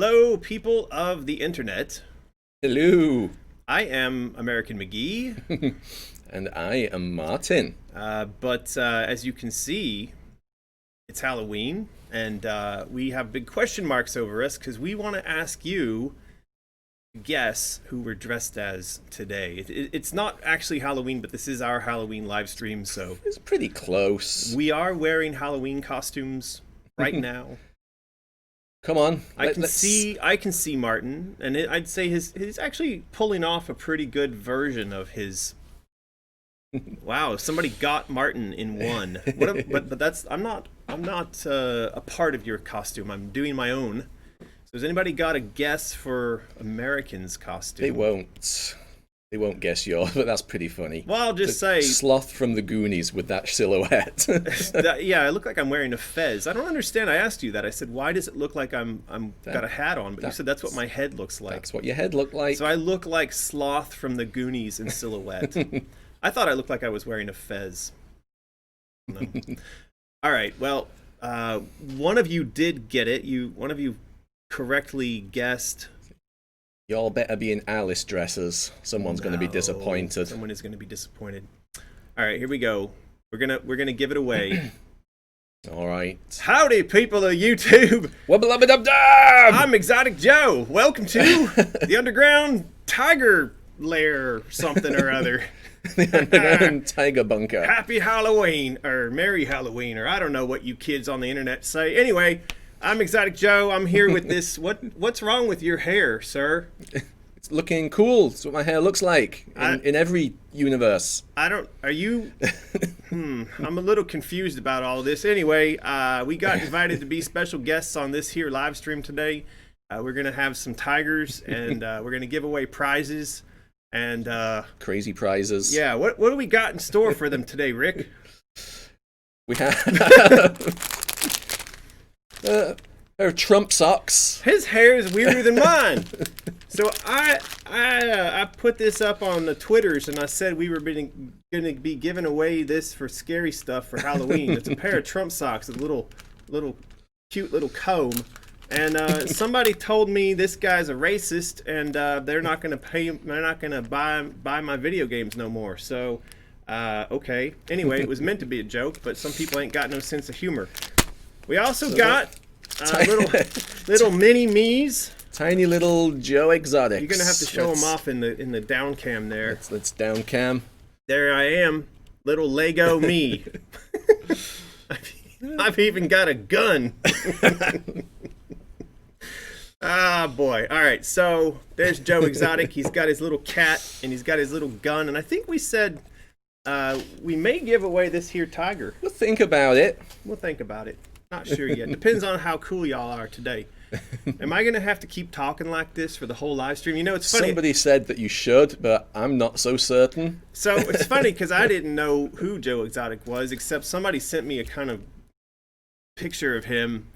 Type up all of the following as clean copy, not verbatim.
Hello, people of the internet. Hello. I am American McGee. And I am Martin. But as you can see, it's Halloween, and we have big question marks over us because we want to ask you to guess who we're dressed as today. It's not actually Halloween, but this is our Halloween live stream, so It's pretty close. we are wearing Halloween costumes right now. Come on. I can see Martin, and I'd say he's actually pulling off a pretty good version of his. Wow, somebody got Martin in one. But that's I'm not a part of your costume. I'm doing my own. So has anybody got a guess for American's costume? They won't guess yours, but that's pretty funny. Well, I'll just say Sloth from the Goonies with that silhouette. yeah, I look like I'm wearing a fez. I don't understand. I asked you that. I said, why does it look like I'm got a hat on? But you said that's what my head looks like. That's what your head looked like. So I look like Sloth from the Goonies in silhouette. I thought I looked like I was wearing a fez. No. All right. Well, one of you did get it. One of you correctly guessed. Y'all better be in Alice dresses. Someone's going to be disappointed. Someone is going to be disappointed. All right, here we go. We're gonna give it away. All right. Howdy, people of YouTube. Wubba-lubba-dub-dub! I'm Exotic Joe. Welcome to the Underground Tiger Lair, something or other. The Underground Tiger Bunker. Happy Halloween, or Merry Halloween, or I don't know what you kids on the internet say. Anyway, I'm Exotic Joe. I'm here with this. What's wrong with your hair, sir? It's looking cool. It's what my hair looks like in every universe. Are you? I'm a little confused about all this. Anyway, we got invited to be special guests on this here live stream today. We're going to have some tigers, and we're going to give away prizes. And crazy prizes. Yeah, what do we got in store for them today, Rick? We have pair of Trump socks. His hair is weirder than mine. So I put this up on the Twitters, and I said we were going to be giving away this for scary stuff for Halloween. It's a pair of Trump socks with a little cute little comb. And somebody told me this guy's a racist, and they're not going to pay. They're not going to buy my video games no more. So, okay. Anyway, it was meant to be a joke, but some people ain't got no sense of humor. We also got little mini me's. Tiny little Joe Exotics. You're gonna have to show them off in the down cam there. Let's down cam. There I am, little Lego me. I've even got a gun. Ah, boy. All right, so there's Joe Exotic. He's got his little cat, and he's got his little gun. And I think we said we may give away this here tiger. We'll think about it. We'll think about it. Not sure yet. Depends on how cool y'all are today. Am I going to have to keep talking like this for the whole live stream? You know, it's funny. Somebody said that you should, but I'm not so certain. So it's funny because I didn't know who Joe Exotic was, except somebody sent me a kind of picture of him.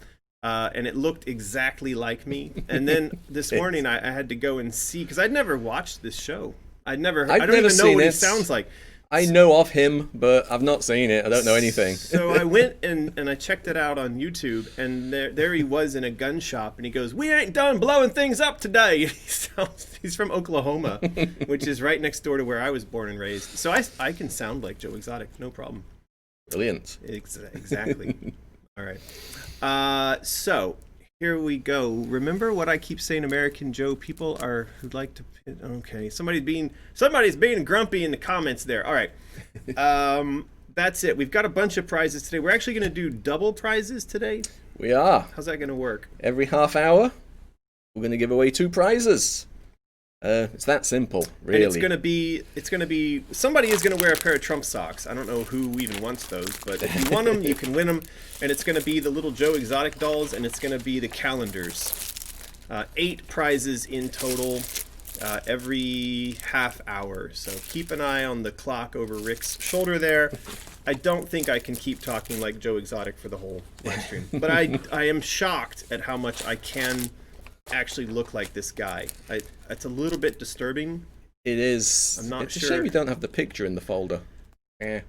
And it looked exactly like me. And then this morning I had to go and see, because I'd never watched this show. I don't even know what he sounds like. I know of him, but I've not seen it. I don't know anything. So I went and I checked it out on YouTube, and there he was in a gun shop, and he goes, "We ain't done blowing things up today." He's from Oklahoma, which is right next door to where I was born and raised. So I can sound like Joe Exotic, no problem. Brilliant. Exactly. All right. So here we go. Remember what I keep saying, American Joe? People who'd like to. Okay, somebody's being grumpy in the comments there. All right. That's it. We've got a bunch of prizes today. We're actually going to do double prizes today. We are. How's that going to work? Every half hour, we're going to give away 2 prizes. It's that simple, really. And it's gonna be somebody is gonna wear a pair of Trump socks. I don't know who even wants those, but if you want them, you can win them. And it's gonna be the little Joe Exotic dolls, and it's gonna be the calendars. 8 prizes in total, every half hour. So keep an eye on the clock over Rick's shoulder there. I don't think I can keep talking like Joe Exotic for the whole live stream, but I am shocked at how much I can actually look like this guy. It's a little bit disturbing. It is. I'm not it's sure. It's a shame you don't have the picture in the folder. I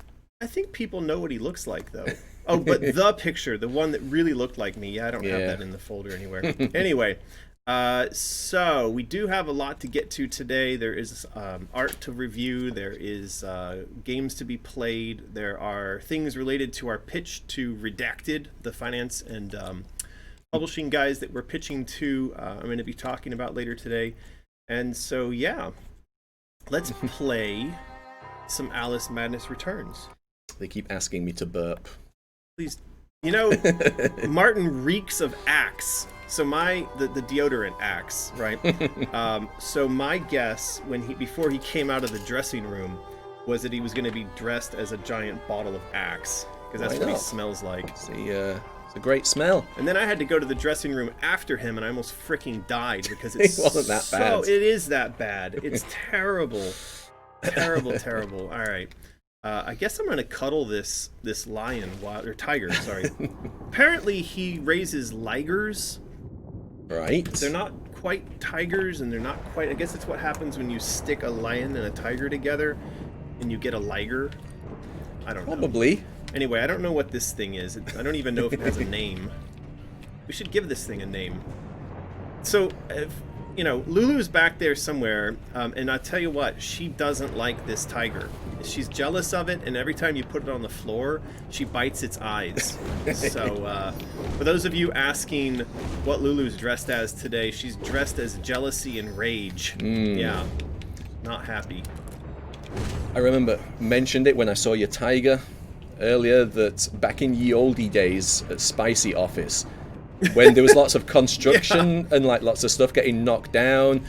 think people know what he looks like, though. Oh, but the picture, the one that really looked like me, I don't have that in the folder anywhere. Anyway, So we do have a lot to get to today. There is art to review. There is games to be played. There are things related to our pitch to Redacted, the finance and publishing guys that we're pitching to. I'm going to be talking about later today. And so, yeah, let's play some Alice Madness Returns. They keep asking me to burp. Please. You know, Martin reeks of Axe. So the deodorant Axe, right? So my guess before he came out of the dressing room was that he was going to be dressed as a giant bottle of Axe, because that's what he smells like. It's a great smell. And then I had to go to the dressing room after him, and I almost freaking died because it wasn't that bad. It is that bad. It's terrible, terrible, terrible. All right. I guess I'm gonna cuddle this lion or tiger. Sorry. Apparently, he raises ligers. Right. They're not quite tigers, and they're not quite. I guess it's what happens when you stick a lion and a tiger together, and you get a liger. I don't know. Probably. Anyway, I don't know what this thing is. I don't even know if it has a name. We should give this thing a name. So, Lulu's back there somewhere, and I'll tell you what, she doesn't like this tiger. She's jealous of it, and every time you put it on the floor, she bites its eyes. So, for those of you asking what Lulu's dressed as today, she's dressed as jealousy and rage. Yeah, not happy. I mentioned it when I saw your tiger earlier, that back in ye olde days at Spicy Office, when there was lots of construction and lots of stuff getting knocked down,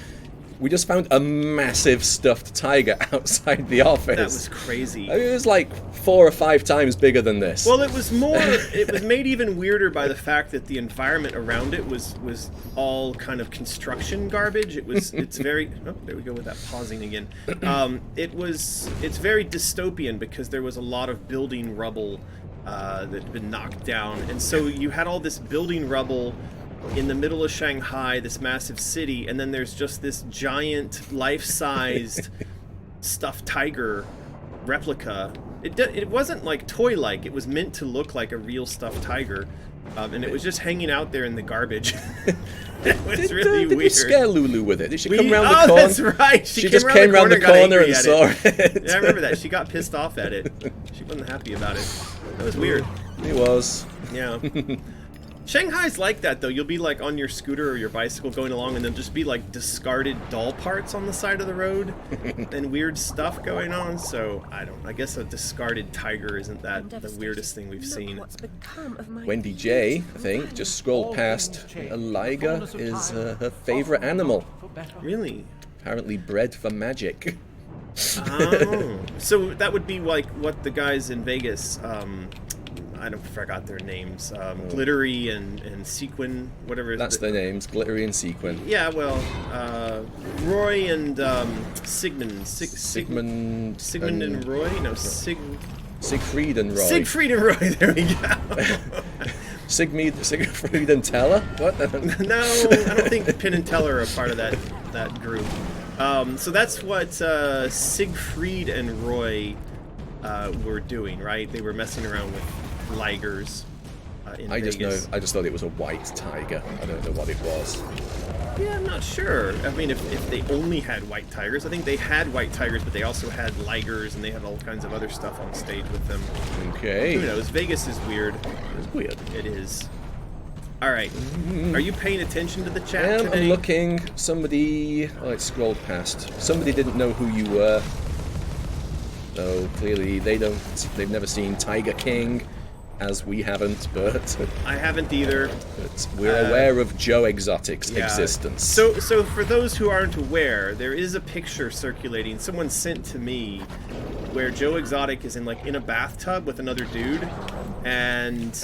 we just found a massive stuffed tiger outside the office. That was crazy. It was like 4 or 5 times bigger than this. Well, it was made even weirder by the fact that the environment around it was all kind of construction garbage. It's very, there we go with that pausing again. It's very dystopian because there was a lot of building rubble that had been knocked down. And so you had all this building rubble in the middle of Shanghai, this massive city, and then there's just this giant, life-sized stuffed tiger replica. It wasn't like toy-like. It was meant to look like a real stuffed tiger, and it was just hanging out there in the garbage. It was really weird. Did you scare Lulu with it? Did she come around the corner? Oh, that's right. She just came around the corner and saw it. Yeah, I remember that. She got pissed off at it. She wasn't happy about it. That was weird. It was. Yeah. Shanghai's like that, though. You'll be like on your scooter or your bicycle going along, and there'll just be like discarded doll parts on the side of the road and weird stuff going on. So I guess a discarded tiger isn't that the weirdest thing we've seen. Wendy J, I think, just scrolled past. A liger is her favorite animal. Really? Apparently bred for magic. Oh, so that would be like what the guys in Vegas. I forgot their names. Glittery and Sequin, whatever. That's their names, Glittery and Sequin. Yeah, well, Roy and Sigmund. Sigmund and Roy? No, Siegfried and Roy. Siegfried and Roy, there we go. Siegfried and Teller? What? No, I don't think Penn and Teller are a part of that group. So that's what Siegfried and Roy were doing, right? They were messing around with ligers in Vegas. I just thought it was a white tiger. I don't know what it was. Yeah, I'm not sure. I mean, if they only had white tigers, I think they had white tigers, but they also had ligers, and they had all kinds of other stuff on stage with them. Okay. Who knows? Vegas is weird. It's weird. It is. All right. Are you paying attention to the chat today? I'm looking. Somebody... Oh, it scrolled past. Somebody didn't know who you were. So clearly they've never seen Tiger King, as we haven't, but... I haven't either. But we're aware of Joe Exotic's existence. So for those who aren't aware, there is a picture circulating, someone sent to me, where Joe Exotic is in a bathtub with another dude, and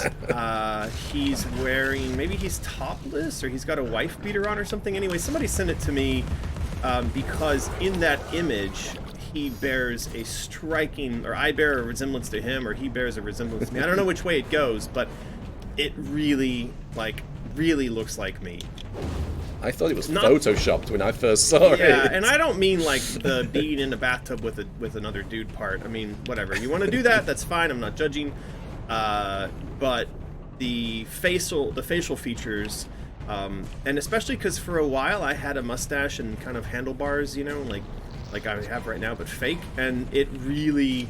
he's wearing, maybe he's topless, or he's got a wife beater on or something. Anyway, somebody sent it to me because in that image, he bears a striking, or I bear a resemblance to him, or he bears a resemblance to me. I don't know which way it goes, but it really looks like me. I thought it was photoshopped when I first saw it. Yeah, and I don't mean like the being in a bathtub with another dude part. I mean, whatever. You want to do that, that's fine. I'm not judging. But the facial features And especially because for a while I had a mustache and kind of handlebars, you know, like I have right now, but fake, and it really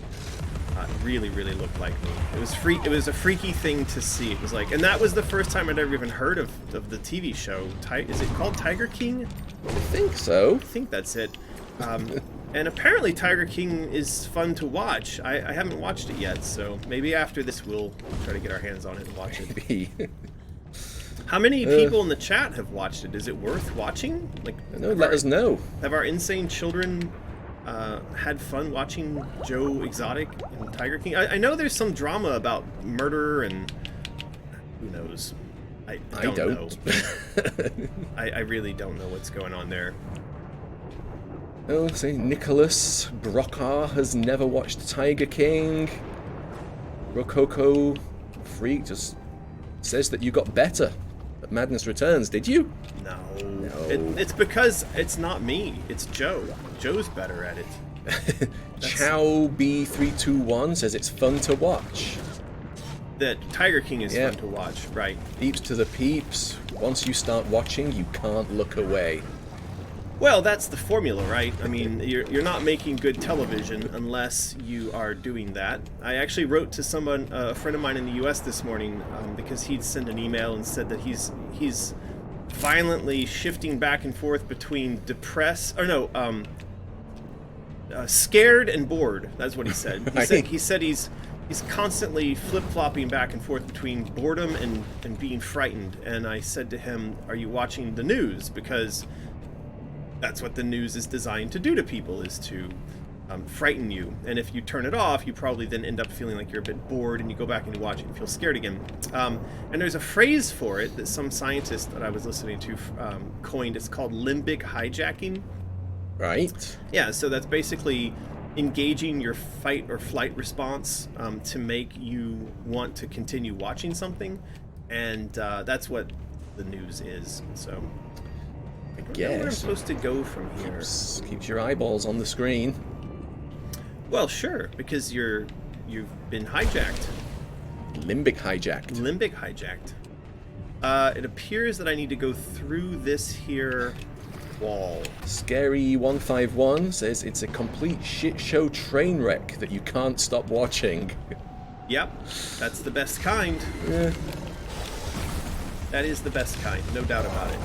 looked like me. It was a freaky thing to see. It was like, and that was the first time I'd ever even heard of the TV show. Is it called Tiger King? I think so. I think that's it. And apparently Tiger King is fun to watch. I haven't watched it yet, so maybe after this we'll try to get our hands on it and watch it. Maybe. How many people in the chat have watched it? Is it worth watching? Like, No, let us know. Have our insane children had fun watching Joe Exotic and Tiger King? I know there's some drama about murder and who knows. I don't know. I really don't know what's going on there. Oh, say Nicholas Brockar has never watched Tiger King. Rococo Freak just says that you got better at Madness Returns. Did you? No. It's because it's not me. It's Joe. Joe's better at it. Chow B321 says it's fun to watch. That Tiger King is fun to watch, right? Peeps to the peeps. Once you start watching, you can't look away. Well, that's the formula, right? I mean, you're not making good television unless you are doing that. I actually wrote to someone, a friend of mine in the U.S. this morning, because he'd sent an email and said that he's violently shifting back and forth between scared and bored. That's what he said. He said he's constantly flip-flopping back and forth between boredom and being frightened. And I said to him, "Are you watching the news?" Because that's what the news is designed to do to people, is to frighten you. And if you turn it off, you probably then end up feeling like you're a bit bored, and you go back and you watch it and feel scared again. And there's a phrase for it that some scientist that I was listening to coined. It's called limbic hijacking. Right. Yeah, so that's basically engaging your fight or flight response to make you want to continue watching something. And that's what the news is. So I don't know where I'm supposed to go from here. Keeps your eyeballs on the screen. Well, sure, because you've been hijacked. Limbic hijacked. Limbic hijacked. It appears that I need to go through this here wall. Scary151 says it's a complete shit show train wreck that you can't stop watching. Yep, that's the best kind. Yeah. That is the best kind, no doubt about it.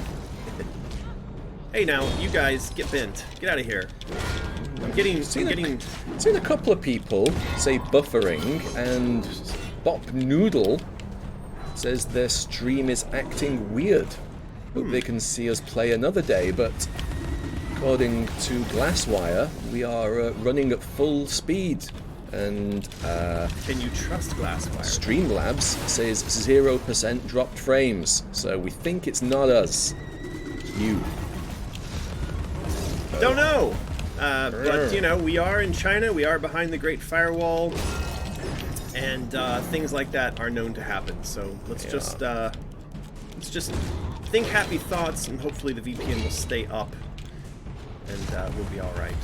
Hey now, you guys, get bent. Get out of here. I'm getting... Seen a couple of people say buffering, and Bop Noodle says their stream is acting weird. Hope they can see us play another day, but according to Glasswire, we are running at full speed. And can you trust Glasswire? Streamlabs says 0% dropped frames, so we think it's not us. It's you. Don't know. But, you know, we are in China, we are behind the Great Firewall, and things like that are known to happen. So let's just think happy thoughts, and hopefully the VPN will stay up, and we'll be all right.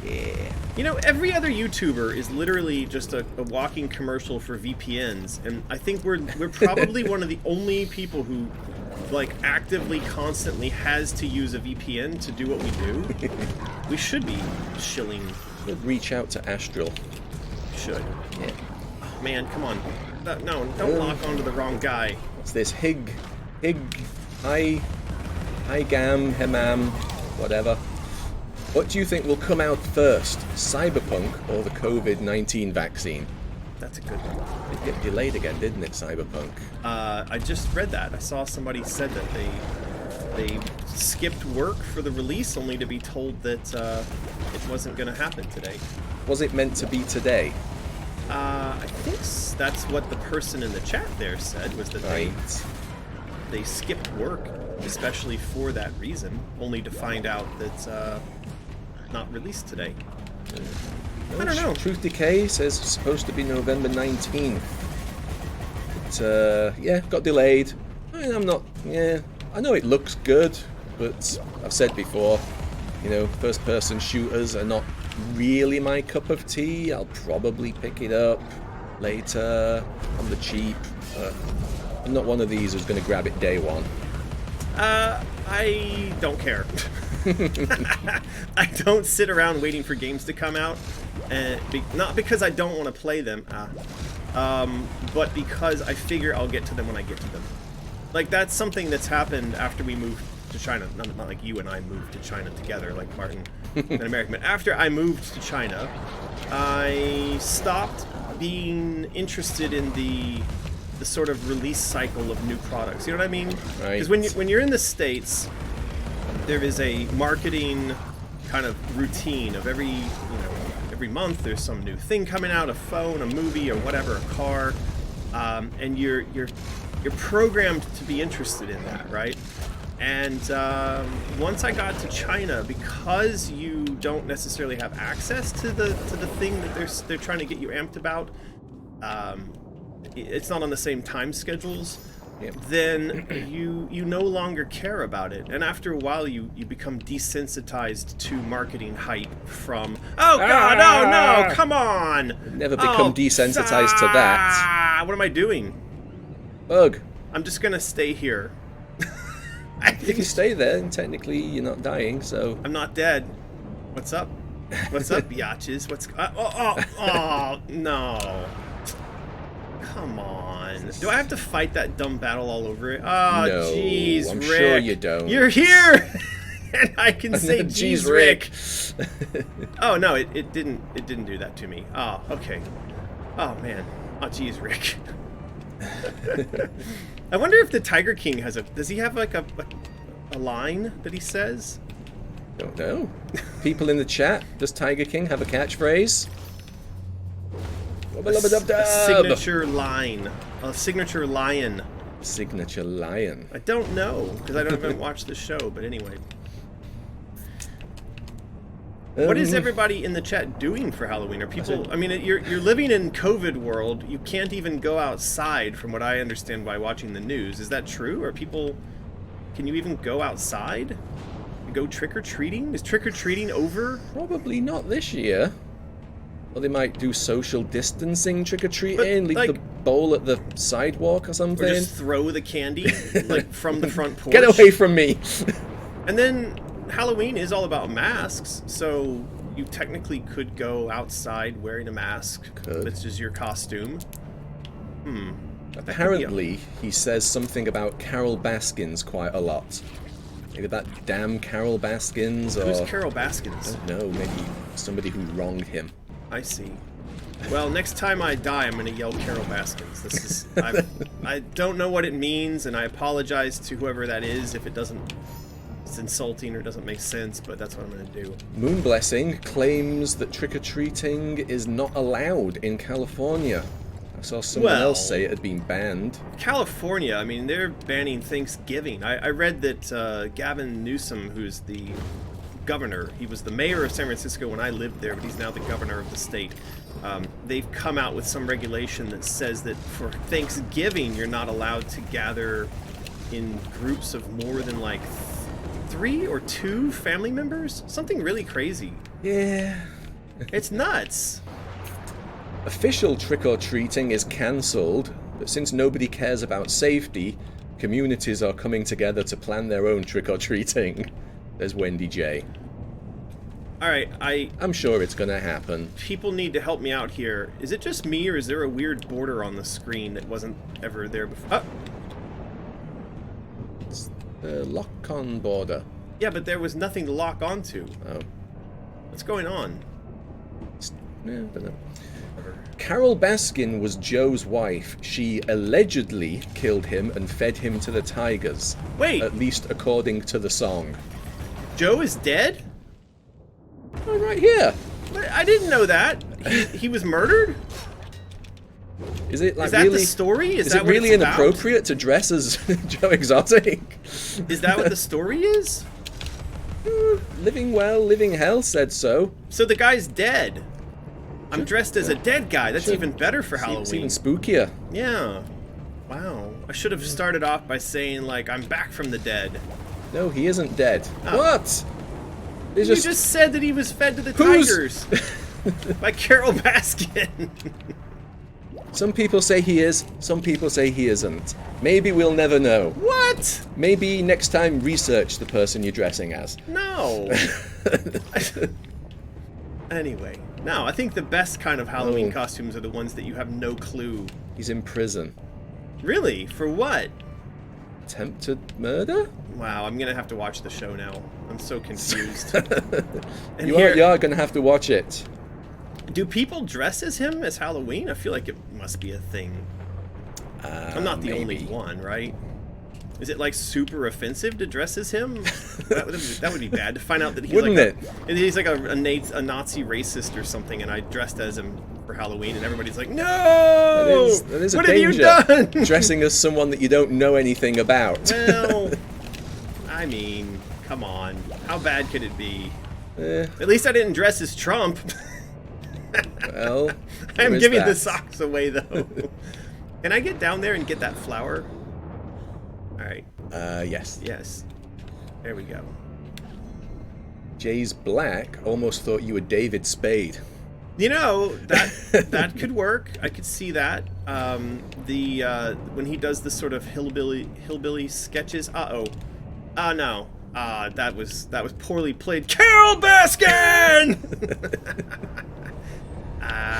Yeah. You know, every other YouTuber is literally just a walking commercial for VPNs, and I think we're probably one of the only people who, like, actively, constantly has to use a VPN to do what we do. We should be shilling. We'll reach out to Astral. Should. Yeah. Man, come on. No, don't lock onto the wrong guy. What's this? Higam, Hemam, whatever. What do you think will come out first, Cyberpunk or the COVID-19 vaccine? That's a good one. It got delayed again, didn't it, Cyberpunk? I just read that. I saw somebody said that they skipped work for the release, only to be told that it wasn't going to happen today. Was it meant to be today? I think that's what the person in the chat there said, was that they skipped work, especially for that reason, only to find out that not released today. I don't know. Truth Decay says it's supposed to be November 19th. But, yeah, got delayed. I mean, I know it looks good, but I've said before, you know, first-person shooters are not really my cup of tea. I'll probably pick it up later on the cheap. I'm not one of these who's going to grab it day one. I don't care. I don't sit around waiting for games to come out, and not because I don't want to play them, but because I figure I'll get to them when I get to them. Like, that's something that's happened after we moved to China. Not like you and I moved to China together, like Martin and American. But after I moved to China, I stopped being interested in the sort of release cycle of new products. You know what I mean? Right. Because when you're in the States, there is a marketing kind of routine of every month there's some new thing coming out, a phone, a movie, or whatever, a car, and you're programmed to be interested in that, right? And once I got to China, because you don't necessarily have access to the thing that they're trying to get you amped about, it's not on the same time schedules. Yep. Then you no longer care about it, and after a while you become desensitized to marketing hype from, oh god, oh no, come on, Never become desensitized to that. What am I doing? Bug. I'm just gonna stay here. If you stay there, then technically you're not dying, so... I'm not dead. What's up? What's up, biatches? What's... oh, no. Come on. Do I have to fight that dumb battle all over it? Oh, no, jeez, I'm Rick. sure you don't. You're here! And I can say, jeez, Rick. Oh, no, it didn't do that to me. Oh, okay. Oh, man. Oh, jeez, Rick. I wonder if the Tiger King has does he have like a line that he says? Don't know. People in the chat, does Tiger King have a catchphrase? A signature line. A signature lion. Signature lion. I don't know, because I haven't watched the show, but anyway. What is everybody in the chat doing for Halloween? Are people... I mean, you're living in COVID world. You can't even go outside, from what I understand by watching the news. Is that true? Are people... Can you even go outside? Go trick-or-treating? Is trick-or-treating over? Probably not this year. Well, they might do social distancing trick-or-treating, leave the bowl at the sidewalk or something. Or just throw the candy, like, from the front porch. Get away from me! And then... Halloween is all about masks, so you technically could go outside wearing a mask. This is your costume. Apparently, he says something about Carole Baskins quite a lot. Maybe that damn Carole Baskins, or... Who's Carole Baskins? I don't know, maybe somebody who wronged him. I see. Well, next time I die, I'm going to yell Carole Baskins. This is... I don't know what it means, and I apologize to whoever that is if it doesn't... It's insulting or doesn't make sense, but that's what I'm going to do. Moon Blessing claims that trick-or-treating is not allowed in California. I saw someone else say it had been banned. California, I mean, they're banning Thanksgiving. I read that Gavin Newsom, who's the governor, he was the mayor of San Francisco when I lived there, but he's now the governor of the state. They've come out with some regulation that says that for Thanksgiving, you're not allowed to gather in groups of more than like 3 or 2 family members? Something really crazy. Yeah. It's nuts. Official trick-or-treating is cancelled, but since nobody cares about safety, communities are coming together to plan their own trick-or-treating. There's Wendy J. Alright, I'm sure it's gonna happen. People need to help me out here. Is it just me, or is there a weird border on the screen that wasn't ever there before? Oh! The lock-on border. Yeah, but there was nothing to lock onto. Oh. What's going on? I don't know. Carole Baskin was Joe's wife. She allegedly killed him and fed him to the tigers. Wait! At least according to the song. Joe is dead? Oh, right here. I didn't know that. He was murdered? Is it like is that really, the story? Is it really inappropriate to dress as Joe Exotic? Is that what the story is? Living well, living hell said so. So the guy's dead. I'm dressed as a dead guy. That's even better for Halloween. It's even spookier. Yeah. Wow. I should have started off by saying, like, I'm back from the dead. No, he isn't dead. Oh. What? You just said that he was fed to the tigers. By Carole Baskin. Some people say he is, some people say he isn't. Maybe we'll never know. What? Maybe next time research the person you're dressing as. No. Anyway, no, I think the best kind of Halloween costumes are the ones that you have no clue. He's in prison. Really? For what? Attempted murder? Wow, I'm gonna have to watch the show now. I'm so confused. And You are gonna have to watch it. Do people dress as him as Halloween? I feel like it must be a thing. I'm not the only one, right? Is it like super offensive to dress as him? that would be bad to find out that he's he's like a Nazi racist or something, and I dressed as him for Halloween, and everybody's like, "No! That is what a danger. have you done?" Dressing as someone that you don't know anything about. Well, I mean, come on, how bad could it be? Eh, At least I didn't dress as Trump. well, I'm giving the socks away though. Can I get down there and get that flower? All right. Yes. Yes. There we go. Jay's Black almost thought you were David Spade. You know, that could work. I could see that. When he does the sort of hillbilly sketches. No. That was poorly played. Carole Baskin.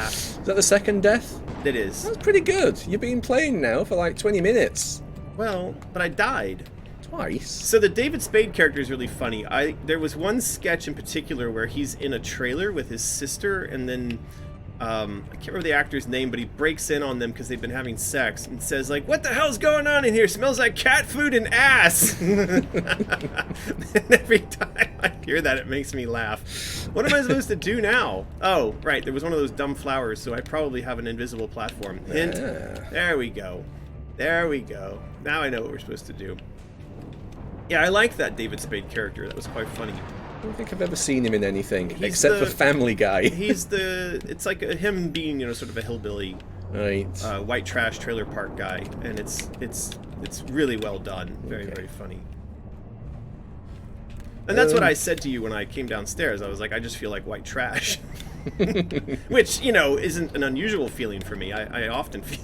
Is that the second death? It is. That's pretty good. You've been playing now for like 20 minutes. Well, but I died. Twice. So the David Spade character is really funny. There was one sketch in particular where he's in a trailer with his sister, and then I can't remember the actor's name, but he breaks in on them because they've been having sex and says like, "What the hell's going on in here? Smells like cat food and ass." And every time I hear that, it makes me laugh. What am I supposed to do now? Oh, right, there was one of those dumb flowers, so I probably have an invisible platform. Hint. There we go. There we go. Now I know what we're supposed to do. Yeah, I like that David Spade character. That was quite funny. I don't think I've ever seen him in anything except for Family Guy. It's like him being, sort of a hillbilly, right? White trash trailer park guy, and it's really well done. Very, very funny. And that's what I said to you when I came downstairs. I was like, I just feel like white trash, which isn't an unusual feeling for me. I often feel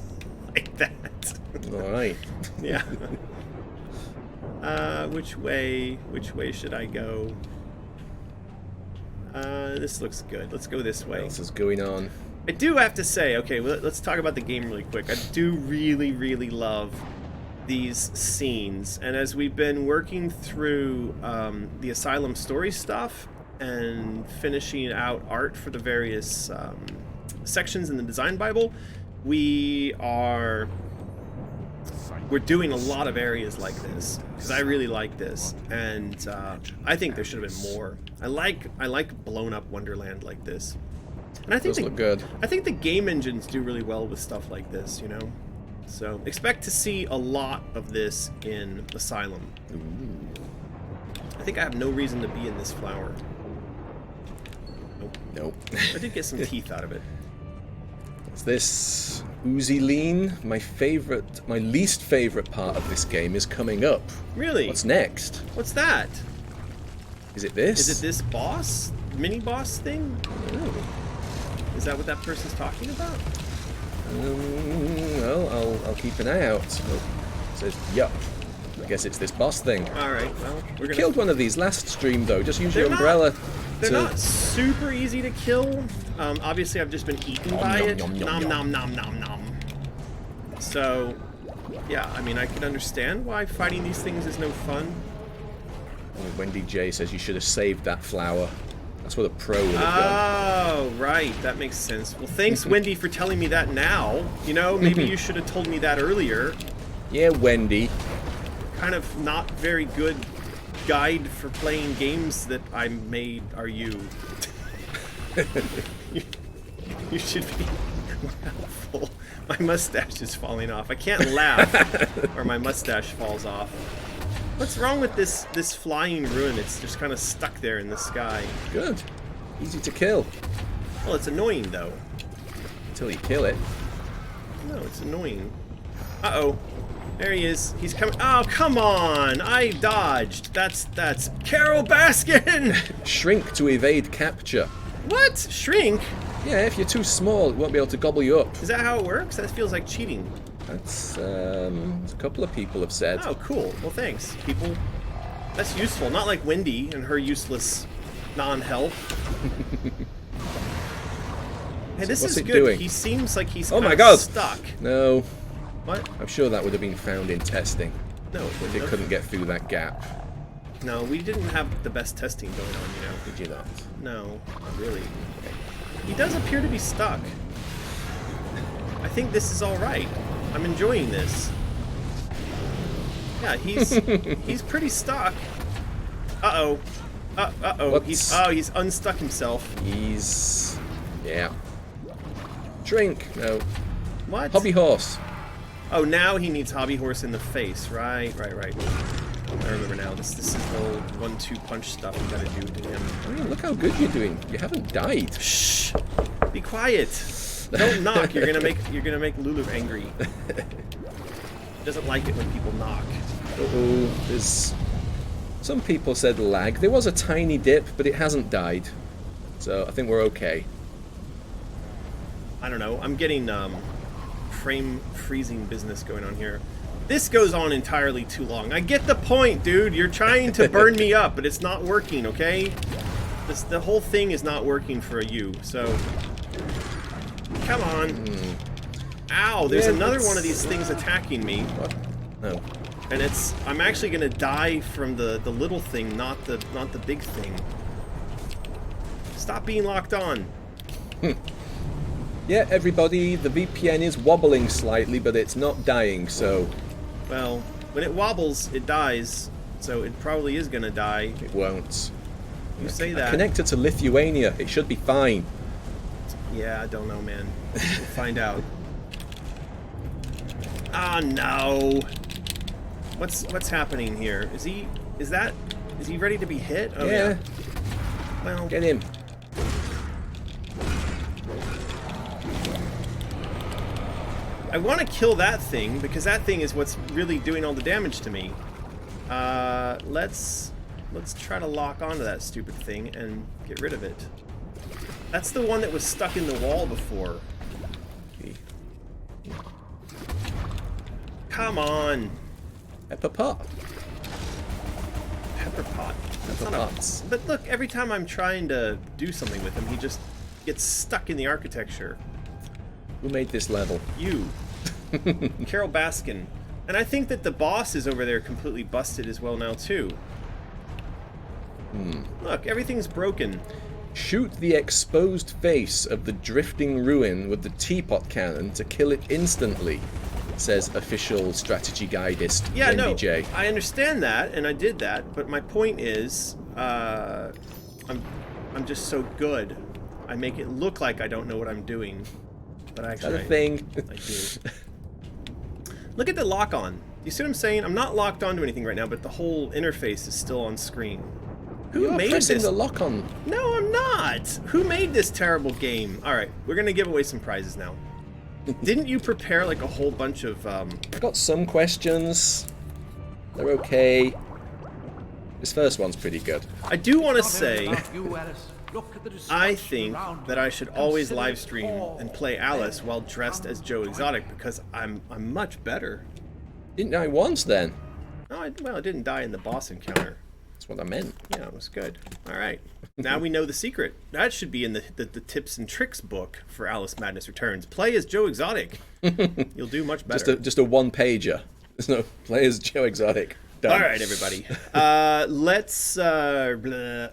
like that. All right. Yeah. Which way should I go? This looks good. Let's go this way. What else is going on? I do have to say, okay, let's talk about the game really quick. I do really, really love these scenes. And as we've been working through the Asylum story stuff and finishing out art for the various sections in the design Bible, we're doing a lot of areas like this because I really like this, and I think there should have been more. I like blown up Wonderland like this, and I think those look good. I think the game engines do really well with stuff like this, So expect to see a lot of this in Asylum. Ooh. I think I have no reason to be in this flower. Nope. I did get some teeth out of it. What's this? Oozy Lean. My least favorite part of this game is coming up. Really? What's next? What's that? Is it this? Is it this boss? Mini boss thing? Oh. Is that what that person's talking about? Well, I'll keep an eye out. Oh, it says, yup. I guess it's this boss thing. Alright, well, we're gonna... Killed one of these last stream, though. Just use your umbrella. They're not super easy to kill. Obviously, I've just been eaten by it. Nom, nom, nom, nom, nom. So, yeah, I mean, I can understand why fighting these things is no fun. Wendy J says you should have saved that flower. That's what a pro would have done. Oh, right. That makes sense. Well, thanks, Wendy, for telling me that now. Maybe you should have told me that earlier. Yeah, Wendy. Kind of not very good guide for playing games that I made are you. You should be helpful. My mustache is falling off. I can't laugh or my mustache falls off. What's wrong with this flying ruin? It's just kind of stuck there in the sky. Good. Easy to kill. Well, it's annoying though. Until you kill it. No, it's annoying. Uh-oh. There he is. He's coming. Oh, come on! I dodged. That's Carole Baskin! Shrink to evade capture. What? Shrink? Yeah, if you're too small, it won't be able to gobble you up. Is that how it works? That feels like cheating. That's a couple of people have said. Oh, cool. Well, thanks, people. That's useful. Not like Wendy and her useless non-help. Hey, this is good. Doing? He seems like he's oh my God. Stuck. No. What? I'm sure that would have been found in testing. No, If it couldn't get through that gap. No, we didn't have the best testing going on, you know. Did you not? No, not really. He does appear to be stuck. I think this is all right. I'm enjoying this. Yeah, he's pretty stuck. Uh-oh. Uh-oh. He's unstuck himself. Yeah. Drink. No. What? Hobby horse. Oh, now he needs hobby horse in the face. Right. I remember now. This is the whole 1-2 punch stuff we gotta do to him. I mean, look how good you're doing. You haven't died. Shh. Be quiet. Don't knock. You're gonna make Lulu angry. Doesn't like it when people knock. Uh-oh. There's some people said lag. There was a tiny dip, but it hasn't died. So I think we're okay. I don't know. I'm getting frame freezing business going on here. This goes on entirely too long. I get the point, dude. You're trying to burn me up, but it's not working, okay? The whole thing is not working for you, so... Come on. Ow, there's another one of these things attacking me. What? No. And I'm actually gonna die from the little thing, not the big thing. Stop being locked on. Yeah, everybody, the VPN is wobbling slightly, but it's not dying, so... Well, when it wobbles, it dies, so it probably is gonna die. It won't. You say that. Connected to Lithuania, it should be fine. Yeah, I don't know, man. We'll find out. Ah, no. What's happening here? Is he ready to be hit? Oh, yeah. Well, Get him. I want to kill that thing because that thing is what's really doing all the damage to me. Let's try to lock onto that stupid thing and get rid of it. That's the one that was stuck in the wall before. Come on. Pepper pot. Pepper pot. That's Pepper not pots. But look, every time I'm trying to do something with him, he just gets stuck in the architecture. Who made this level? You. Carole Baskin. And I think that the boss is over there completely busted as well now, too. Look, everything's broken. Shoot the exposed face of the drifting ruin with the teapot cannon to kill it instantly, says official strategy guidist Yeah, Wendy no, J. I understand that, and I did that, but my point is, I'm just so good. I make it look like I don't know what I'm doing, but actually, That's a thing. I do. Look at the lock-on. You see what I'm saying? I'm not locked onto anything right now, but the whole interface is still on screen. Who made pressing this? the lock on? No, I'm not. Who made this terrible game? All right, we're gonna give away some prizes now. Didn't you prepare like a whole bunch of? I've got some questions. They're okay. This first one's pretty good. I do want to say, I think that I should always live stream and play Alice while dressed as Joe Exotic because I'm much better. Didn't I once then? No, I didn't die in the boss encounter. That's what I meant. Yeah, it was good. All right. Now we know the secret. That should be in the tips and tricks book for Alice Madness Returns. Play as Joe Exotic. You'll do much better. Just a one-pager. There's no play as Joe Exotic. Done. All right, everybody.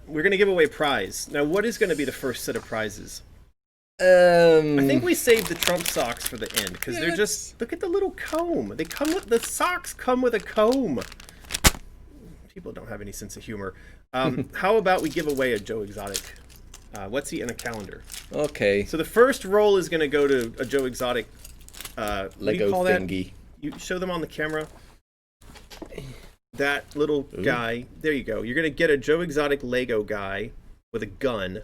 We're going to give away a prize. Now, what is going to be the first set of prizes? I think we saved the Trump socks for the end because they're just, look at the little comb. The socks come with a comb. People don't have any sense of humor. How about we give away a Joe Exotic? What's he in a calendar? Okay. So the first roll is going to go to a Joe Exotic Lego thingy. You show them on the camera. That little guy. There you go. You're going to get a Joe Exotic Lego guy with a gun.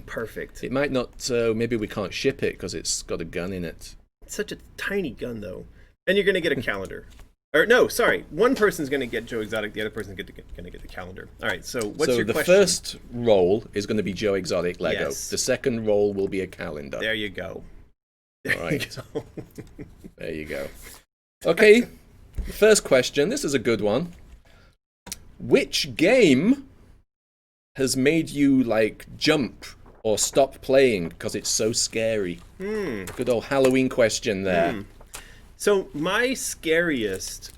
Perfect. It might not, maybe we can't ship it because it's got a gun in it. It's such a tiny gun, though. And you're going to get a calendar. Or no, sorry. One person's going to get Joe Exotic. The other person's going to get the calendar. All right. So what's your question? So the first roll is going to be Joe Exotic Lego. Yes. The second roll will be a calendar. There you go. All right. There you go. Okay. The first question. This is a good one. Which game has made you like jump or stop playing because it's so scary? Good old Halloween question there. So my scariest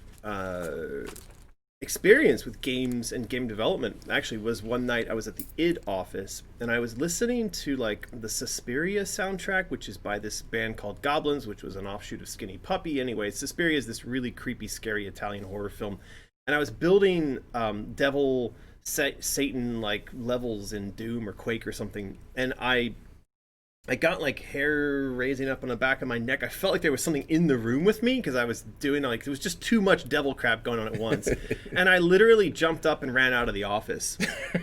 experience with games and game development actually was one night I was at the id office and I was listening to like the Suspiria soundtrack, which is by this band called Goblins, which was an offshoot of Skinny Puppy. Anyway, Suspiria is this really creepy, scary Italian horror film, and I was building devil Satan like levels in Doom or Quake or something, and I got like hair raising up on the back of my neck. I felt like there was something in the room with me because I was doing like, there was just too much devil crap going on at once. And I literally jumped up and ran out of the office.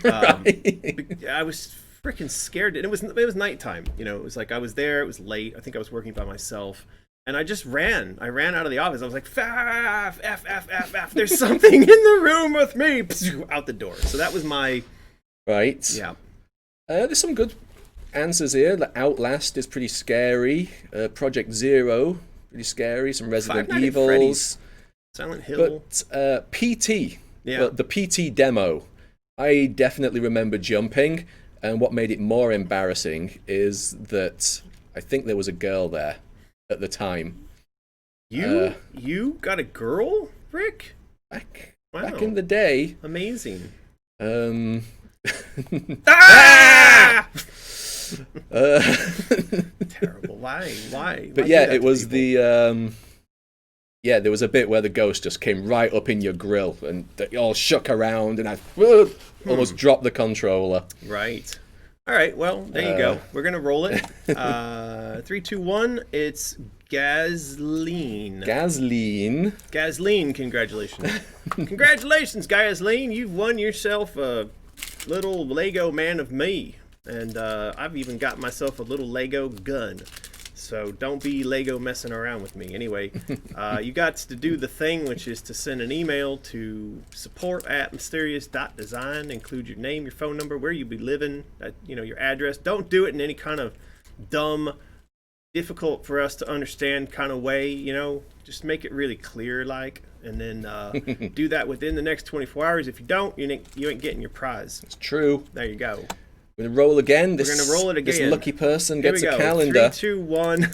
I was freaking scared. And it was nighttime. You know, it was like I was there. It was late. I think I was working by myself. And I just ran. I ran out of the office. I was like, F. There's something in the room with me. Out the door. So that was my... Right. Yeah. There's some good answers here. Like Outlast is pretty scary. Project Zero, pretty scary. Some Resident Evils. Silent Hill. But PT, the PT demo, I definitely remember jumping. And what made it more embarrassing is that I think there was a girl there at the time. You got a girl, Rick? Back in the day. Amazing. Terrible. Why? But yeah, it was the there was a bit where the ghost just came right up in your grill and it all shook around and I almost dropped the controller. Right. All right. Well, there you go. We're gonna roll it. 3, 2, 1. It's Gasleen. Gasleen. Congratulations. Congratulations, Gasleen. You've won yourself a little Lego Man of Me. And I've even got myself a little Lego gun. So don't be Lego messing around with me. Anyway, you got to do the thing, which is to send an email to support@mysterious.design. Include your name, your phone number, where you be living, your address. Don't do it in any kind of dumb, difficult for us to understand kind of way. Just make it really clear, and then do that within the next 24 hours. If you don't, you ain't getting your prize. It's true. There you go. We're going to roll again. We're going to roll it again. This lucky person gets a calendar. 3, 2, 1.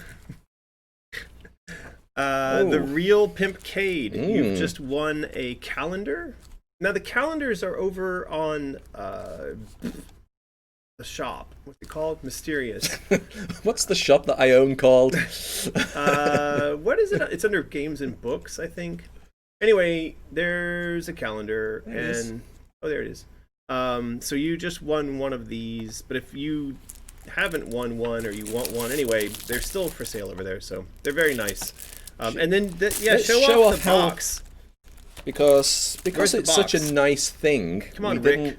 The real Pimpcade. You've just won a calendar. Now, the calendars are over on the shop. What's it called? Mysterious. What's the shop that I own called? What is it? It's under games and books, I think. Anyway, there's a calendar. There it is. So you just won one of these, but if you haven't won one or you want one anyway, they're still for sale over there, so they're very nice. And then show off the box. Because it's such a nice thing. Come on, Rick.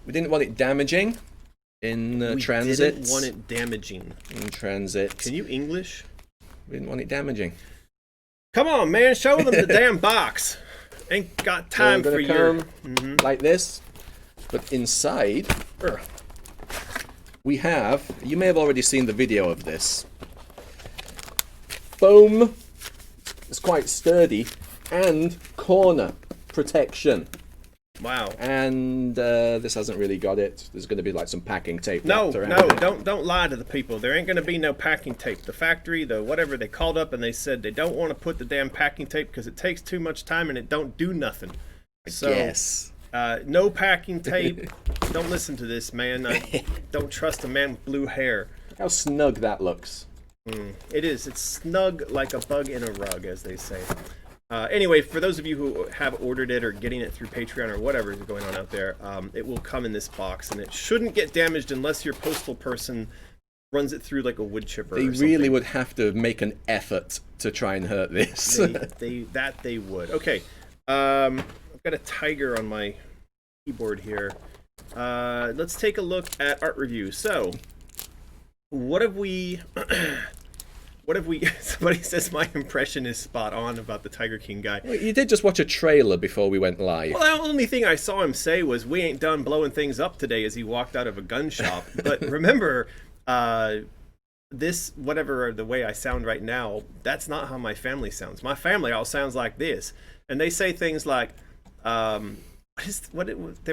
We didn't want it damaging in transit. We didn't want it damaging. In transit. Can you English? We didn't want it damaging. Come on, man, show them the damn box. Ain't got time for your... like this. But inside, we have... You may have already seen the video of this. Foam. It's quite sturdy. And corner protection. Wow. And this hasn't really got it. There's going to be like some packing tape. No, don't lie to the people. There ain't going to be no packing tape. The factory, whatever, they called up and they said they don't want to put the damn packing tape because it takes too much time and it don't do nothing. Yes. No packing tape. Don't listen to this, man. I don't trust a man with blue hair. Look how snug that looks. It is. It's snug like a bug in a rug, as they say. Anyway, for those of you who have ordered it or getting it through Patreon or whatever is going on out there, it will come in this box, and it shouldn't get damaged unless your postal person runs it through like a wood chipper or something. They really would have to make an effort to try and hurt this. They would. Okay, I've got a tiger on my keyboard here. Let's take a look at art review. So, what have we What if we? Somebody says my impression is spot on about the Tiger King guy. Well, you did just watch a trailer before we went live. Well, the only thing I saw him say was, "We ain't done blowing things up today," as he walked out of a gun shop. But remember, this, whatever the way I sound right now, that's not how my family sounds. My family all sounds like this, and they say things like, there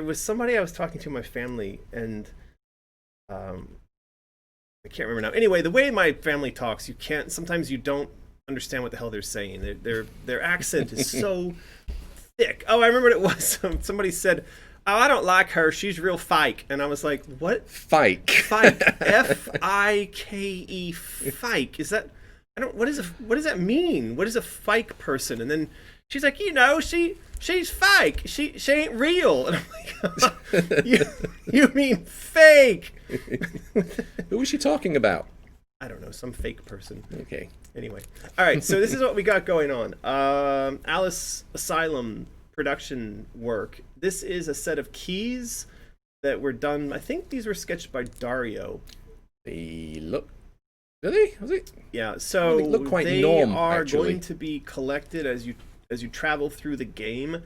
was somebody I was talking to in my family, and I can't remember now. Anyway, the way my family talks, sometimes you don't understand what the hell they're saying. Their accent is so thick. Oh, I remember what it was. Somebody said, "Oh, I don't like her. She's real fake." And I was like, "What? Fike. Fike. F-I-K-E. Fike. Is that? What does that mean? What is a fake person?" And then she's like, she's fake. She ain't real. And I'm like, you mean fake? Who was she talking about? I don't know, some fake person. Okay. Anyway, all right. So this is what we got going on. Alice Asylum production work. This is a set of keys that were done. I think these were sketched by Dario. They look. Do they? Was it? Yeah. So they look quite they norm, are actually. going to be collected as you travel through the game.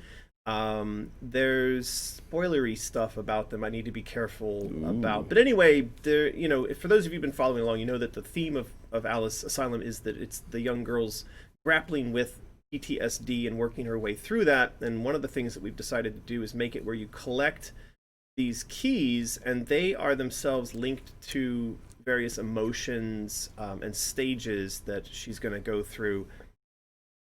There's spoilery stuff about them I need to be careful about. But anyway, for those of you who've been following along, you know that the theme of Alice Asylum is that it's the young girl's grappling with PTSD and working her way through that. And one of the things that we've decided to do is make it where you collect these keys, and they are themselves linked to various emotions and stages that she's going to go through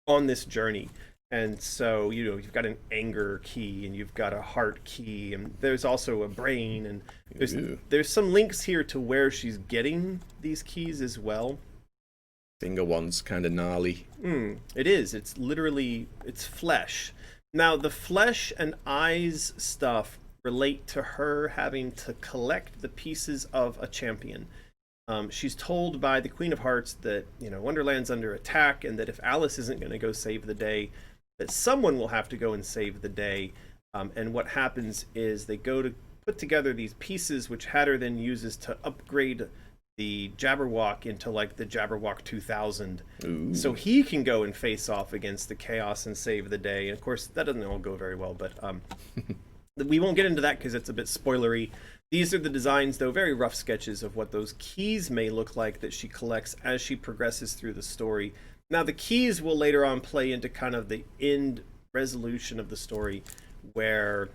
on this journey. And so, you've got an anger key, and you've got a heart key, and there's also a brain, and there's some links here to where she's getting these keys as well. Finger one's kind of gnarly. It is. It's flesh. Now, the flesh and eyes stuff relate to her having to collect the pieces of a champion. She's told by the Queen of Hearts that, Wonderland's under attack, and that if Alice isn't going to go save the day, that someone will have to go and save the day. And what happens is they go to put together these pieces, which Hatter then uses to upgrade the Jabberwock into like the Jabberwock 2000. Ooh. So he can go and face off against the chaos and save the day. And of course, that doesn't all go very well, but we won't get into that because it's a bit spoilery. These are the designs, though, very rough sketches of what those keys may look like that she collects as she progresses through the story. Now, the keys will later on play into kind of the end resolution of the story where,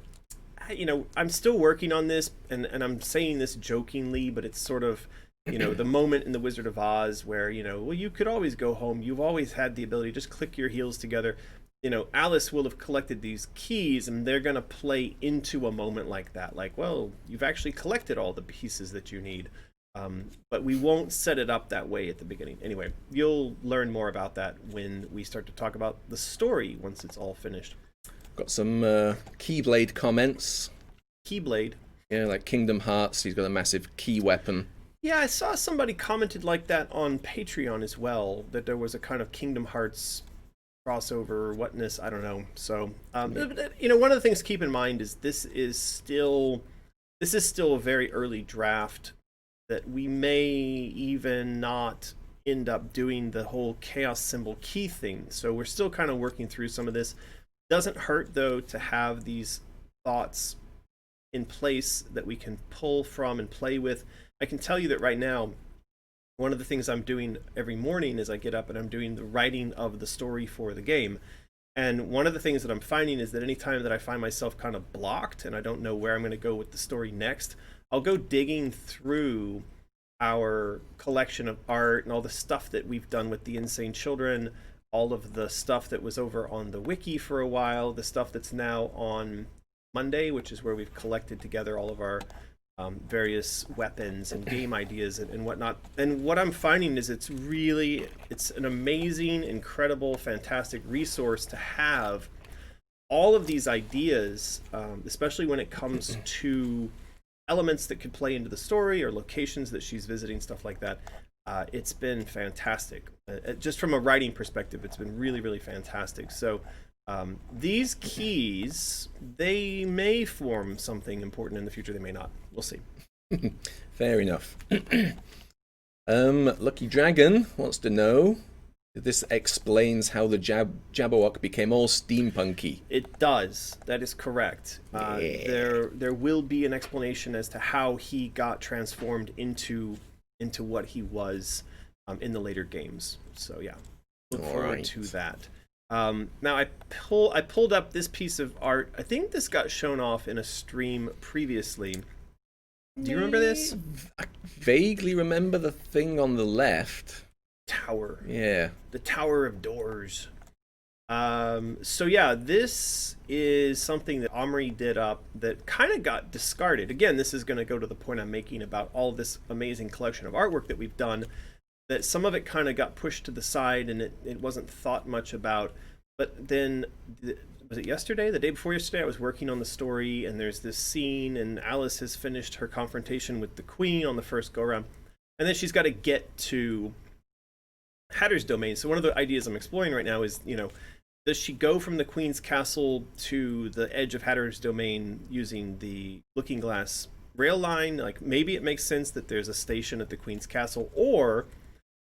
I'm still working on this, and I'm saying this jokingly, but it's sort of, the moment in The Wizard of Oz where, well, you could always go home. You've always had the ability to just click your heels together. Alice will have collected these keys, and they're going to play into a moment like that. Like, well, you've actually collected all the pieces that you need. But we won't set it up that way at the beginning. Anyway, you'll learn more about that when we start to talk about the story once it's all finished. Got some Keyblade comments. Keyblade? Yeah, like Kingdom Hearts. He's got a massive key weapon. Yeah, I saw somebody commented like that on Patreon as well, that there was a kind of Kingdom Hearts crossover whatness. I don't know. So, one of the things to keep in mind is this is still a very early draft, that we may even not end up doing the whole chaos symbol key thing. So we're still kind of working through some of this. Doesn't hurt, though, to have these thoughts in place that we can pull from and play with. I can tell you that right now, one of the things I'm doing every morning is I get up and I'm doing the writing of the story for the game. And one of the things that I'm finding is that anytime that I find myself kind of blocked and I don't know where I'm going to go with the story next, I'll go digging through our collection of art and all the stuff that we've done with the Insane Children, all of the stuff that was over on the wiki for a while, the stuff that's now on Monday, which is where we've collected together all of our various weapons and game ideas and whatnot. And what I'm finding is it's an amazing, incredible, fantastic resource to have all of these ideas, especially when it comes to elements that could play into the story or locations that she's visiting, stuff like that. It's been fantastic. Just from a writing perspective, it's been really, really fantastic. So these keys, they may form something important in the future. They may not. We'll see. Fair enough. Lucky Dragon wants to know if this explains how the Jabberwock became all steampunky. It does. That is correct. Yeah. There will be an explanation as to how he got transformed into what he was in the later games. So yeah, look forward to that. Now I pulled up this piece of art. I think this got shown off in a stream previously. Do you remember this? I vaguely remember the thing on the left. Tower. Yeah. The Tower of Doors. So yeah, this is something that Omri did up that kind of got discarded. Again, this is going to go to the point I'm making about all this amazing collection of artwork that we've done, that some of it kind of got pushed to the side and it wasn't thought much about. But then, was it yesterday? The day before yesterday, I was working on the story, and there's this scene, and Alice has finished her confrontation with the Queen on the first go-around, and then she's got to get to Hatter's domain. So one of the ideas I'm exploring right now is, does she go from the Queen's castle to the edge of Hatter's domain using the Looking Glass rail line? Like, maybe it makes sense that there's a station at the Queen's castle, or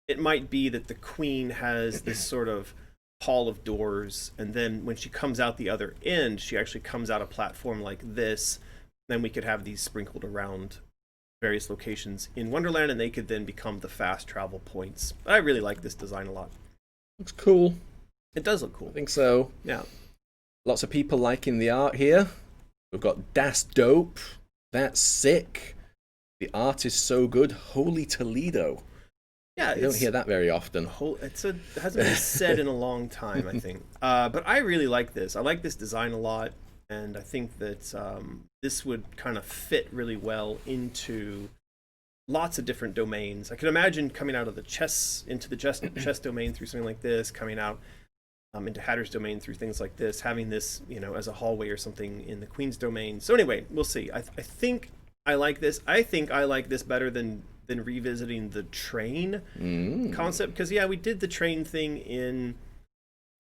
it might be that the Queen has this sort of hall of doors, and then when she comes out the other end, she actually comes out a platform like this. Then we could have these sprinkled around various locations in Wonderland, and they could then become the fast travel points. I really like this design a lot. Looks cool. It does look cool. I think so. Yeah. Lots of people liking the art here. We've got Das Dope. That's sick. The art is so good. Holy Toledo. Yeah, you don't hear that very often. It hasn't been said in a long time, I think. But I really like this. I like this design a lot, and I think that this would kind of fit really well into lots of different domains. I can imagine coming out of the chess into the chess domain through something like this, coming out into Hatter's domain through things like this, having this, as a hallway or something in the Queen's domain. So anyway, we'll see. I think I like this. I think I like this better than revisiting the train concept, because we did the train thing in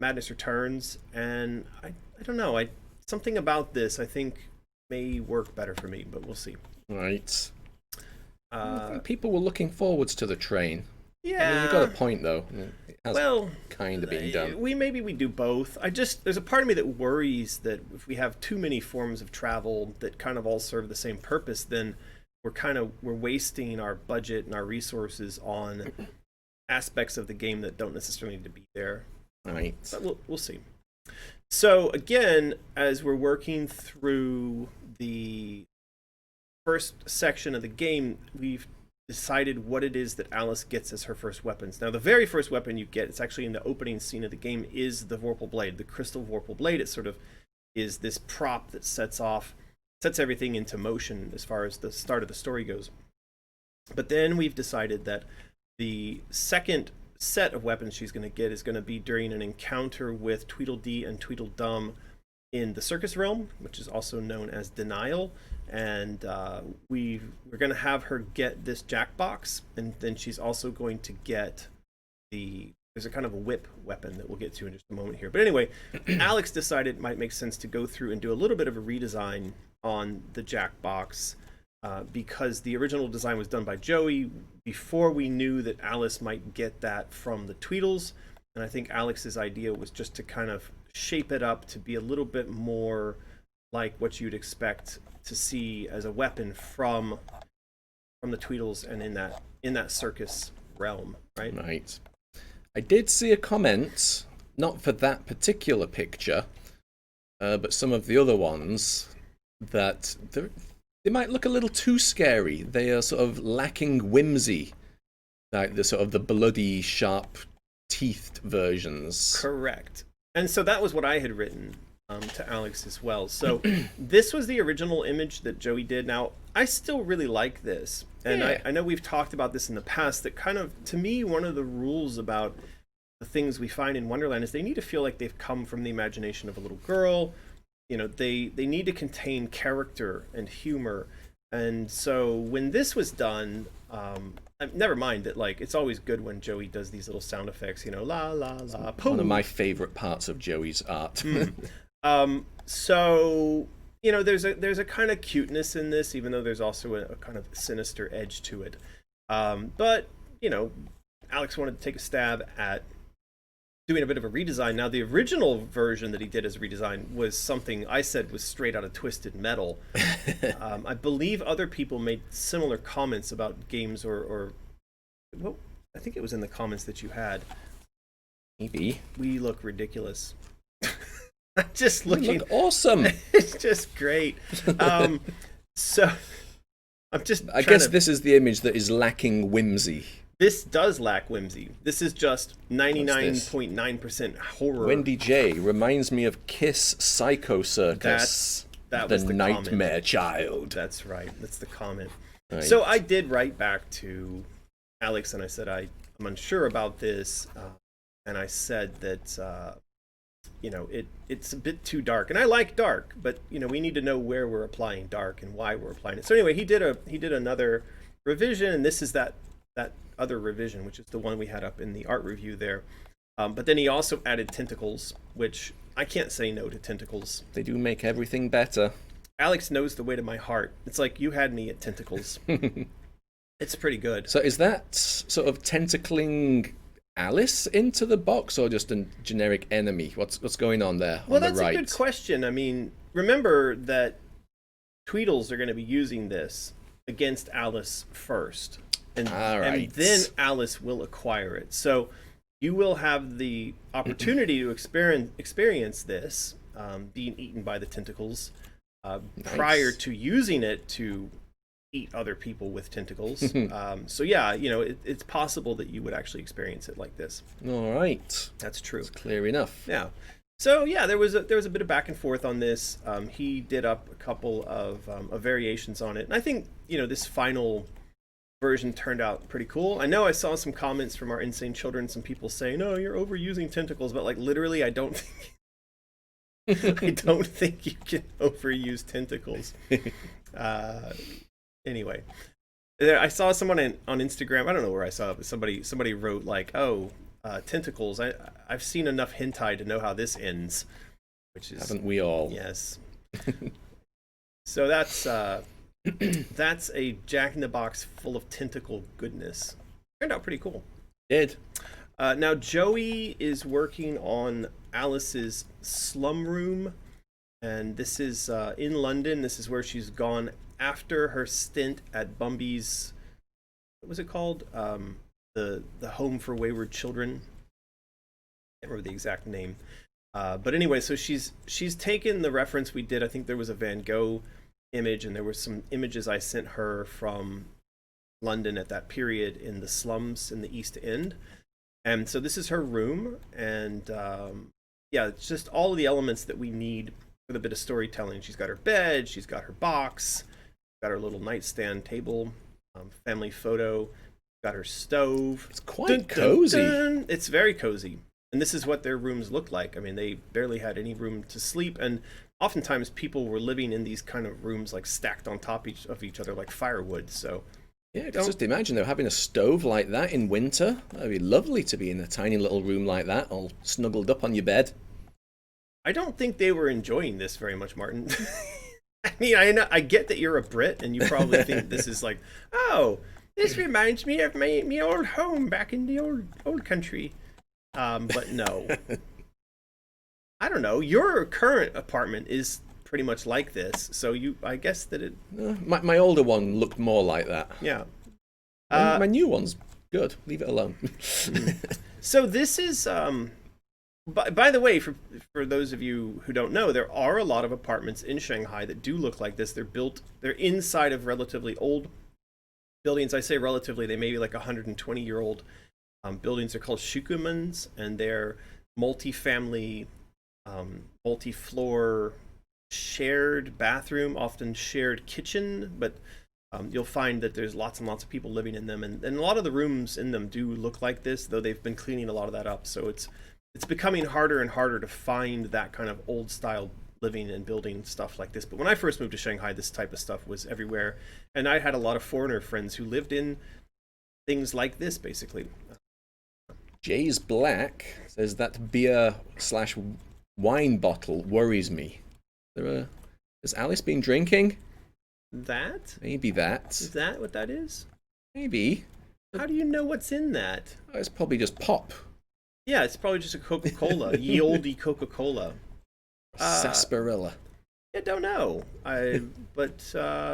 Madness Returns, and I don't know, something about this I think may work better for me, but we'll see. Right. I think people were looking forwards to the train. Yeah, I mean, you've got a point though. It has kind of been done. Maybe we do both. There's a part of me that worries that if we have too many forms of travel that kind of all serve the same purpose, then we're wasting our budget and our resources on aspects of the game that don't necessarily need to be there. Right. But we'll see. So again, as we're working through the first section of the game, we've decided what it is that Alice gets as her first weapons. Now, the very first weapon you get, it's actually in the opening scene of the game, is the Vorpal Blade, the crystal Vorpal Blade. It sort of is this prop that sets everything into motion as far as the start of the story goes. But then we've decided that the second set of weapons she's going to get is going to be during an encounter with Tweedledee and Tweedledum in the Circus Realm, which is also known as Denial. And we're going to have her get this Jackbox, and then she's also going to get there's a kind of a whip weapon that we'll get to in just a moment here. But anyway, Alex decided it might make sense to go through and do a little bit of a redesign on the Jackbox, because the original design was done by Joey before we knew that Alice might get that from the Tweedles. And I think Alex's idea was just to kind of shape it up to be a little bit more like what you'd expect to see as a weapon from the Tweedles and in that circus realm, right? Right. I did see a comment, not for that particular picture, but some of the other ones, that they might look a little too scary. They are sort of lacking whimsy, like the sort of the bloody, sharp-teethed versions. Correct. And so that was what I had written to Alex as well. So this was the original image that Joey did. Now, I still really like this. And I know we've talked about this in the past, that kind of, to me, one of the rules about the things we find in Wonderland is they need to feel like they've come from the imagination of a little girl. They need to contain character and humor. And so when this was done, never mind that, like, it's always good when Joey does these little sound effects, la, la, la, poo. One of my favorite parts of Joey's art. So, there's a kind of cuteness in this, even though there's also a kind of sinister edge to it. But Alex wanted to take a stab at doing a bit of a redesign. Now, the original version that he did as a redesign was something I said was straight out of Twisted Metal. I believe other people made similar comments about games, or well, I think it was in the comments that you had. Maybe. We look ridiculous. Just looking. You look awesome. It's just great. So I'm just. I guess this is the image that is lacking whimsy. This does lack whimsy. This is just 99.9% horror. Wendy J reminds me of Kiss Psycho Circus. That was the Nightmare comment. Child. That's right. That's the comment. Right. So I did write back to Alex and I said I'm unsure about this, and I said that it's a bit too dark, and I like dark, but we need to know where we're applying dark and why we're applying it. So anyway, he did another revision, and this is that other revision, which is the one we had up in the art review there. But then he also added tentacles, which I can't say no to tentacles. They do make everything better. Alex knows the way to my heart. It's like you had me at tentacles. It's pretty good. So is that sort of tentacling Alice into the box, or just a generic enemy? What's going on there on the right? Well, that's a good question. I mean, remember that Tweedles are going to be using this against Alice first. And then Alice will acquire it. So you will have the opportunity to experience this being eaten by the tentacles prior to using it to eat other people with tentacles. So yeah, it's possible that you would actually experience it like this. All right, that's true. It's clear enough. Yeah. So yeah, there was a bit of back and forth on this. He did up a couple of variations on it, and I think this final version turned out pretty cool. I know I saw some comments from our Insane Children, some people saying, "No, you're overusing tentacles," but like literally, I don't think you can overuse tentacles. Anyway, I saw someone on Instagram. I don't know where I saw it, but somebody wrote like, "Oh, tentacles. I've seen enough hentai to know how this ends," which is, haven't we all? Yes. So that's a Jack in the Box full of tentacle goodness. Turned out pretty cool. Did. Now Joey is working on Alice's slum room, and this is in London. This is where she's gone after her stint at Bumby's. What was it called? The Home for Wayward Children. I can't remember the exact name. But anyway, so she's taken the reference we did. I think there was a Van Gogh image, and there were some images I sent her from London at that period in the slums in the East End. And so this is her room, and it's just all of the elements that we need with a bit of storytelling. She's got her bed, she's got her box, got her little nightstand table, family photo, got her stove. It's quite cozy. It's very cozy. And this is what their rooms looked like. I mean, they barely had any room to sleep, and oftentimes people were living in these kind of rooms like stacked on top of each other like firewood. So yeah, just imagine they're having a stove like that in winter. That'd be lovely to be in a tiny little room like that, all snuggled up on your bed. I don't think they were enjoying this very much, Martin. I mean, I get that you're a Brit and you probably think this is like, oh, this reminds me of my old home back in the old country. But no. I don't know. Your current apartment is pretty much like this, so I guess that it. My older one looked more like that. Yeah. My new one's good. Leave it alone. So this is. By the way, for those of you who don't know, there are a lot of apartments in Shanghai that do look like this. They're inside of relatively old buildings. I say relatively, they may be like 120-year-old buildings. They're called shukumans, and they're multi-family, multi-floor, shared bathroom, often shared kitchen, but you'll find that there's lots and lots of people living in them, and a lot of the rooms in them do look like this, though they've been cleaning a lot of that up. So it's becoming harder and harder to find that kind of old style living and building stuff like this. But when I first moved to Shanghai, this type of stuff was everywhere, and I had a lot of foreigner friends who lived in things like this, basically. Jay's Black says that beer/wine bottle worries me. Has Alice been drinking? That? Maybe that. Is that what that is? Maybe. How do you know what's in that? It's probably just pop. Yeah, it's probably just a Coca-Cola. Ye olde Coca-Cola. Sarsaparilla. I don't know. But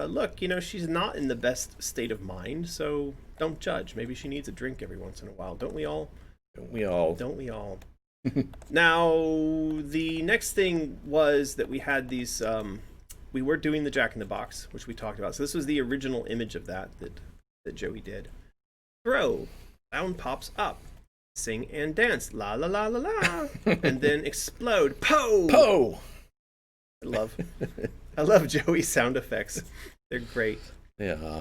look, she's not in the best state of mind, so don't judge. Maybe she needs a drink every once in a while. Don't we all? Don't we all? Don't we all? Now, the next thing was that we had these. We were doing the Jack in the Box, which we talked about. So this was the original image of that Joey did. Throw, sound pops up. Sing and dance, la la la la la, and then explode, po, po. I love Joey's sound effects. They're great. Yeah.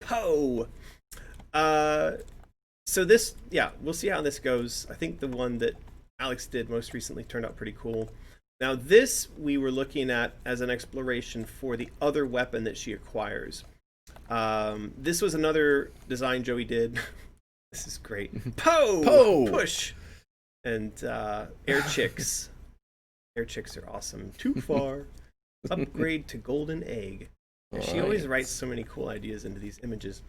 Po. So this, we'll see how this goes. I think the one that Alex did most recently turned out pretty cool. Now this we were looking at as an exploration for the other weapon that she acquires. This was another design Joey did. This is great. Po! Po! Push! And air chicks. Air chicks are awesome. Too far. Upgrade to golden egg. She always writes so many cool ideas into these images.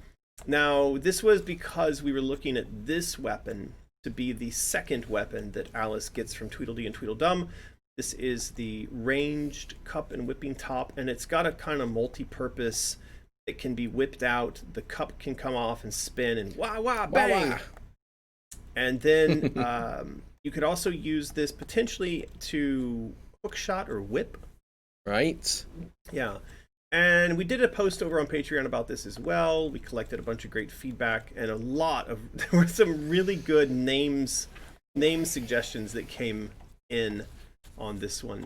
Now, this was because we were looking at this weapon to be the second weapon that Alice gets from Tweedledee and Tweedledum. This is the ranged cup and whipping top, and it's got a kind of multi-purpose. It can be whipped out, the cup can come off and spin, and wah, wah, bang! Wah, wah. And then you could also use this potentially to hook shot or whip. Right. Yeah. And we did a post over on Patreon about this as well. We collected a bunch of great feedback, and there were some really good name suggestions that came in on this one.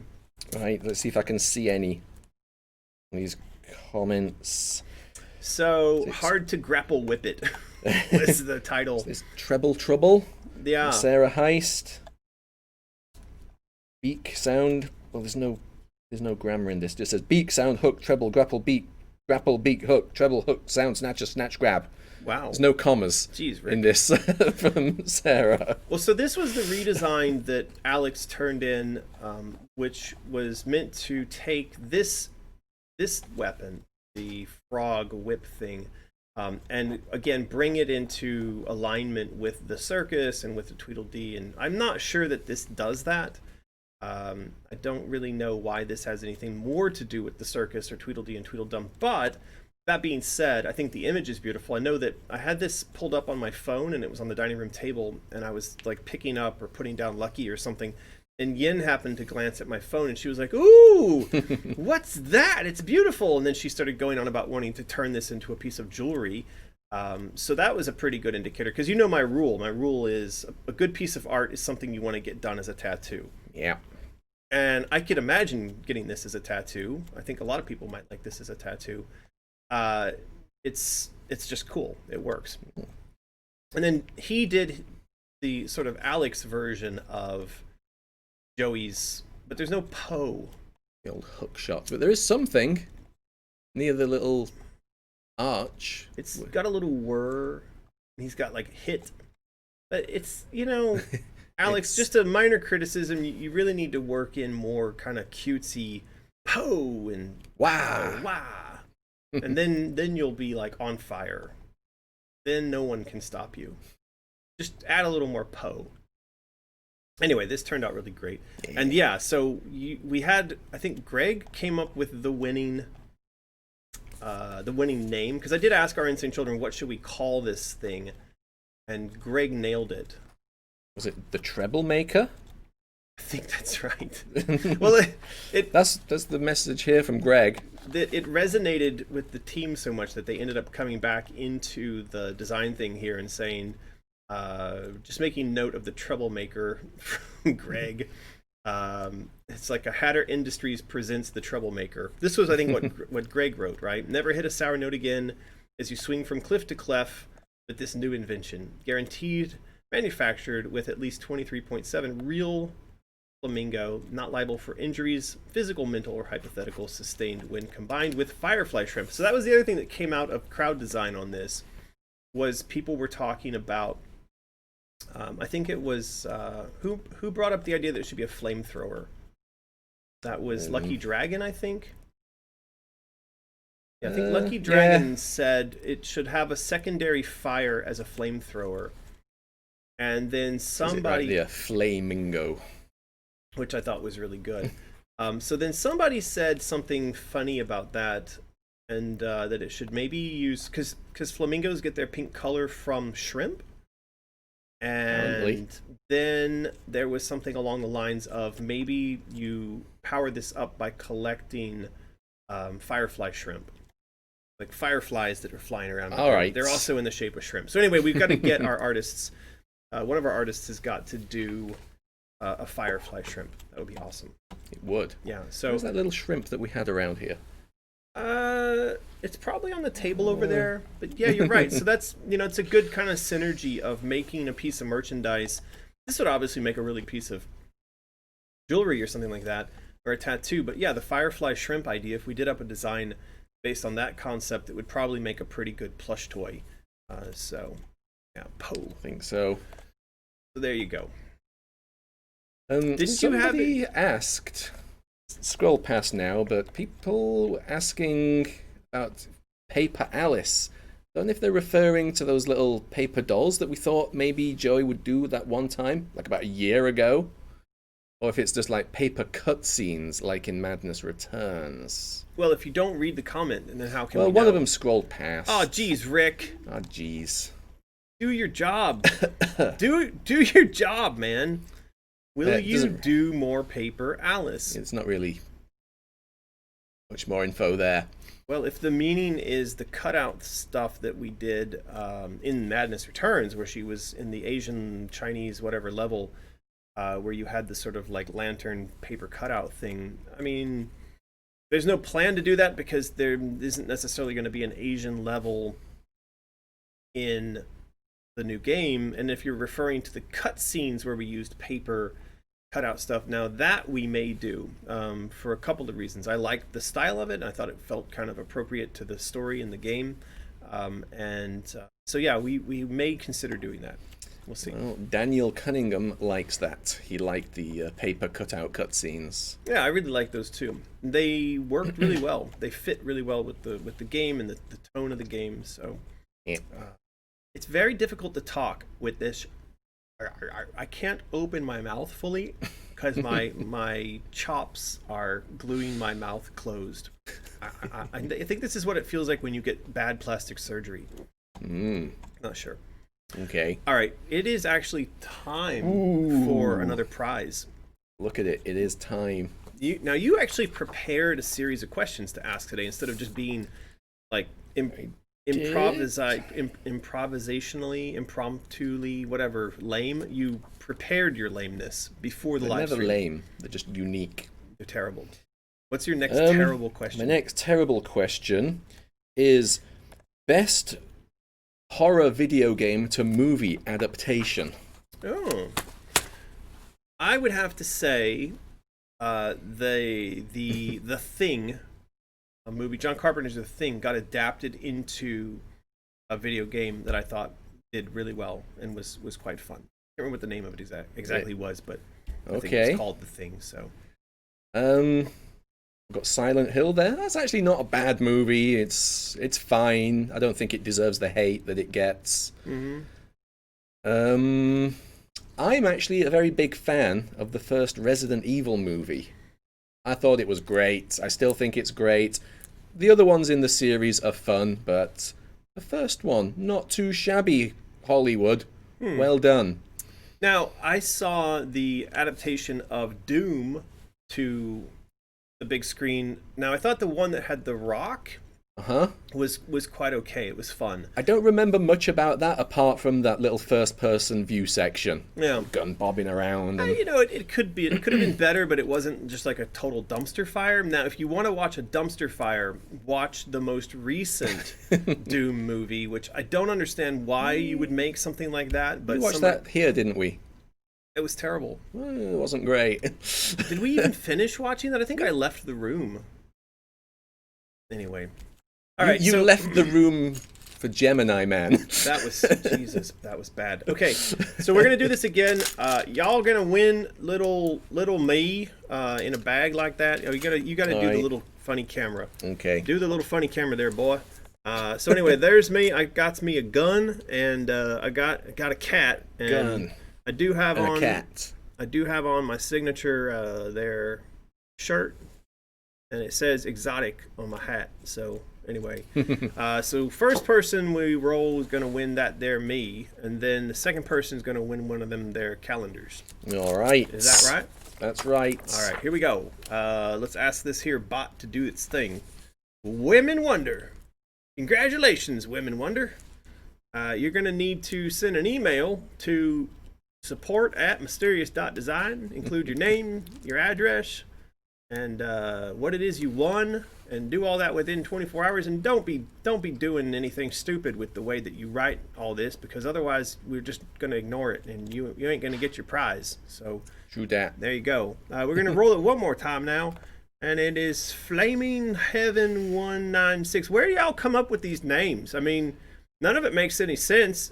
Right, let's see if I can see any of these comments. So, hard to grapple whip it. This is the title. There's treble trouble. Yeah. Sarah Heist. Beak sound. Well, there's no grammar in this. It just says beak sound hook treble grapple beak hook treble hook sound snatch grab. Wow. There's no commas. Jeez, Rick. In this from Sarah. Well, so this was the redesign that Alex turned in, which was meant to take this weapon, the frog whip thing, and again bring it into alignment with the circus and with the Tweedledee. And I'm not sure that this does that. I don't really know why this has anything more to do with the circus or Tweedledee and Tweedledum. But that being said, I think the image is beautiful. I know that I had this pulled up on my phone and it was on the dining room table, and I was like picking up or putting down Lucky or something. And Yin happened to glance at my phone, and she was like, "Ooh, what's that? It's beautiful." And then she started going on about wanting to turn this into a piece of jewelry. So that was a pretty good indicator, because my rule. My rule is a good piece of art is something you want to get done as a tattoo. Yeah. And I could imagine getting this as a tattoo. I think a lot of people might like this as a tattoo. It's just cool. It works. And then he did the sort of Alex version of Joey's, but there's no Poe. The old hook shot. But there is something near the little arch. It's got a little whir. And he's got like hit. But it's, Alex, just a minor criticism. You really need to work in more kind of cutesy Poe and wow. Wah. And then you'll be like on fire. Then no one can stop you. Just add a little more Poe. Anyway, this turned out really great. Yeah. And so we had, I think Greg came up with the winning name, because I did ask our Insane Children, what should we call this thing? And Greg nailed it. Was it the Treble Maker? I think that's right. Well, that's the message here from Greg. It resonated with the team so much that they ended up coming back into the design thing here and saying, just making note of the Troublemaker from Greg. It's like a Hatter Industries presents the Troublemaker. This was, I think, what Greg wrote, right? Never hit a sour note again as you swing from cliff to clef with this new invention. Guaranteed, manufactured with at least 23.7 real flamingo, not liable for injuries, physical, mental, or hypothetical, sustained when combined with firefly shrimp. So that was the other thing that came out of crowd design on this, was people were talking about, I think it was, who brought up the idea that it should be a flamethrower? That was Lucky Dragon, I think. Yeah, I think Lucky Dragon said it should have a secondary fire as a flamethrower. And then somebody... Right, flamingo. Which I thought was really good. So then somebody said something funny about that, and that it should maybe use... Because flamingos get their pink color from shrimp. And then there was something along the lines of maybe you power this up by collecting firefly shrimp. Like fireflies that are flying around. All right. They're also in the shape of shrimp. So anyway, we've got to get our artists... one of our artists has got to do a firefly shrimp. That would be awesome. It would. Yeah. So where's that little shrimp that we had around here? It's probably on the table over there. But yeah, you're right. So that's, it's a good kind of synergy of making a piece of merchandise. This would obviously make a really piece of jewelry or something like that, or a tattoo. But yeah, the firefly shrimp idea, if we did up a design based on that concept, it would probably make a pretty good plush toy. So yeah, I think so. So there you go. Did somebody asked, scroll past now, but people asking about Paper Alice. I don't know if they're referring to those little paper dolls that we thought maybe Joey would do that one time, like about a year ago. Or if it's just like paper cutscenes, like in Madness Returns. Well, if you don't read the comment, then how can we Well, know? one of them scrolled past. Oh, geez, Rick. Oh, geez. Do your job. do your job, man. Will you do more Paper Alice? It's not really much more info there. Well, if the meaning is the cutout stuff that we did in Madness Returns, where she was in the Asian, Chinese, whatever level, where you had the sort of like lantern paper cutout thing, I mean, there's no plan to do that because there isn't necessarily going to be an Asian level in the new game. And if you're referring to the cutscenes where we used paper cutout stuff, now that we may do for a couple of reasons. I liked the style of it, and I thought it felt kind of appropriate to the story in the game. So yeah, we may consider doing that. We'll see. Well, Daniel Cunningham likes that. He liked the paper cutout cutscenes. Yeah, I really like those too. They worked really well. They fit really well with the game and the tone of the game. So yeah. It's very difficult to talk with this. I can't open my mouth fully because my chops are gluing my mouth closed. I think this is what it feels like when you get bad plastic surgery. Not sure. Okay. All right. It is actually time for another prize. Look at it. It is time. You actually prepared a series of questions to ask today instead of just being like improvisationally, impromptuly, whatever, lame. You prepared your lameness before the live stream. They're never lame. They're just unique. They're terrible. What's your next terrible question? My next terrible question is best horror video game to movie adaptation. Oh. I would have to say the Thing, a movie, John Carpenter's The Thing, got adapted into a video game that I thought did really well and was quite fun. I can't remember what the name of it exactly was, but I think it's called The Thing. So, we've got Silent Hill there. That's actually not a bad movie. It's fine. I don't think it deserves the hate that it gets. I'm actually a very big fan of the first Resident Evil movie. I thought it was great. I still think it's great. The other ones in the series are fun, but the first one, not too shabby, Hollywood. Well done. Now, I saw the adaptation of Doom to the big screen. Now, I thought the one that had The Rock was quite okay. It was fun. I don't remember much about that apart from that little first-person view section. Yeah, gun bobbing around. And... it could have been better, but it wasn't just like a total dumpster fire. Now, if you want to watch a dumpster fire, watch the most recent Doom movie, which I don't understand why you would make something like that. But we watched that here, didn't we? It was terrible. Well, it wasn't great. Did we even finish watching that? I think I left the room. Anyway. All right, you left the room for Gemini Man. That was Jesus. That was bad. Okay, so we're gonna do this again. Y'all gonna win little me in a bag like that. Oh, you gotta do the little funny camera. Okay. Do the little funny camera there, boy. So anyway, there's me. I got me a gun, and I got a cat. And Gun. I do have And on a cat. I do have on my signature their shirt, and it says exotic on my hat. So anyway, so first person we roll is gonna win that there me, and then the second person is gonna win one of them their calendars. All right. Is that right? That's right. All right, here we go. Let's ask this here bot to do its thing. Women Wonder. Congratulations, Women Wonder. You're going to need to send an email to support@mysterious.design. Include your name, your address, and what it is you won, and do all that within 24 hours. And don't be doing anything stupid with the way that you write all this, because otherwise we're just going to ignore it, and you ain't going to get your prize. So True that. there you go. We're going to roll it one more time now. And it is Flaming Heaven 196. Where do y'all come up with these names? I mean, none of it makes any sense.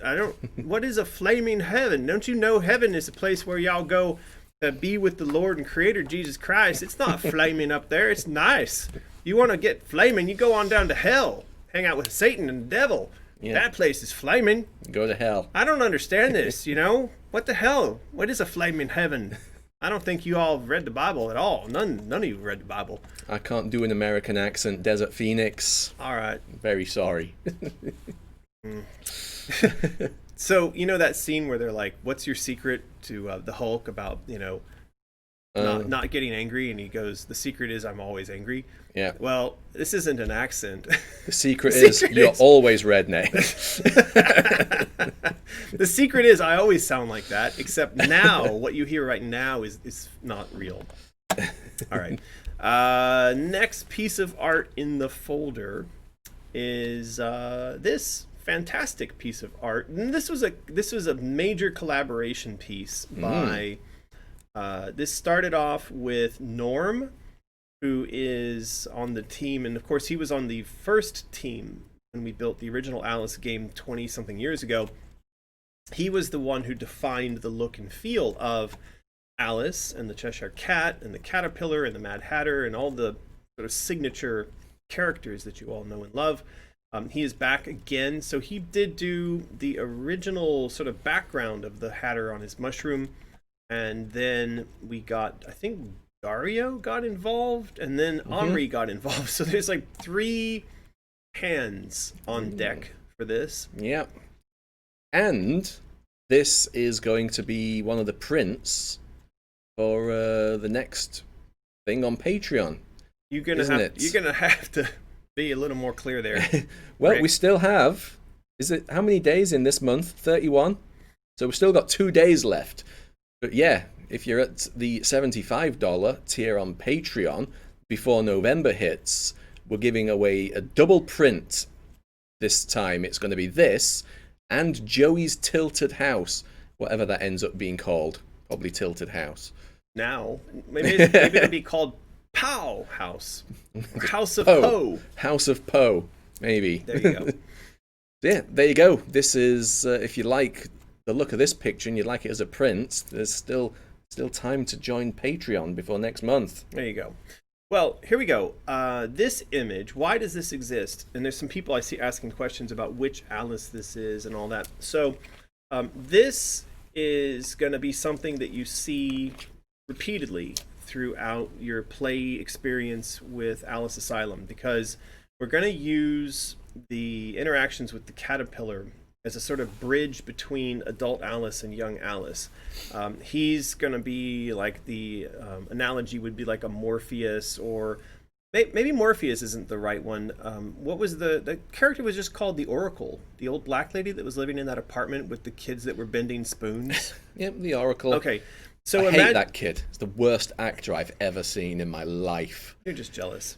What is a Flaming Heaven? Don't you know heaven is a place where y'all go to be with the Lord and Creator Jesus Christ? It's not flaming up there. It's nice. You want to get flaming, you go on down to hell. Hang out with Satan and the devil. Yeah. That place is flaming. Go to hell. I don't understand this, What the hell? What is a Flaming Heaven? I don't think you all have read the Bible at all. None of you read the Bible. I can't do an American accent. Desert Phoenix. All right. Very sorry. So, that scene where they're like, what's your secret to the Hulk about, not getting angry? And he goes, the secret is I'm always angry. Yeah. Well, this isn't an accent. The secret is you're always redneck. The secret is I always sound like that, except now what you hear right now is not real. All right. Next piece of art in the folder is this fantastic piece of art. And this was a major collaboration piece by this started off with Norm, who is on the team, and of course he was on the first team when we built the original Alice game 20 something years ago. He was the one who defined the look and feel of Alice and the Cheshire Cat and the Caterpillar and the Mad Hatter and all the sort of signature characters that you all know and love. He is back again, so he did do the original sort of background of the Hatter on his mushroom, and then we got, I think Dario got involved, and then Henri got involved. So there's like 3 hands on deck for this. Yep. And this is going to be one of the prints for the next thing on Patreon. You're gonna have to be a little more clear there. Well, Rick. We still have. Is it how many days in this month? 31. So we've still got 2 days left. But yeah, if you're at the $75 tier on Patreon before November hits, we're giving away a double print. This time it's going to be this and Joey's Tilted House, whatever that ends up being called. Probably Tilted House. Now, maybe it'd be called Pow House. House of Poe. House of Poe, maybe. There you go. Yeah, there you go. This is, if you like the look of this picture and you'd like it as a print, there's still time to join Patreon before next month. There you go. Well, here we go. This image, why does this exist? And there's some people I see asking questions about which Alice this is and all that. So this is going to be something that you see repeatedly throughout your play experience with Alice Asylum, because we're going to use the interactions with the caterpillar as a sort of bridge between adult Alice and young Alice. He's going to be like the analogy would be like a Morpheus, or maybe Morpheus isn't the right one. What was the character was just called the Oracle, the old black lady that was living in that apartment with the kids that were bending spoons? Yep, the Oracle. Okay. So I hate that kid. It's the worst actor I've ever seen in my life. You're just jealous.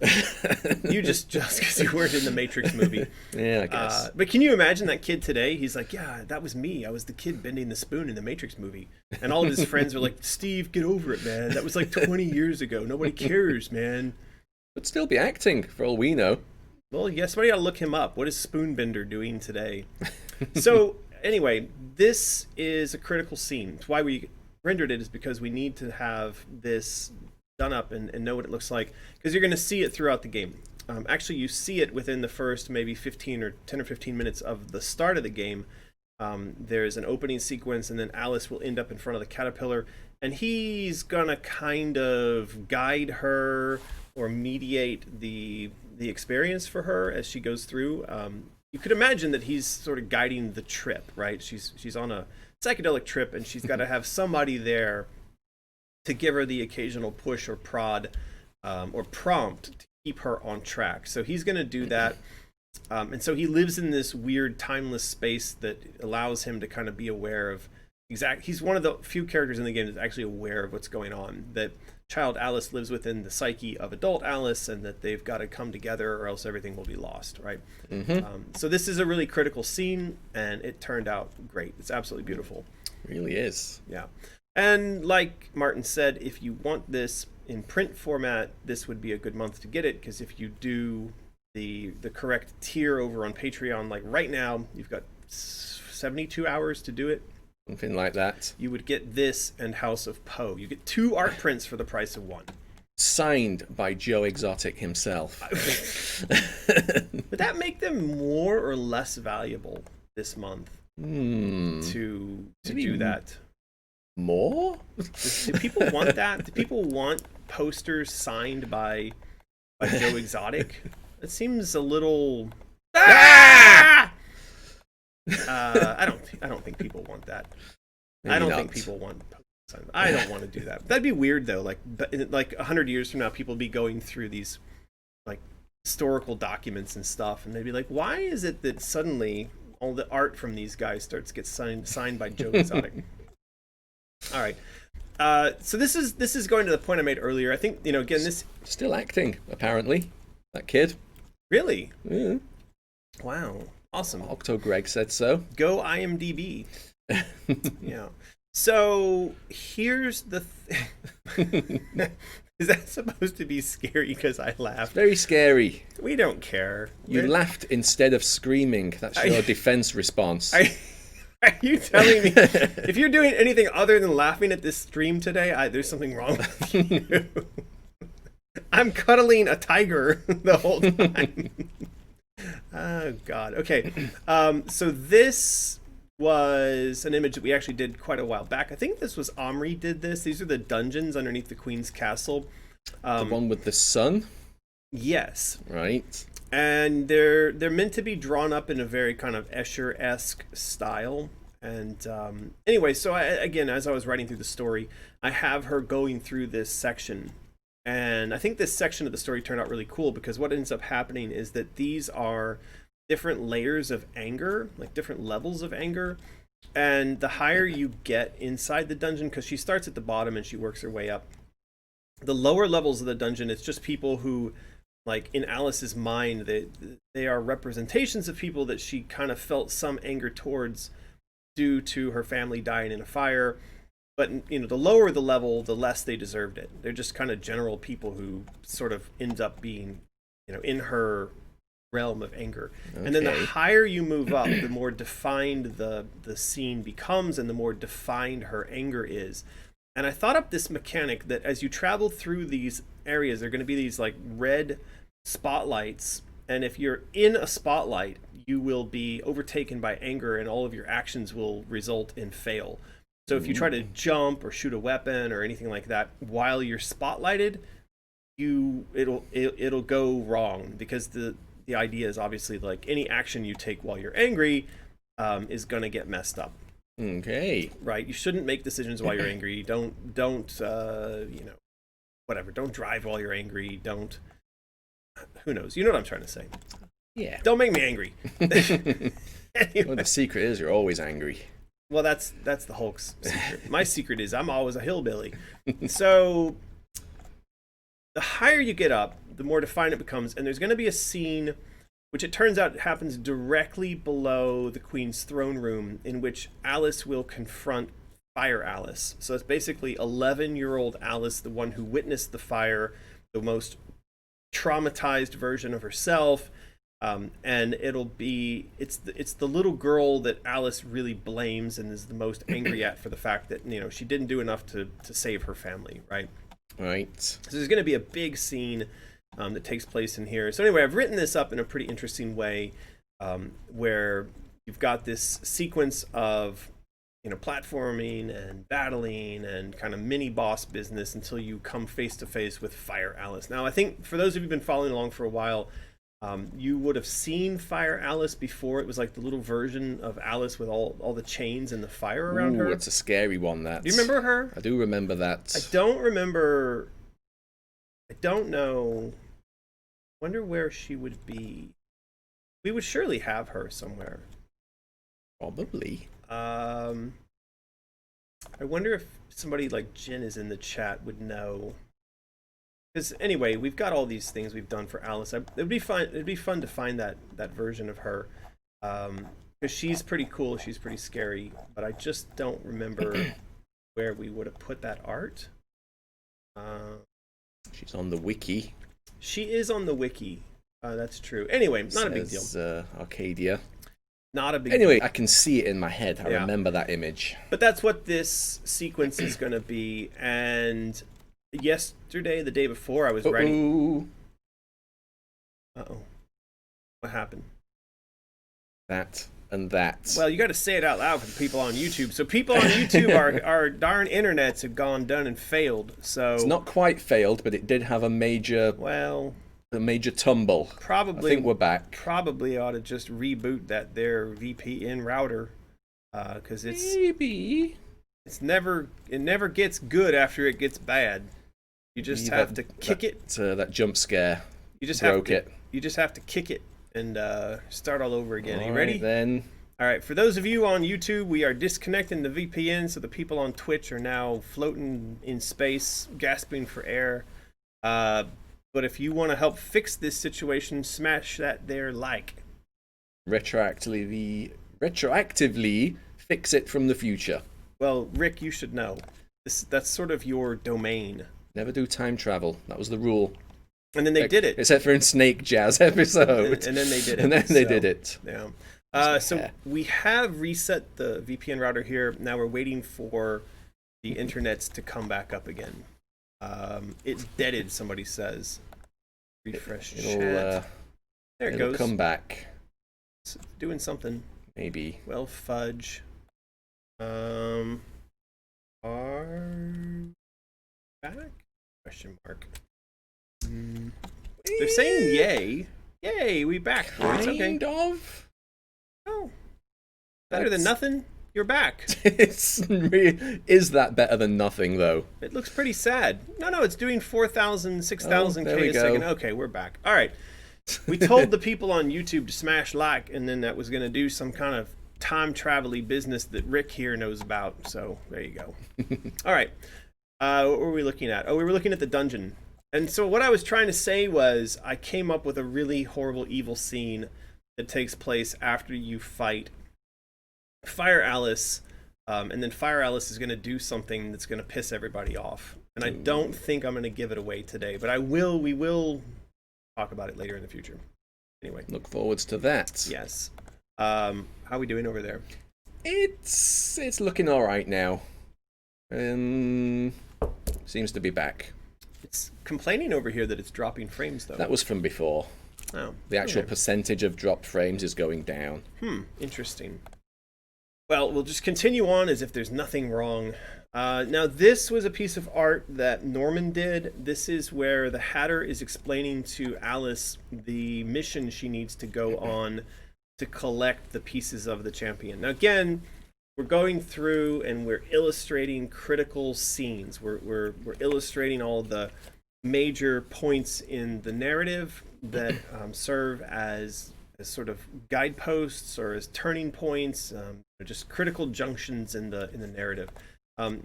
You just because you weren't in the Matrix movie. Yeah, I guess. But can you imagine that kid today? He's like, yeah, that was me. I was the kid bending the spoon in the Matrix movie. And all of his friends are like, Steve, get over it, man. That was like 20 years ago. Nobody cares, man. But still be acting, for all we know. Well, yeah, somebody got to look him up. What is Spoonbender doing today? So, anyway, this is a critical scene. It's why we rendered it, is because we need to have this done up and know what it looks like, because you're going to see it throughout the game. Actually, you see it within the first maybe 10 or 15 minutes of the start of the game. There's an opening sequence, and then Alice will end up in front of the caterpillar, and he's gonna kind of guide her or mediate the experience for her as she goes through. You could imagine that he's sort of guiding the trip, right? She's on a psychedelic trip, and she's got to have somebody there to give her the occasional push or prod or prompt to keep her on track. So he's going to do that. And so he lives in this weird timeless space that allows him to kind of be aware of he's one of the few characters in the game that's actually aware of what's going on, that child Alice lives within the psyche of adult Alice, and that they've got to come together or else everything will be lost, right? So this is a really critical scene, and it turned out great. It's absolutely beautiful. It really is. Yeah. And like Martin said, if you want this in print format, this would be a good month to get it, because if you do the correct tier over on Patreon, like right now, you've got 72 hours to do it. Something like that. You would get this and House of Poe. You get 2 art prints for the price of 1. Signed by Joe Exotic himself. Would that make them more or less valuable this month to do that? More? Do people want that? Do people want posters signed by Joe Exotic? It seems a little. I don't think people want that. Maybe I don't not. think people want. I don't want to do that. That'd be weird though. Like 100 years from now, people be going through these like historical documents and stuff, and they'd be like, "Why is it that suddenly all the art from these guys gets signed by Joe Exotic?" All right. So this is going to the point I made earlier. I think again this still acting apparently. That kid. Really. Mm. Wow. Awesome. Octo Greg said so. Go IMDb. Yeah. So here's the is that supposed to be scary because I laughed? Very scary. We don't care. You laughed instead of screaming. That's your defense response. Are you telling me if you're doing anything other than laughing at this stream today, there's something wrong with you? I'm cuddling a tiger the whole time. Oh, God. Okay. So this was an image that we actually did quite a while back. I think this was Omri did this. These are the dungeons underneath the Queen's Castle. The one with the sun? Yes. Right. And they're meant to be drawn up in a very kind of Escher-esque style. And anyway, so again, as I was writing through the story, I have her going through this section. And I think this section of the story turned out really cool, because what ends up happening is that these are different layers of anger, like different levels of anger. And the higher you get inside the dungeon, because she starts at the bottom and she works her way up, the lower levels of the dungeon, it's just people who, like in Alice's mind, they are representations of people that she kind of felt some anger towards due to her family dying in a fire. But the lower the level, the less they deserved it. They're just kind of general people who sort of end up being, in her realm of anger. Okay. And then the higher you move up, the more defined the scene becomes, and the more defined her anger is. And I thought up this mechanic that as you travel through these areas, there are going to be these like red spotlights, and if you're in a spotlight, you will be overtaken by anger, and all of your actions will result in fail. So if you try to jump or shoot a weapon or anything like that while you're spotlighted, it'll go wrong, because the idea is obviously like any action you take while you're angry is going to get messed up. Okay. Right. You shouldn't make decisions while you're angry. Don't whatever. Don't drive while you're angry. Don't. Who knows? You know what I'm trying to say. Yeah. Don't make me angry. Anyway. Well, the secret is you're always angry. Well, that's the Hulk's secret. My secret is I'm always a hillbilly. So the higher you get up, the more defined it becomes. And there's going to be a scene, which it turns out happens directly below the Queen's throne room, in which Alice will confront Fire Alice. So it's basically 11-year-old Alice, the one who witnessed the fire, the most traumatized version of herself. And it's the little girl that Alice really blames and is the most angry at for the fact that she didn't do enough to save her family, right? Right. So there's going to be a big scene that takes place in here. So anyway, I've written this up in a pretty interesting way, where you've got this sequence of platforming and battling and kind of mini boss business until you come face to face with Fire Alice. Now, I think for those of you who've been following along for a while, you would have seen Fire Alice before. It was like the little version of Alice with all the chains and the fire around her. It's a scary one. That. Do you remember her? I do remember that. I don't remember. I don't know. Wonder where she would be. We would surely have her somewhere. Probably. I wonder if somebody like Jin is in the chat would know. Because anyway, we've got all these things we've done for Alice. It'd be fun. It'd be fun to find that version of her, because she's pretty cool. She's pretty scary. But I just don't remember where we would have put that art. She's on the wiki. She is on the wiki. That's true. Anyway, not a big deal. Arcadia. Not a big Anyway, deal. I can see it in my head. I remember that image. But that's what this sequence is going to be. And yesterday, the day before, I was writing. Uh-oh. What happened? That and that. Well, you got to say it out loud for the people on YouTube. So people on YouTube, our darn internets have gone done and failed. So it's not quite failed, but it did have a major tumble. Probably. I think we're back. Probably ought to just reboot their VPN router, because it never gets good after it gets bad. You just have to kick it. That jump scare. You just broke it. You just have to kick it and start all over again. Are you All ready? right, then. All right. For those of you on YouTube, we are disconnecting the VPN, so the people on Twitch are now floating in space, gasping for air. But if you want to help fix this situation, smash that there like. Retroactively fix it from the future. Well, Rick, you should know. That's sort of your domain. Never do time travel. That was the rule. And then they did it. Except for in Snake Jazz episode. And then they did it. And then they did it. Yeah. So we have reset the VPN router here. Now we're waiting for the internets to come back up again. It's deaded, somebody says. Refresh chat. There it goes. It'll come back. It's doing something. Maybe. Well, fudge. Are back? Question mark. They're saying yay. Yay, we back. It's okay. Kind of. Oh. Better than nothing. You're back. Is that better than nothing, though? It looks pretty sad. No, it's doing 4,000, 6,000 K a second. Okay, we're back. All right. We told the people on YouTube to smash like, and then that was going to do some kind of time travel-y business that Rick here knows about. So there you go. All right. What were we looking at? Oh, we were looking at the dungeon. And so what I was trying to say was I came up with a really horrible, evil scene that takes place after you fight Fire Alice, and then Fire Alice is going to do something that's going to piss everybody off. And I don't think I'm going to give it away today, but we will talk about it later in the future. Anyway. Look forwards to that. Yes. How are we doing over there? It's looking all right now. Seems to be back. It's complaining over here that it's dropping frames, though. That was from before. Oh. The actual percentage of dropped frames is going down. Interesting. Well, we'll just continue on as if there's nothing wrong. Now, this was a piece of art that Norman did. This is where the Hatter is explaining to Alice the mission she needs to go on to collect the pieces of the champion. Now, again, we're going through and we're illustrating critical scenes. We're illustrating all the major points in the narrative that serve as sort of guideposts or as turning points, just critical junctions in the narrative.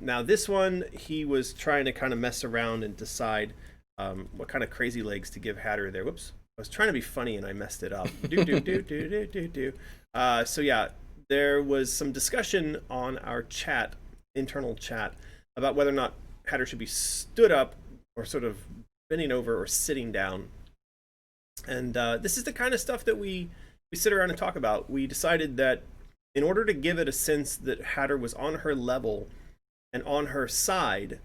Now this one, he was trying to kind of mess around and decide what kind of crazy legs to give Hatter there. Whoops, I was trying to be funny and I messed it up. So yeah, there was some discussion on our chat, internal chat, about whether or not Hatter should be stood up or sort of bending over or sitting down. And this is the kind of stuff that we sit around and talk about. We decided that in order to give it a sense that Hatter was on her level and on her side,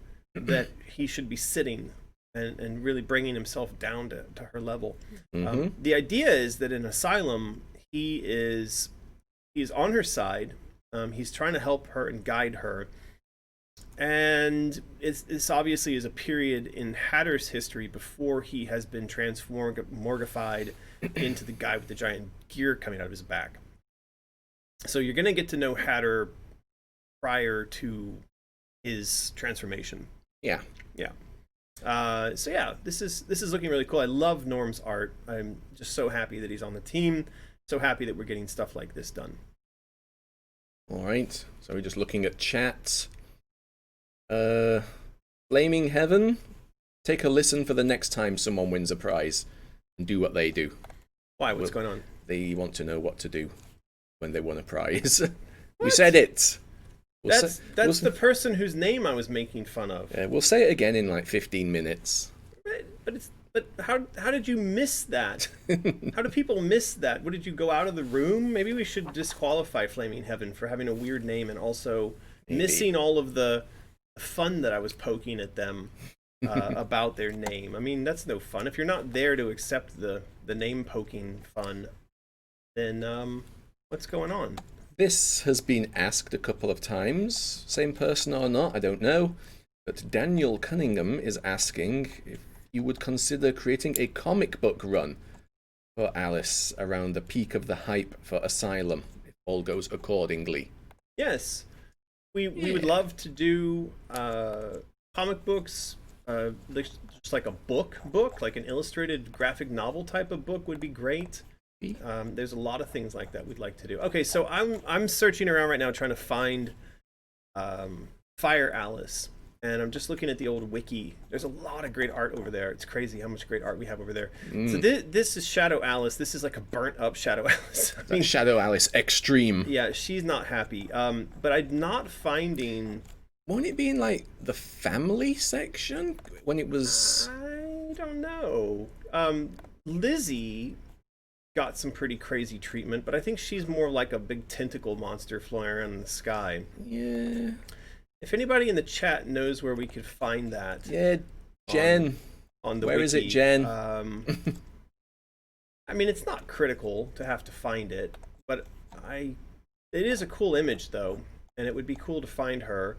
that he should be sitting and really bringing himself down to her level. The idea is that in Asylum, he's on her side. He's trying to help her and guide her. And this obviously is a period in Hatter's history before he has been morgified into the guy with the giant gear coming out of his back. So you're going to get to know Hatter prior to his transformation. Yeah. So yeah, this is looking really cool. I love Norm's art. I'm just so happy that he's on the team. So happy that we're getting stuff like this done. All right. So we're just looking at chat. Flaming Heaven. Take a listen for the next time someone wins a prize, and do what they do. Why? What's going on? They want to know what to do when they won a prize. We said it. That's the person whose name I was making fun of. Yeah, we'll say it again in like 15 minutes. But how did you miss that? How do people miss that? What, did you go out of the room? Maybe we should disqualify Flaming Heaven for having a weird name and also missing all of the fun that I was poking at them about their name. I mean, that's no fun. If you're not there to accept the name poking fun, then what's going on? This has been asked a couple of times. Same person or not, I don't know. But Daniel Cunningham is asking if you would consider creating a comic book run for Alice around the peak of the hype for Asylum, if all goes accordingly. Yes. We would love to do comic books, just like a book, like an illustrated graphic novel type of book would be great. There's a lot of things like that we'd like to do. Okay, so I'm searching around right now trying to find Fire Alice, and I'm just looking at the old wiki. There's a lot of great art over there. It's crazy how much great art we have over there. So this is Shadow Alice. This is like a burnt up Shadow Alice. I mean, Shadow Alice Extreme. Yeah, she's not happy. But I'm not finding... Won't it be in like the family section when it was... I don't know. Lizzie got some pretty crazy treatment, but I think she's more like a big tentacle monster flying around in the sky. Yeah. If anybody in the chat knows where we could find that. Yeah, Jen. On the where wiki, is it, Jen? I mean, it's not critical to have to find it, but it is a cool image though, and it would be cool to find her.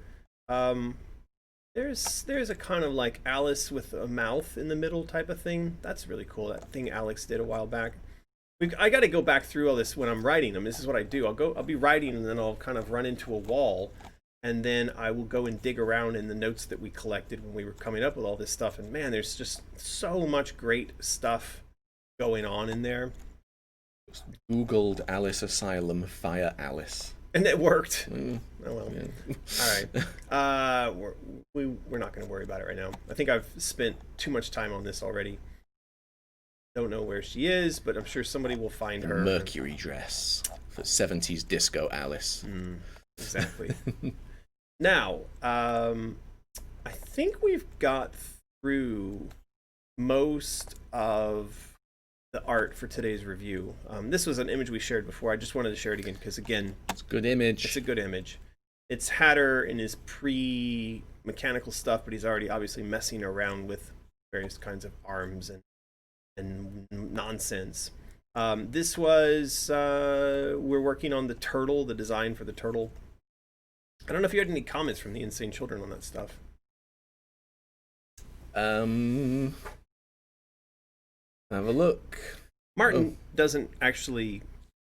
There's a kind of like Alice with a mouth in the middle type of thing. That's really cool. That thing Alex did a while back. I got to go back through all this when I'm writing them. This is what I do. I'll be writing, and then I'll kind of run into a wall, and then I will go and dig around in the notes that we collected when we were coming up with all this stuff. And man, there's just so much great stuff going on in there. Just Googled Alice Asylum Fire Alice, and it worked. Oh well. Yeah. All right. We're not going to worry about it right now. I think I've spent too much time on this already. Don't know where she is, but I'm sure somebody will find her. Mercury dress for 70s disco Alice. Exactly. Now, I think we've got through most of the art for today's review. This was an image we shared before. I just wanted to share it again because, again, it's a good image. It's a good image. It's Hatter in his pre-mechanical stuff, but he's already obviously messing around with various kinds of arms and nonsense. This was we're working on the turtle, the design for the turtle. I don't know if you had any comments from the Insane Children on that stuff. Have a look. Martin doesn't actually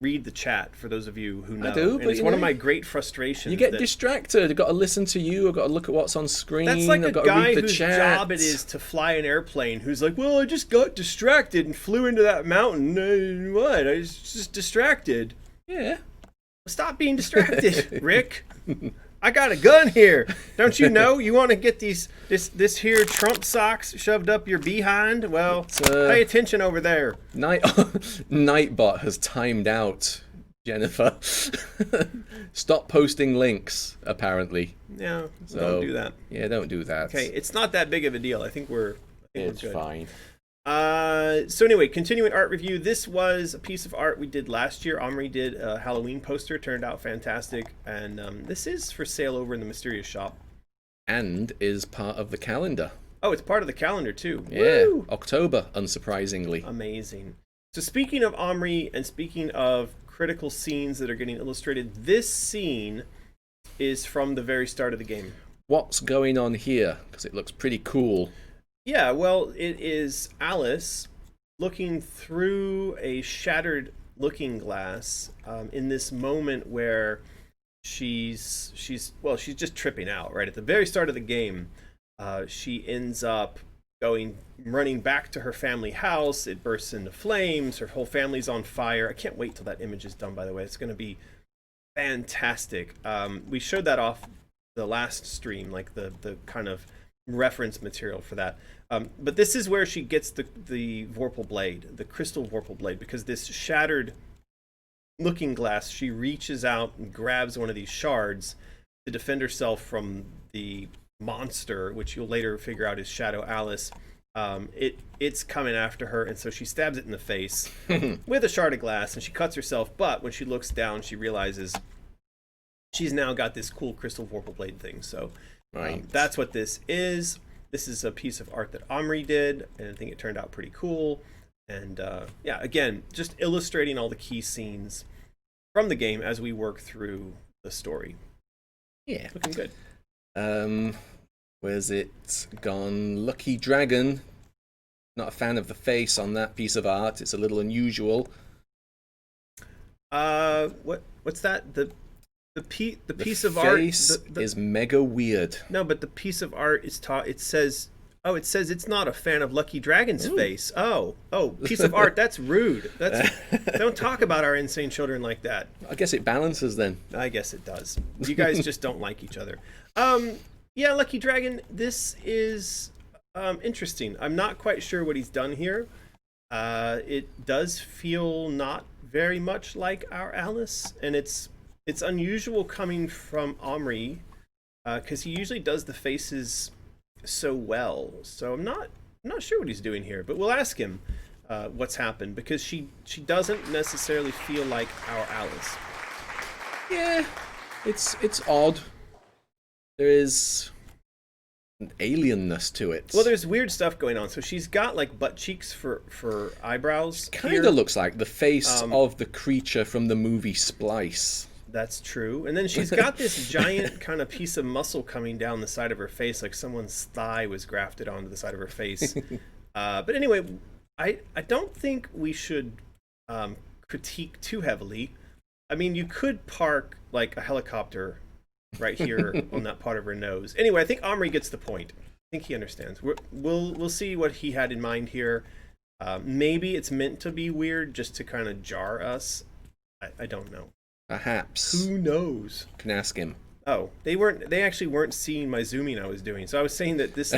read the chat, for those of you who know. I do, but it's one of my great frustrations. You get distracted. I've got to listen to you. I've got to look at what's on screen. That's like I've got a guy to read the whose chat. job it is to fly an airplane who's like, well, I just got distracted and flew into that mountain. What? I was just distracted. Yeah. Stop being distracted, Rick. I got a gun here. Don't you know? You want to get this here Trump socks shoved up your behind? Well, pay attention over there. Nightbot has timed out, Jennifer. Stop posting links, apparently. Yeah, so don't do that. Yeah, don't do that. Okay, it's not that big of a deal. I think we're It's good. fine. So anyway, continuing art review. This was a piece of art we did last year. Omri did a Halloween poster. Turned out fantastic. And this is for sale over in the Mysterious Shop. And is part of the calendar. Oh, it's part of the calendar too. Yeah, Woo! October, unsurprisingly. Amazing. So speaking of Omri and speaking of critical scenes that are getting illustrated, this scene is from the very start of the game. What's going on here? Because it looks pretty cool. Yeah, well, it is Alice looking through a shattered looking glass in this moment where she's just tripping out right at the very start of the game. She ends up running back to her family house. It bursts into flames. Her whole family's on fire. I can't wait till that image is done, by the way. It's going to be fantastic. We showed that off the last stream, like the kind of reference material for that. But this is where she gets the Vorpal blade, the crystal Vorpal blade, because this shattered looking glass, she reaches out and grabs one of these shards to defend herself from the monster, which you'll later figure out is Shadow Alice. It's coming after her, and so she stabs it in the face with a shard of glass, and she cuts herself. But when she looks down, she realizes she's now got this cool crystal Vorpal blade thing. So that's what this is. This is a piece of art that Omri did, and I think it turned out pretty cool. And yeah, again, just illustrating all the key scenes from the game as we work through the story. Yeah. Looking good. Where's it gone? Lucky Dragon. Not a fan of the face on that piece of art. It's a little unusual. What's that? The piece of art is mega weird. No, but the piece of art is it says it's not a fan of Lucky Dragon's face. Oh, piece of art, that's rude. Don't talk about our insane children like that. I guess it balances then. I guess it does. You guys just don't like each other. Yeah, Lucky Dragon, this is interesting. I'm not quite sure what he's done here. It does feel not very much like our Alice, and it's unusual coming from Omri, because he usually does the faces so well. So I'm not sure what he's doing here, but we'll ask him what's happened, because she doesn't necessarily feel like our Alice. Yeah, it's odd. There is an alienness to it. Well, there's weird stuff going on. So she's got like butt cheeks for eyebrows. Kind of looks like the face of the creature from the movie Splice. That's true. And then she's got this giant kind of piece of muscle coming down the side of her face, like someone's thigh was grafted onto the side of her face. But anyway, I don't think we should critique too heavily. I mean, you could park like a helicopter right here on that part of her nose. Anyway, I think Omri gets the point. I think he understands. We'll see what he had in mind here. Maybe it's meant to be weird just to kind of jar us. I don't know. Perhaps. Who knows? Can ask him. Oh, they actually weren't seeing my zooming I was doing. So I was saying that this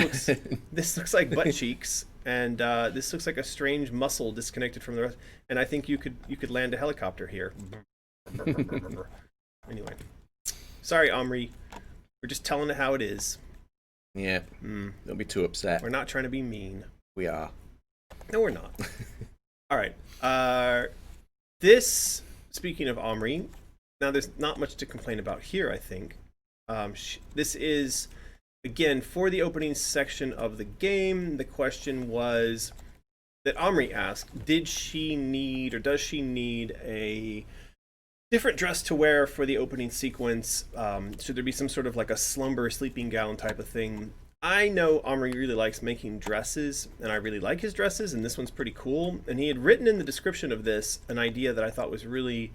looks like butt cheeks, and this looks like a strange muscle disconnected from the rest. And I think you could land a helicopter here. Anyway, sorry, Omri. We're just telling it how it is. Yeah. Don't be too upset. We're not trying to be mean. We are. No, we're not. All right. This, speaking of Omri, now there's not much to complain about here, I think. This is, again, for the opening section of the game. The question was that Omri asked, does she need a different dress to wear for the opening sequence? Should there be some sort of like a slumber sleeping gown type of thing? I know Omri really likes making dresses, and I really like his dresses, and this one's pretty cool. And he had written in the description of this an idea that I thought was really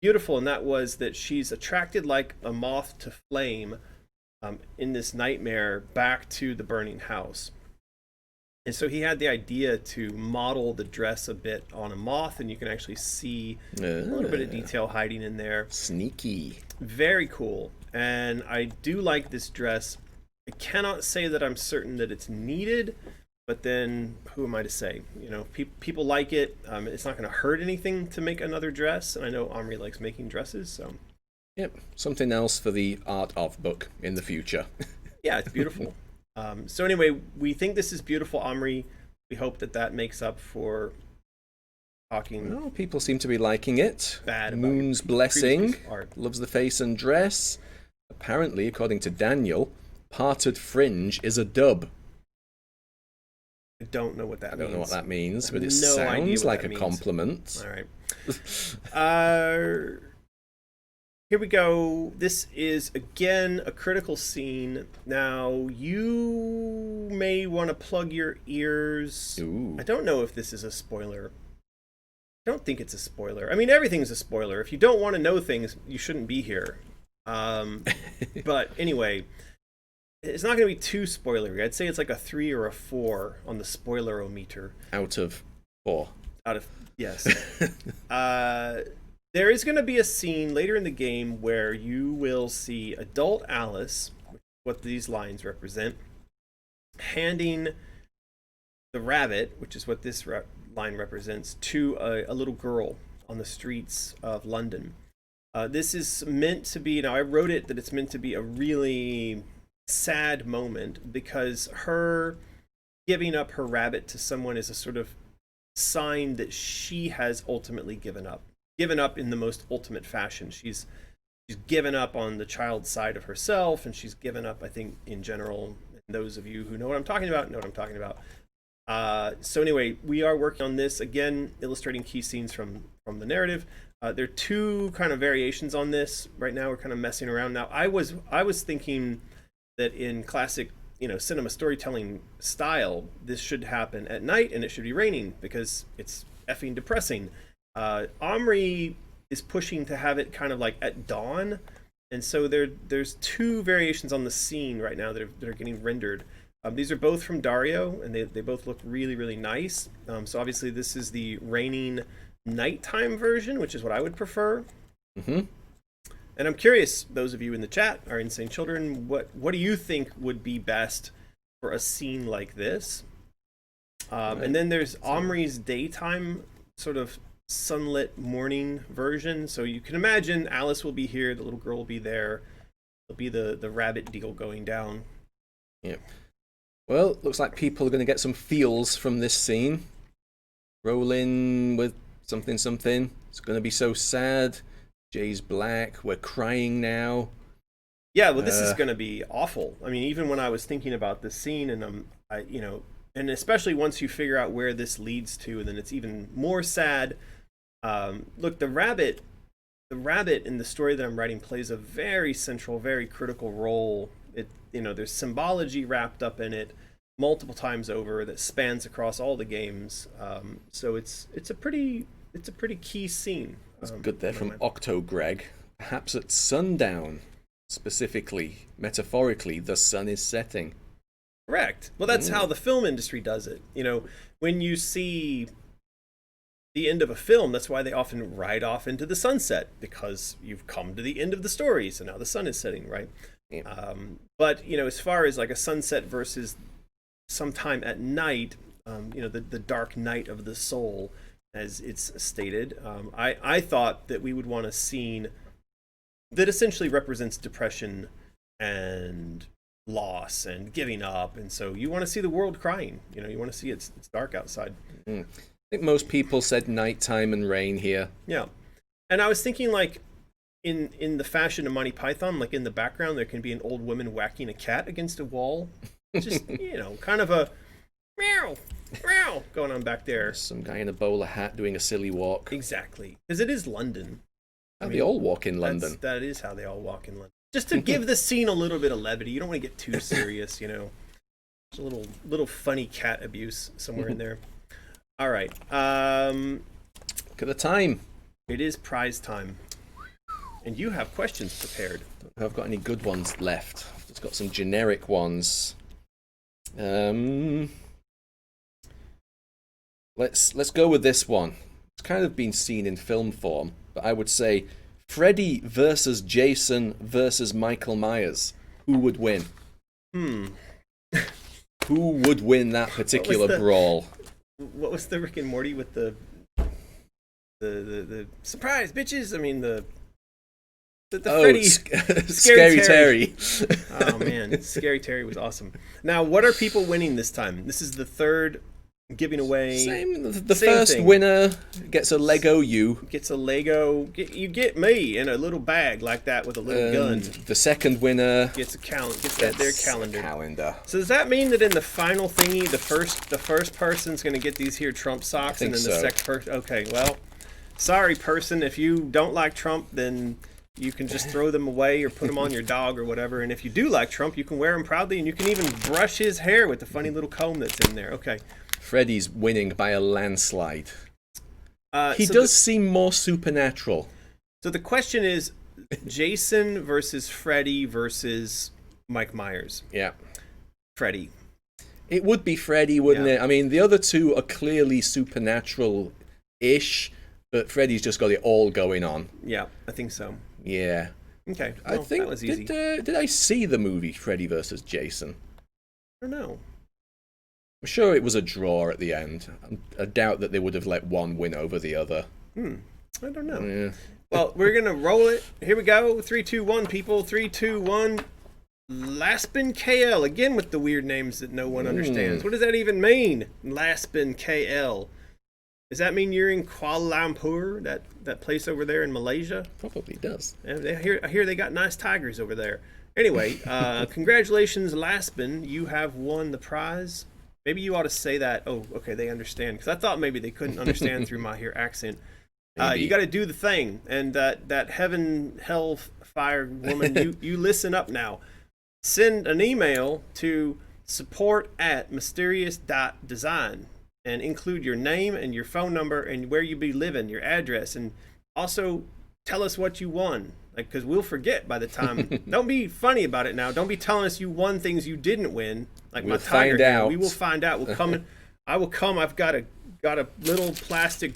beautiful, and that was that she's attracted like a moth to flame in this nightmare back to the burning house. And so he had the idea to model the dress a bit on a moth, and you can actually see a little bit of detail hiding in there. Sneaky. Very cool. And I do like this dress. I cannot say that I'm certain that it's needed, but then who am I to say? You know, people like it. It's not going to hurt anything to make another dress, and I know Omri likes making dresses, so. Yep, something else for the art of book in the future. Yeah, it's beautiful. So anyway, we think this is beautiful, Omri. We hope that makes up for talking. Well, people seem to be liking it. Bad. Moon's Blessing loves the face and dress. Apparently, according to Daniel, parted fringe is a dub. I don't know what that means. I don't know what that means, but it no idea sounds what like that a means. compliment. All right. Here we go. This is, again, a critical scene. Now, you may want to plug your ears. Ooh. I don't know if this is a spoiler. I don't think it's a spoiler. I mean, everything's a spoiler. If you don't want to know things, you shouldn't be here. But anyway, it's not going to be too spoilery. I'd say it's like a 3 or a 4 on the spoiler-o-meter. Out of 4. Yes. There is going to be a scene later in the game where you will see adult Alice, what these lines represent, handing the rabbit, which is what this line represents, to a little girl on the streets of London. This is meant to be, now I wrote it that it's meant to be a really sad moment because her giving up her rabbit to someone is a sort of sign that she has ultimately given up in the most ultimate fashion. She's given up on the child's side of herself, and she's given up, I think, in general. And those of you who know what I'm talking about know what I'm talking about. So anyway, we are working on this, again, illustrating key scenes from the narrative. There are 2 kind of variations on this. Right now we're kind of messing around. Now I was thinking that in classic, cinema storytelling style, this should happen at night and it should be raining because it's effing depressing. Omri is pushing to have it kind of like at dawn, and so there's 2 variations on the scene right now that are getting rendered. These are both from Dario, and they both look really, really nice. So obviously this is the raining nighttime version, which is what I would prefer. Mm-hmm. And I'm curious, those of you in the chat, our insane children, what do you think would be best for a scene like this? And then there's Omri's daytime sort of sunlit morning version. So you can imagine Alice will be here, the little girl will be there. There'll be the rabbit deal going down. Yep. Well, looks like people are going to get some feels from this scene. Roll in with something. It's going to be so sad. Jay's black. We're crying now. Yeah, well, this is going to be awful. I mean, even when I was thinking about this scene, and and especially once you figure out where this leads to, and then it's even more sad. Look, the rabbit in the story that I'm writing plays a very central, very critical role. There's symbology wrapped up in it multiple times over that spans across all the games. So it's a pretty key scene. That's good there from Octogreg. Perhaps at sundown, specifically, metaphorically, the sun is setting. Correct. Well, that's how the film industry does it. When you see the end of a film, that's why they often ride off into the sunset, because you've come to the end of the story, so now the sun is setting, right? Yeah. But as far as like a sunset versus sometime at night, the dark night of the soul, as it's stated, I thought that we would want a scene that essentially represents depression and loss and giving up, and so you want to see the world crying. You want to see it's dark outside. I think most people said nighttime and rain here. Yeah, and I was thinking like in the fashion of Monty Python, like in the background there can be an old woman whacking a cat against a wall. Just kind of a meow meow going on back there. Some guy in a bowler hat doing a silly walk. Exactly, because it is London. They all walk in London. That is how they all walk in London. Just to give the scene a little bit of levity. You don't want to get too serious, There's a little funny cat abuse somewhere in there. All right. Look at the time. It is prize time. And you have questions prepared. Don't know if I've got any good ones left. I've just got some generic ones. Let's go with this one. It's kind of been seen in film form, but I would say Freddy versus Jason versus Michael Myers. Who would win? Who would win that particular brawl? What was the Rick and Morty with the surprise bitches? I mean the Freddy Scary Terry. Oh man, Scary Terry was awesome. Now, what are people winning this time? This is the third giving away. The same first thing. winner gets a Lego you. Gets a Lego. You get me in a little bag like that with a little gun. The second winner Gets a calendar. Gets that their calendar. Calendar. So does that mean that in the final thingy, the first person's gonna get these here Trump socks, and then the second person? Okay, well, sorry, person. If you don't like Trump, then you can just throw them away or put them on your dog or whatever. And if you do like Trump, you can wear them proudly, and you can even brush his hair with the funny little comb that's in there. Okay. Freddy's winning by a landslide. He does seem more supernatural. So the question is, Jason versus Freddy versus Mike Myers. Yeah. Freddy. It would be Freddy, wouldn't it? I mean, the other two are clearly supernatural-ish, but Freddy's just got it all going on. Yeah, I think so. Yeah. Okay, well, I think that was easy. Did I see the movie Freddy versus Jason? I don't know. I'm sure it was a draw at the end. I doubt that they would have let one win over the other. I don't know. Yeah. Well, we're going to roll it. Here we go. 3, 2, 1, people. 3, 2, 1. Laspin KL. Again with the weird names that no one understands. What does that even mean? Laspin KL. Does that mean you're in Kuala Lumpur, that place over there in Malaysia? Probably does. I hear they got nice tigers over there. Anyway, congratulations, Laspin. You have won the prize. Maybe you ought to say that. Oh, okay, they understand. Because I thought maybe they couldn't understand through my here accent. You got to do the thing. And that heaven, hell, fire woman, you listen up now. Send an email to support@mysterious.design and include your name and your phone number and where you be living, your address. And also tell us what you won. Like, because we'll forget by the time. Don't be funny about it now. Don't be telling us you won things you didn't win. Like we'll my tiger. Find out. We will find out. We'll come. I will come. I've got a little plastic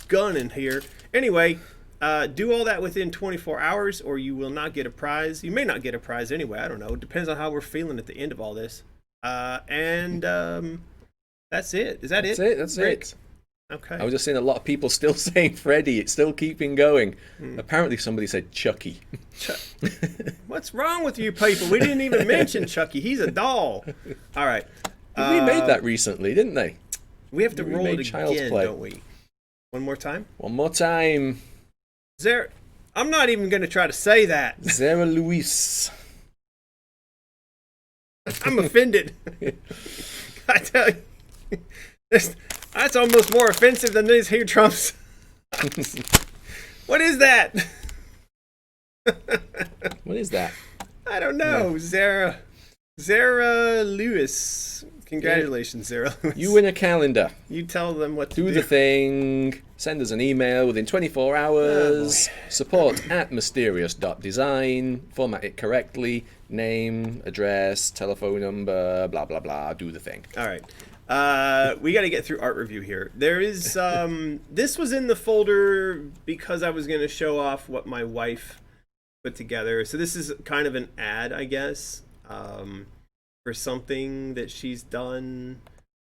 gun in here. Anyway, do all that within 24 hours, or you will not get a prize. You may not get a prize anyway. I don't know. It depends on how we're feeling at the end of all this. That's it. Is that it? That's Rick? it. Okay. I was just seeing a lot of people still saying Freddy. It's still keeping going. Apparently somebody said Chucky. What's wrong with you people? We didn't even mention Chucky. He's a doll. All right. We made that recently, didn't they? We have to roll it Child's again, Play. don't we? One more time? One more time. I'm not even going to try to say that. Zara Luis. I'm offended. I tell you. That's almost more offensive than these here Trumps. What is that? What is that? I don't know. Yeah. Zara Lewis. Congratulations, Zara Lewis. You win a calendar. You tell them what to do. Do the thing. Send us an email within 24 hours. Support@mysterious.design. Format it correctly. Name, address, telephone number, blah, blah, blah. Do the thing. All right. We got to get through art review here. There is, this was in the folder because I was going to show off what my wife put together. So this is kind of an ad, I guess, for something that she's done.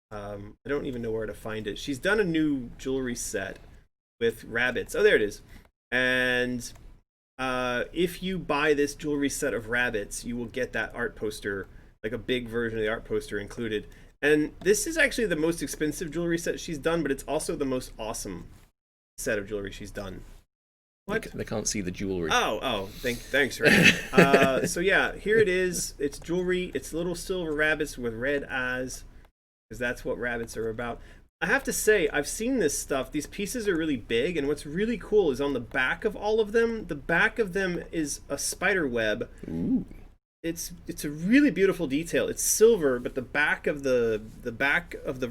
I don't even know where to find it. She's done a new jewelry set with rabbits. Oh, there it is. And if you buy this jewelry set of rabbits, you will get that art poster, like a big version of the art poster included. And this is actually the most expensive jewelry set she's done, but it's also the most awesome set of jewelry she's done. What? They can't see the jewelry. Oh, thanks, Ray. So yeah, here it is. It's jewelry. It's little silver rabbits with red eyes, because that's what rabbits are about. I have to say, I've seen this stuff. These pieces are really big, and what's really cool is on the back of all of them, the back of them is a spider web. Ooh. It's a really beautiful detail. It's silver, but the back of the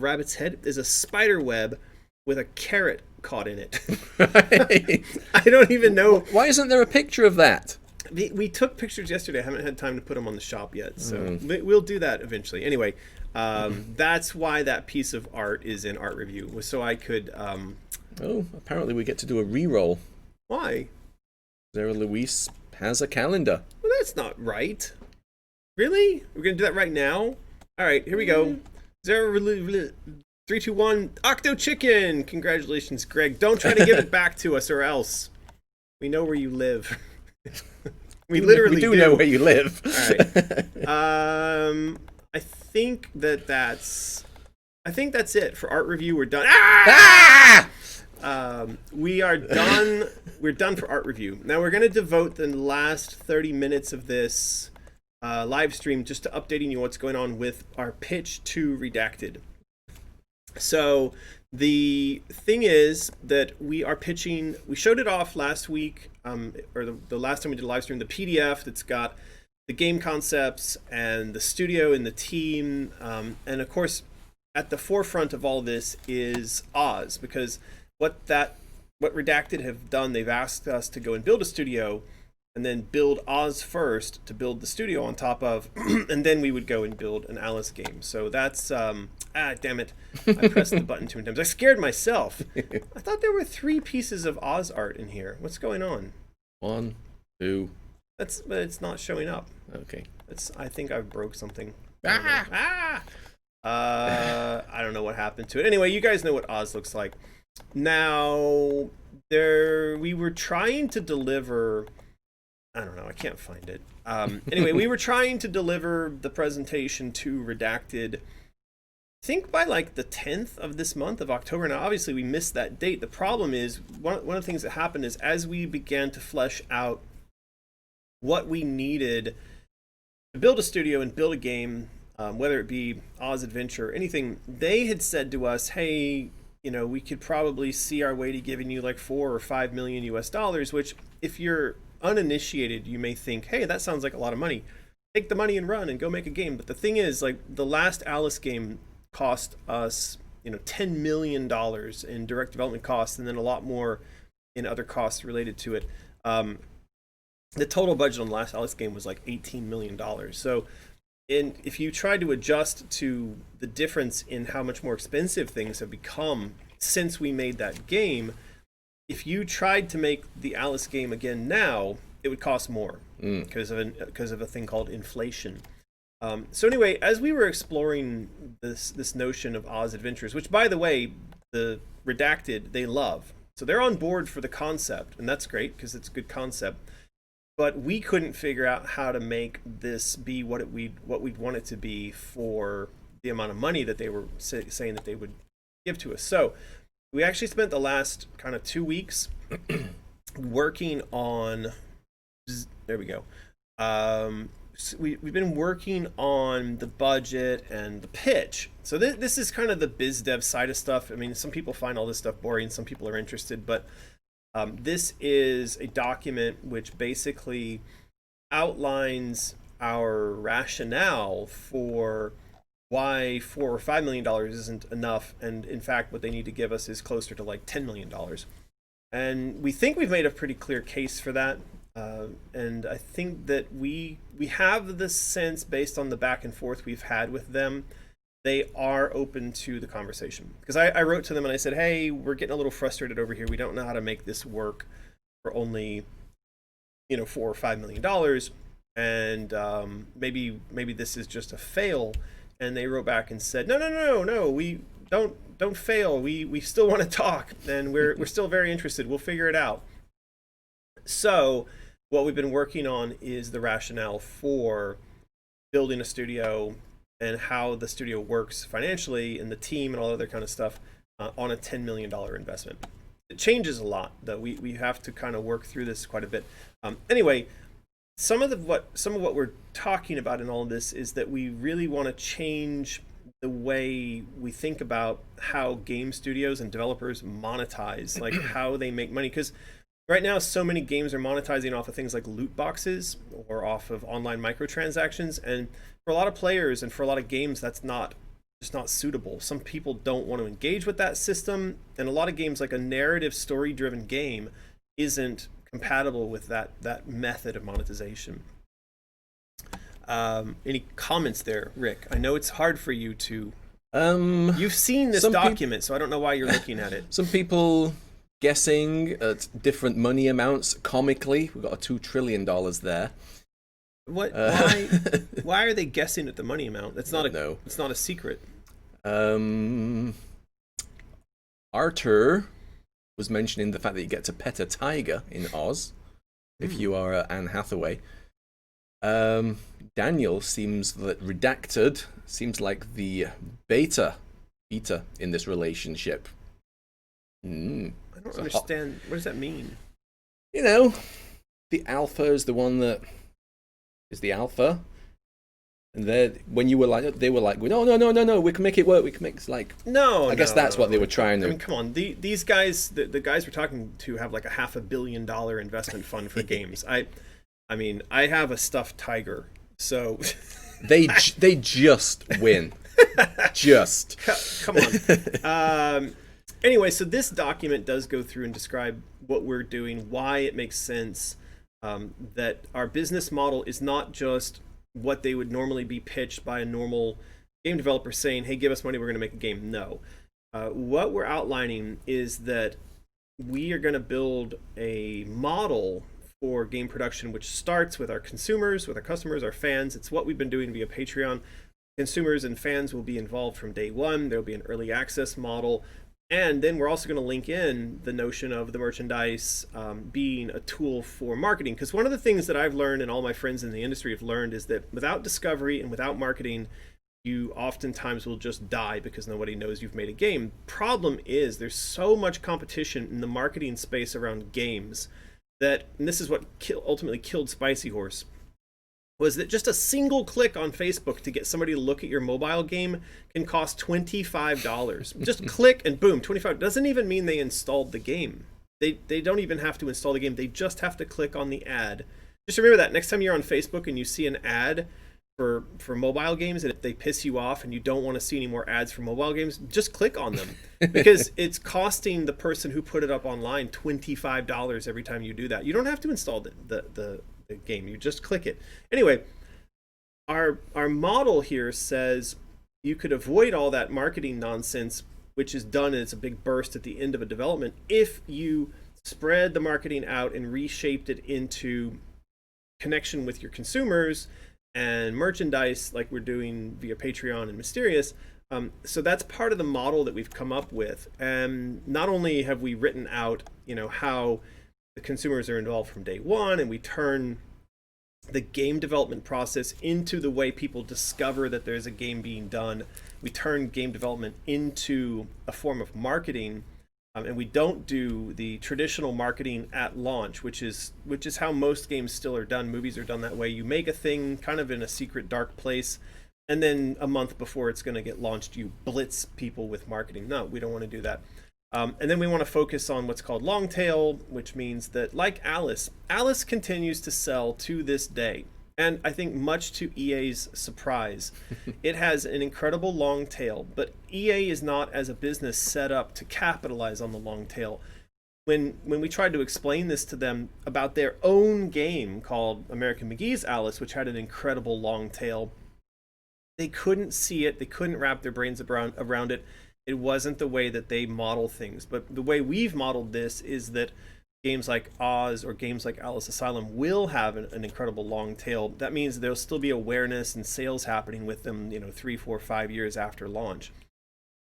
rabbit's head is a spider web with a carrot caught in it. Right. I don't even know. Why isn't there a picture of that? We took pictures yesterday. I haven't had time to put them on the shop yet, so we'll do that eventually. Anyway, that's why that piece of art is in art review, was so I could. Oh, apparently we get to do a re-roll. Why? Zara Luis has a calendar. Well, that's not right. Really? We're gonna do that right now? All right, here we go. 3, 2, 1. Octo Chicken. Congratulations, Greg. Don't try to give it back to us, or else we know where you live. we literally do know where you live. All right. I think that's I think that's it for art review. We're done. Ah! We are done. We're done for art review. Now we're going to devote the last 30 minutes of this live stream just to updating you what's going on with our pitch to Redacted. So the thing is that we are pitching. We showed it off last week, or the last time we did a live stream. The PDF that's got the game concepts and the studio and the team, and of course, at the forefront of all this is Oz, because what Redacted have done, they've asked us to go and build a studio and then build Oz first to build the studio on top of, and then we would go and build an Alice game. So that's, damn it. I pressed the button too many times. I scared myself. I thought there were 3 pieces of Oz art in here. What's going on? 1, 2. But it's not showing up. Okay. I think I broke something. Ah! I don't know what happened to it. Anyway, you guys know what Oz looks like. Now, we were trying to deliver. I don't know. I can't find it. Anyway, we were trying to deliver the presentation to Redacted. I think by like the 10th of this month of October. Now, obviously, we missed that date. The problem is one of the things that happened is as we began to flesh out what we needed to build a studio and build a game, whether it be Oz Adventure or anything, they had said to us, hey, we could probably see our way to giving you like $4 or $5 million US, which if you're uninitiated, you may think, hey, that sounds like a lot of money. Take the money and run and go make a game. But the thing is, like, the last Alice game cost us, $10 million in direct development costs, and then a lot more in other costs related to it. The total budget on the last Alice game was like $18 million. So if you try to adjust to the difference in how much more expensive things have become since we made that game, if you tried to make the Alice game again now, it would cost more because of a thing called inflation. So anyway, as we were exploring this notion of Oz Adventures, which by the way, the Redacted, they love. So they're on board for the concept, and that's great because it's a good concept. But we couldn't figure out how to make this be what we'd want it to be for the amount of money that they were saying that they would give to us. So we actually spent the last kind of 2 weeks working on. There we go. So we've been working on the budget and the pitch. So this is kind of the biz dev side of stuff. I mean, some people find all this stuff boring. Some people are interested, but this is a document which basically outlines our rationale for why $4 or $5 million isn't enough, and in fact what they need to give us is closer to like $10 million. And we think we've made a pretty clear case for that, and I think that we have the sense, based on the back and forth we've had with them, they are open to the conversation. Because I wrote to them and I said, hey, we're getting a little frustrated over here. We don't know how to make this work for only, $4 or $5 million. And maybe this is just a fail. And they wrote back and said, no, we don't fail. We still want to talk, and we're still very interested. We'll figure it out. So what we've been working on is the rationale for building a studio and how the studio works financially and the team and all other kind of stuff on a $10 million investment. It changes a lot, though. We have to kind of work through this quite a bit. Anyway, some of what we're talking about in all of this is that we really want to change the way we think about how game studios and developers monetize, like how they make money. Because right now, so many games are monetizing off of things like loot boxes or off of online microtransactions, and for a lot of players and for a lot of games, that's just not suitable. Some people don't want to engage with that system, and a lot of games, like a narrative story-driven game, isn't compatible with that method of monetization. Any comments there, Rick? I know it's hard for you to. You've seen this document, so I don't know why you're looking at it. Some people guessing at different money amounts. Comically, we've got a $2 trillion there. What? Why are they guessing at the money amount? It's not a secret. Arthur was mentioning the fact that you get to pet a tiger in Oz if you are Anne Hathaway. Daniel seems that Redacted seems like the beta Peter in this relationship. I don't understand. What does that mean? You know, the alpha is the one that is the alpha. And when you were like, they were like, no, we can make it work. We can make it like. No, I guess that's what they were trying to. I mean, come on, these guys, the guys we're talking to have like a $500 million investment fund for games. I mean, I have a stuffed tiger, so they just win. Just come on. Anyway, so this document does go through and describe what we're doing, why it makes sense, that our business model is not just what they would normally be pitched by a normal game developer saying, hey, give us money, we're going to make a game. No. What we're outlining is that we are going to build a model for game production which starts with our consumers, with our customers, our fans. It's what we've been doing via Patreon. Consumers and fans will be involved from day one. There'll be an early access model. And then we're also going to link in the notion of the merchandise being a tool for marketing. Because one of the things that I've learned and all my friends in the industry have learned is that without discovery and without marketing, you oftentimes will just die because nobody knows you've made a game. Problem is there's so much competition in the marketing space around games that, and this is what ultimately killed Spicy Horse, was that just a single click on Facebook to get somebody to look at your mobile game can cost $25. Just click and boom, $25. Doesn't even mean they installed the game. They don't even have to install the game. They just have to click on the ad. Just remember that next time you're on Facebook and you see an ad for mobile games, and if they piss you off and you don't want to see any more ads for mobile games, just click on them. Because it's costing the person who put it up online $25 every time you do that. You don't have to install the game, you just click it. Anyway, our model here says you could avoid all that marketing nonsense, which is done and it's a big burst at the end of a development, if you spread the marketing out and reshaped it into connection with your consumers and merchandise like we're doing via Patreon and Mysterious. So that's part of the model that we've come up with. And not only have we written out, how the consumers are involved from day one, and we turn the game development process into the way people discover that there's a game being done. We turn game development into a form of marketing, and we don't do the traditional marketing at launch, which is how most games still are done. Movies are done that way. You make a thing kind of in a secret dark place, and then a month before it's going to get launched, you blitz people with marketing. No, we don't want to do that. And then we want to focus on what's called long tail, which means that, like Alice continues to sell to this day. And I think much to EA's surprise, it has an incredible long tail, but EA is not as a business set up to capitalize on the long tail. When we tried to explain this to them about their own game called American McGee's Alice, which had an incredible long tail, they couldn't see it. They couldn't wrap their brains around it. It wasn't the way that they model things. But the way we've modeled this is that games like Oz or games like Alice Asylum will have an incredible long tail. That means there'll still be awareness and sales happening with them, 3, 4, 5 years after launch.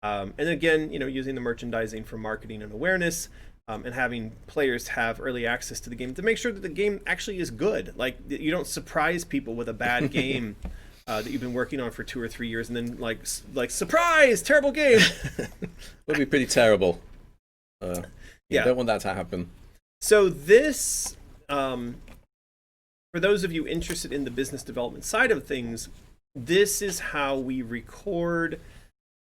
And again, using the merchandising for marketing and awareness, and having players have early access to the game to make sure that the game actually is good. Like, you don't surprise people with a bad game that you've been working on for 2 or 3 years, and then like surprise, terrible game. Would be pretty terrible. You don't want that to happen. So this, for those of you interested in the business development side of things, this is how we record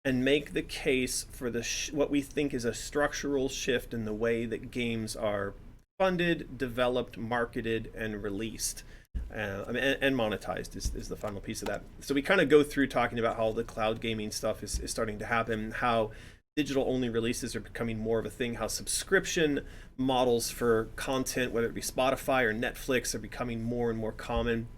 and make the case for what we think is a structural shift in the way that games are funded, developed, marketed, and released. And monetized is the final piece of that. So we kind of go through talking about how the cloud gaming stuff is starting to happen, how digital only releases are becoming more of a thing, how subscription models for content, whether it be Spotify or Netflix, are becoming more and more common,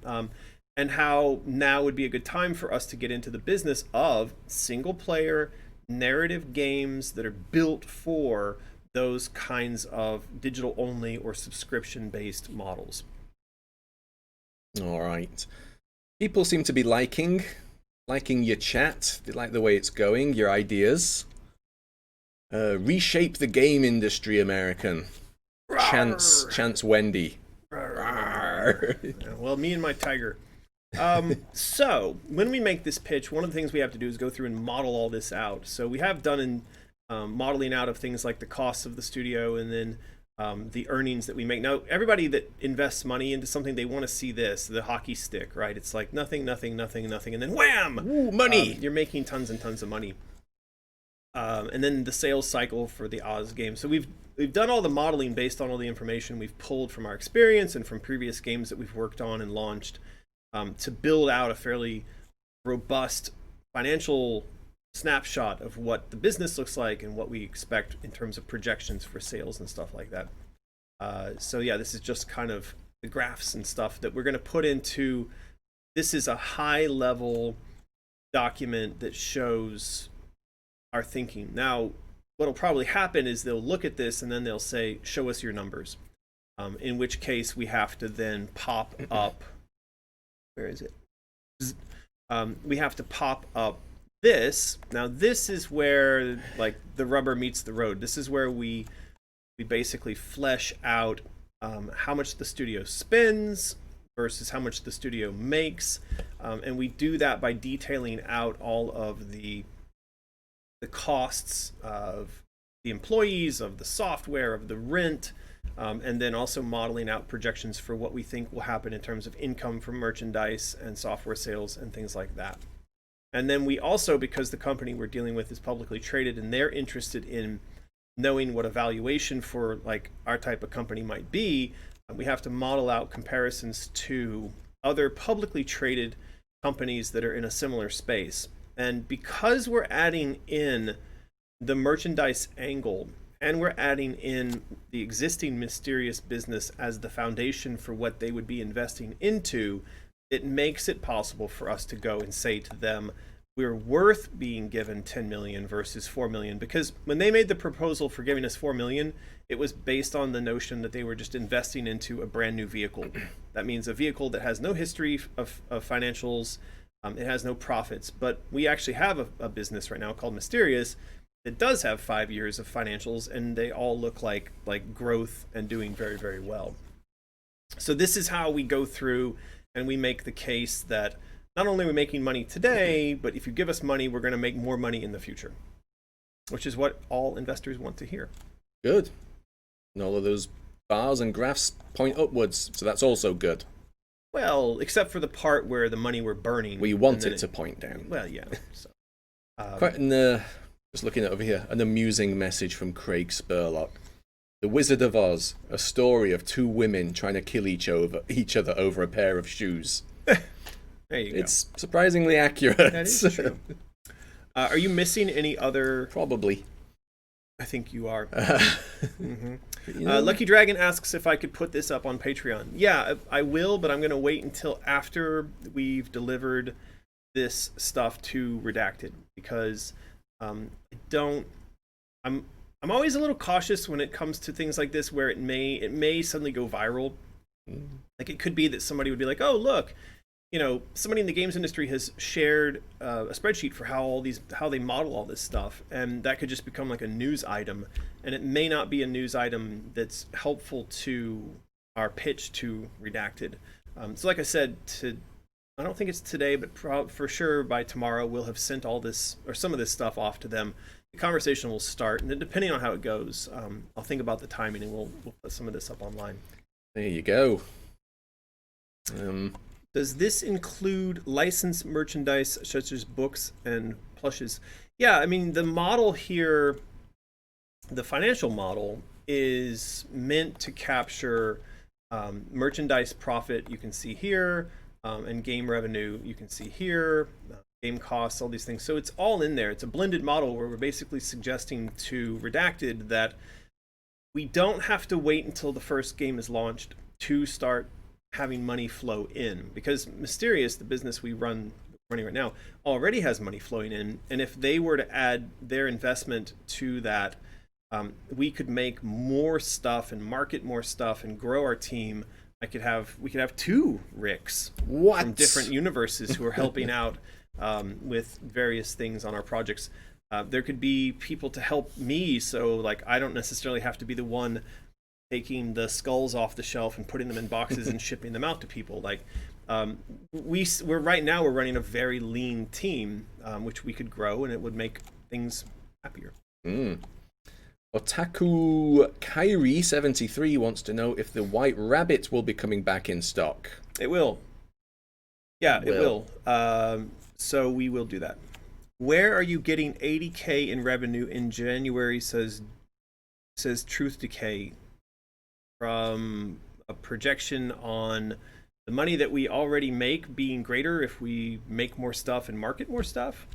and how now would be a good time for us to get into the business of single player narrative games that are built for those kinds of digital only or subscription based models. All right. People seem to be liking your chat. They like the way it's going, your ideas. Reshape the game industry, American. Chance Wendy. Well, me and my tiger. So when we make this pitch, one of the things we have to do is go through and model all this out. So we have done in modeling out of things like the costs of the studio and then the earnings that we make. Now, everybody that invests money into something, they want to see this, the hockey stick, right? It's like nothing, nothing, nothing, nothing, and then wham! Ooh, money! You're making tons and tons of money. And then the sales cycle for the Oz game. So we've done all the modeling based on all the information we've pulled from our experience and from previous games that we've worked on and launched to build out a fairly robust financial snapshot of what the business looks like and what we expect in terms of projections for sales and stuff like that. So yeah, this is just kind of the graphs and stuff that we're going to put into. This is a high level document that shows our thinking. Now, what'll probably happen is they'll look at this and then they'll say, show us your numbers. In which case we have to then pop up, where is it? We have to pop up this. Now this is where like the rubber meets the road. This is where we basically flesh out how much the studio spends versus how much the studio makes. And we do that by detailing out all of the costs of the employees, of the software, of the rent, and then also modeling out projections for what we think will happen in terms of income from merchandise and software sales and things like that. And then we also, because the company we're dealing with is publicly traded and they're interested in knowing what a valuation for like our type of company might be, we have to model out comparisons to other publicly traded companies that are in a similar space. And because we're adding in the merchandise angle and we're adding in the existing Mysterious business as the foundation for what they would be investing into, it makes it possible for us to go and say to them, we're worth being given 10 million versus 4 million. Because when they made the proposal for giving us 4 million, it was based on the notion that they were just investing into a brand new vehicle. That means a vehicle that has no history of financials. It has no profits, but we actually have a business right now called Mysterious that does have 5 years of financials, and they all look like growth and doing very, very well. So this is how we go through and we make the case that not only are we making money today, but if you give us money, we're going to make more money in the future, which is what all investors want to hear. Good. And all of those bars and graphs point upwards, so that's also good. Well, except for the part where the money we're burning. We want it to point down. Well, yeah. So, quite just looking at over here, an amusing message from Craig Spurlock. The Wizard of Oz, a story of two women trying to kill each other over a pair of shoes. There you go. It's surprisingly accurate. That is true. Are you missing any other? Probably. I think you are. Lucky Dragon asks if I could put this up on Patreon. Yeah, I will, but I'm going to wait until after we've delivered this stuff to Redacted, because I'm always a little cautious when it comes to things like this, where it may suddenly go viral. Like it could be that somebody would be like, "Oh, look, somebody in the games industry has shared a spreadsheet for how they model all this stuff," and that could just become like a news item, and it may not be a news item that's helpful to our pitch to Redacted. So like I said, I don't think it's today, but for sure by tomorrow we'll have sent all this or some of this stuff off to them. The conversation will start, and then depending on how it goes, I'll think about the timing and we'll put some of this up online. There you go. Does this include licensed merchandise such as books and plushes? Yeah, I mean, the model here, the financial model, is meant to capture merchandise profit, you can see here, and game revenue, you can see here, game costs, all these things. So it's all in there. It's a blended model where we're basically suggesting to Redacted that we don't have to wait until the first game is launched to start having money flow in, because Mysterious, the business we running right now, already has money flowing in, and if they were to add their investment to that, we could make more stuff and market more stuff and grow our team. We could have two Ricks from different universes who are helping out with various things on our projects. There could be people to help me, so like I don't necessarily have to be the one taking the skulls off the shelf and putting them in boxes and shipping them out to people. Like, we're running a very lean team, which we could grow, and it would make things happier. Otaku Kyrie 73 wants to know if the White Rabbit will be coming back in stock. It will. Yeah, it will. So we will do that. Where are you getting 80K in revenue in January? Says Truth Decay, from a projection on the money that we already make being greater if we make more stuff and market more stuff.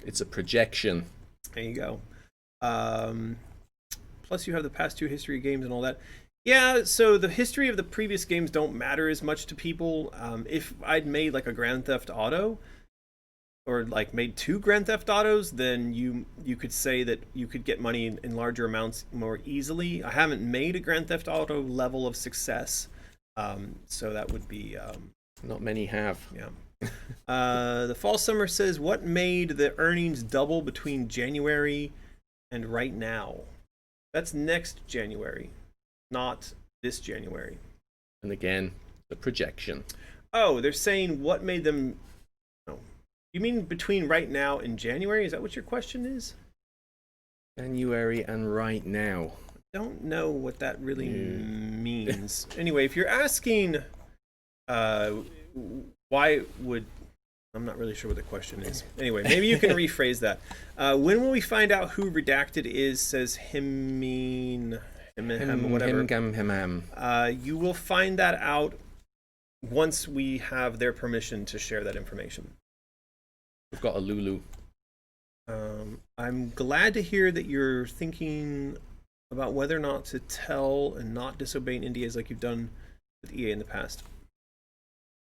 It's a projection. There you go. Plus you have the past 2 history games and all that. Yeah, so the history of the previous games don't matter as much to people. If I'd made like a Grand Theft Auto, or like made 2 Grand Theft Autos, then you could say that you could get money in larger amounts more easily. I haven't made a Grand Theft Auto level of success, so that would be... Not many have. Yeah. The Fall Summer says, what made the earnings double between January and right now? That's next January, not this January. And again, the projection. Oh, they're saying what made them... Oh, you mean between right now and January? Is that what your question is? January and right now. I don't know what that really means. Anyway, if you're asking why would... I'm not really sure what the question is. Anyway, maybe you can rephrase that. When will we find out who Redacted is, says whatever. You will find that out once we have their permission to share that information. We've got a Lulu. I'm glad to hear that you're thinking about whether or not to tell and not disobey NDAs like you've done with EA in the past.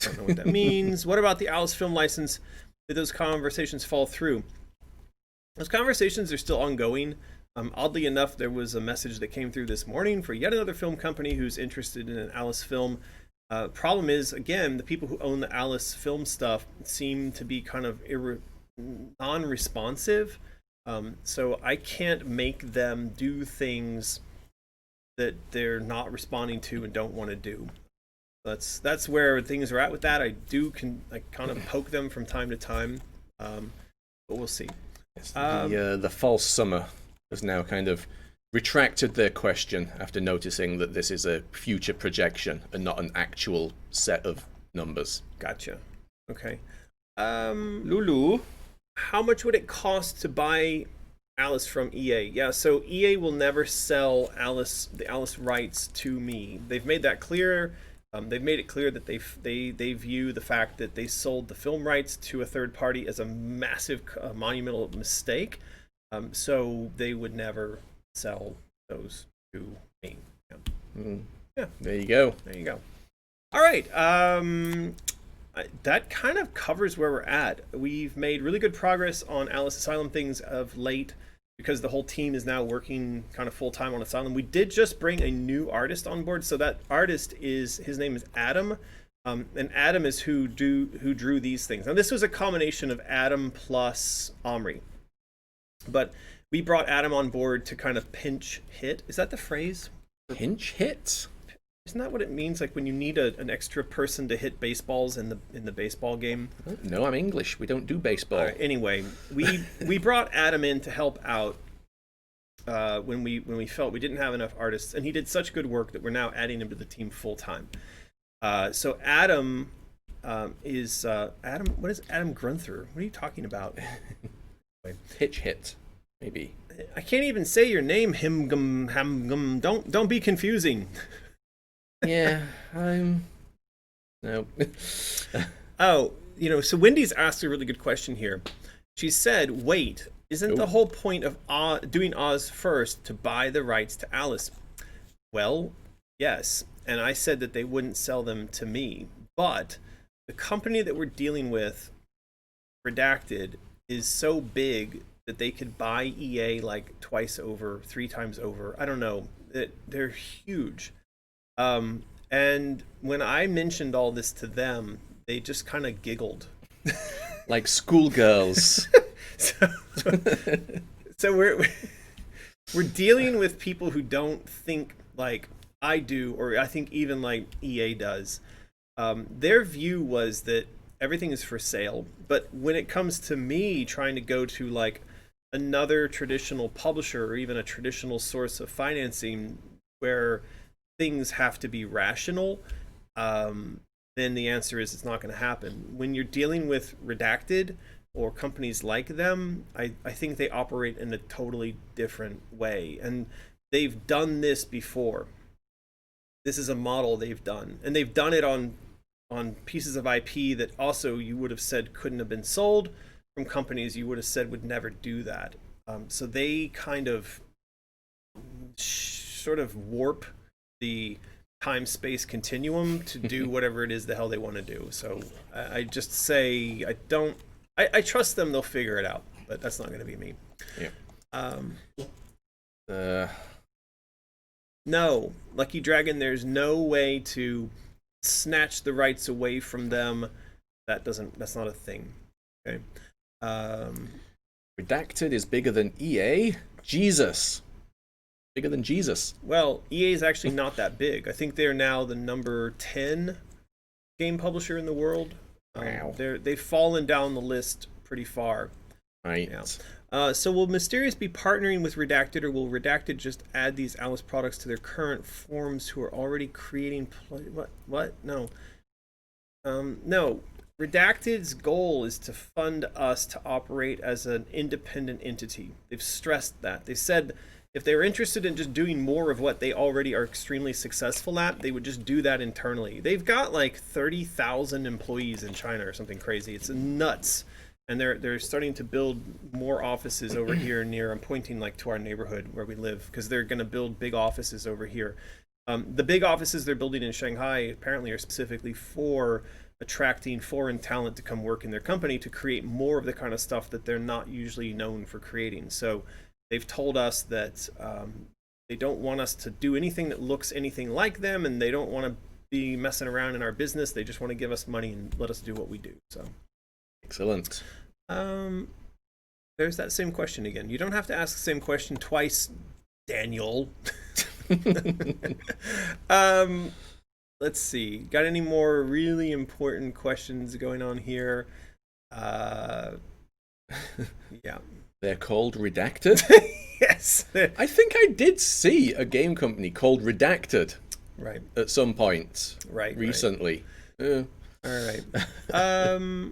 I don't know what that means. What about the Alice film license? Did those conversations fall through? Those conversations are still ongoing. Oddly enough, there was a message that came through this morning for yet another film company who's interested in an Alice film. Problem is, again, the people who own the Alice film stuff seem to be kind of non-responsive. So I can't make them do things that they're not responding to and don't want to do. That's where things are at with that. I kind of poke them from time to time, but we'll see. The False Summer has now kind of retracted their question after noticing that this is a future projection and not an actual set of numbers. Gotcha. Okay. Lulu, how much would it cost to buy Alice from EA? Yeah, so EA will never sell the Alice rights to me. They've made that clear. They've made it clear that they view the fact that they sold the film rights to a third party as a massive, monumental mistake. So they would never sell those to me. Yeah. Yeah. There you go. There you go. All right. That kind of covers where we're at. We've made really good progress on Alice Asylum things of late, because the whole team is now working kind of full time on Asylum. We did just bring a new artist on board. So that artist his name is Adam. And Adam is who drew these things. Now this was a combination of Adam plus Omri. But we brought Adam on board to kind of pinch hit. Is that the phrase? Pinch hit? Isn't that what it means? Like when you need an extra person to hit baseballs in the baseball game? No, I'm English. We don't do baseball. Anyway, we brought Adam in to help out when we felt we didn't have enough artists, and he did such good work that we're now adding him to the team full time. So Adam is Adam. What is Adam Grunther? What are you talking about? Pitch hit, maybe. I can't even say your name. Ham. Don't be confusing. Yeah, no. Oh, so Wendy's asked a really good question here. She said, wait, isn't the whole point of doing Oz first to buy the rights to Alice? Well, yes. And I said that they wouldn't sell them to me. But the company that we're dealing with, Redacted, is so big that they could buy EA like twice over, 3 times over. I don't know. They're huge. And when I mentioned all this to them, they just kind of giggled. Like schoolgirls. So we're dealing with people who don't think like I do, or I think even like EA does. Their view was that everything is for sale, but when it comes to me trying to go to like another traditional publisher or even a traditional source of financing where things have to be rational, then the answer is it's not going to happen. When you're dealing with Redacted or companies like them, I think they operate in a totally different way. And they've done this before. This is a model they've done. And they've done it on pieces of IP that also you would have said couldn't have been sold, from companies you would have said would never do that. So they kind of sort of warp the time-space continuum to do whatever it is the hell they want to do. So I just say I trust them, they'll figure it out, but that's not going to be me. Yeah. No, Lucky Dragon, there's no way to snatch the rights away from them. That's not a thing. Okay. Redacted is bigger than EA? Jesus. Bigger than Jesus. Well, EA is actually not that big. I think they're now the number 10 game publisher in the world. Wow. They've fallen down the list pretty far. Right. Yeah. So will Mysterious be partnering with Redacted, or will Redacted just add these Alice products to their current forms who are already creating what? No. No. Redacted's goal is to fund us to operate as an independent entity. They've stressed that. They said if they were interested in just doing more of what they already are extremely successful at, they would just do that internally. They've got like 30,000 employees in China or something crazy. It's nuts. And they're starting to build more offices over here near, I'm pointing like to our neighborhood where we live, because they're going to build big offices over here. The big offices they're building in Shanghai apparently are specifically for attracting foreign talent to come work in their company to create more of the kind of stuff that they're not usually known for creating. So they've told us that they don't want us to do anything that looks anything like them, and they don't want to be messing around in our business. They just want to give us money and let us do what we do. So excellent. There's that same question again. You don't have to ask the same question twice, Daniel. Let's see. Got any more really important questions going on here? Yeah. They're called Redacted? Yes. I think I did see a game company called Redacted. Right. At some point. Right. Recently. Right. All right.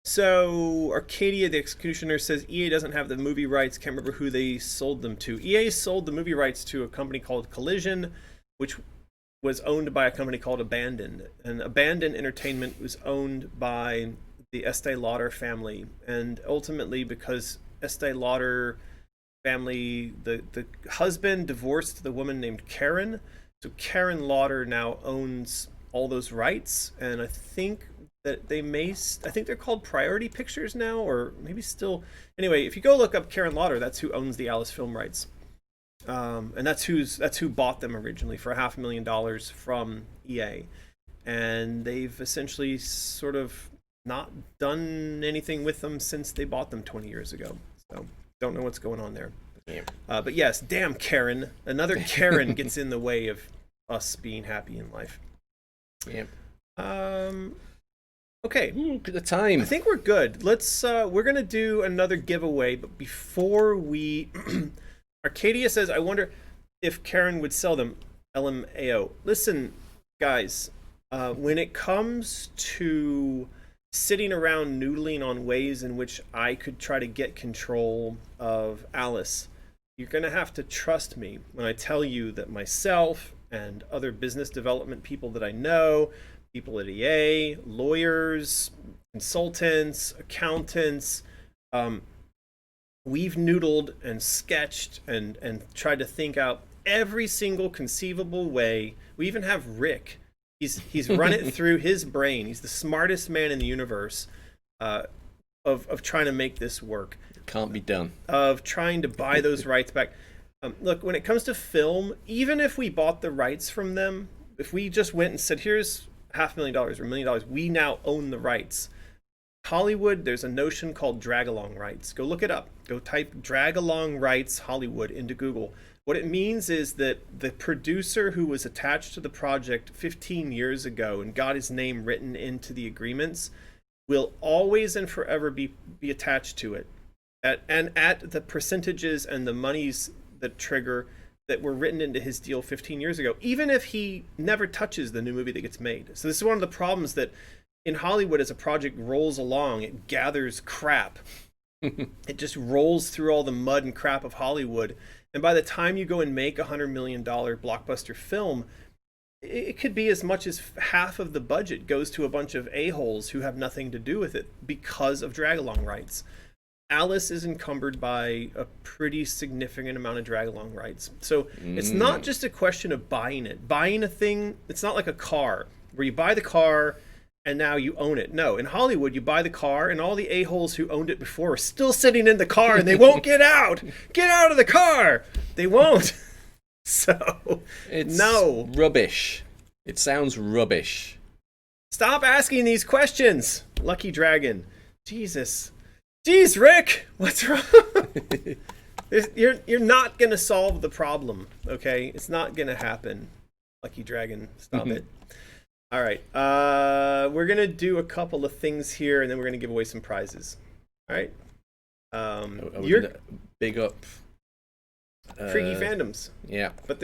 So Arcadia, the Executioner, says EA doesn't have the movie rights. Can't remember who they sold them to. EA sold the movie rights to a company called Collision, which was owned by a company called Abandoned. And Abandoned Entertainment was owned by the Estee Lauder family. And ultimately, because Estee Lauder family, the husband divorced the woman named Karen. So Karen Lauder now owns all those rights. And I think that I think they're called Priority Pictures now, or maybe still. Anyway, if you go look up Karen Lauder, that's who owns the Alice film rights. And that's who bought them originally for $500,000 from EA. And they've essentially sort of not done anything with them since they bought them 20 years ago. So don't know what's going on there. Yeah. But yes, damn Karen. Another Karen gets in the way of us being happy in life. Yeah. Okay. Look at the time. I think we're good. Let's we're gonna do another giveaway, but before we Arcadia says, I wonder if Karen would sell them. LMAO. Listen, guys, when it comes to sitting around noodling on ways in which I could try to get control of Alice, you're gonna have to trust me when I tell you that myself and other business development people that I know, people at EA, lawyers, consultants, accountants, we've noodled and sketched and tried to think out every single conceivable way. We even have Rick. He's run it through his brain. He's the smartest man in the universe of trying to make this work. Can't be done. Of trying to buy those rights back. Look, when it comes to film, even if we bought the rights from them, if we just went and said, here's $500,000 or $1 million, we now own the rights. Hollywood, there's a notion called drag-along rights. Go look it up. Go type drag-along rights Hollywood into Google. What it means is that the producer who was attached to the project 15 years ago and got his name written into the agreements will always and forever be attached to it at the percentages and the monies that trigger that were written into his deal 15 years ago, even if he never touches the new movie that gets made. So this is one of the problems that in Hollywood, as a project rolls along, it gathers crap. It just rolls through all the mud and crap of Hollywood. And by the time you go and make $100 million blockbuster film, it could be as much as half of the budget goes to a bunch of a-holes who have nothing to do with it because of drag-along rights. Alice is encumbered by a pretty significant amount of drag-along rights. So it's not just a question of buying it. Buying a thing, it's not like a car, where you buy the car and now you own it. No, in Hollywood, you buy the car, and all the a-holes who owned it before are still sitting in the car, and they won't get out. Get out of the car. They won't. So, It's no. rubbish. It sounds rubbish. Stop asking these questions, Lucky Dragon. Jesus. Jeez, Rick, what's wrong? You're not going to solve the problem, okay? It's not going to happen. Lucky Dragon, stop it. All right, we're gonna do a couple of things here, and then we're gonna give away some prizes. All right. You're gonna big up Freaky Fandoms. Yeah, but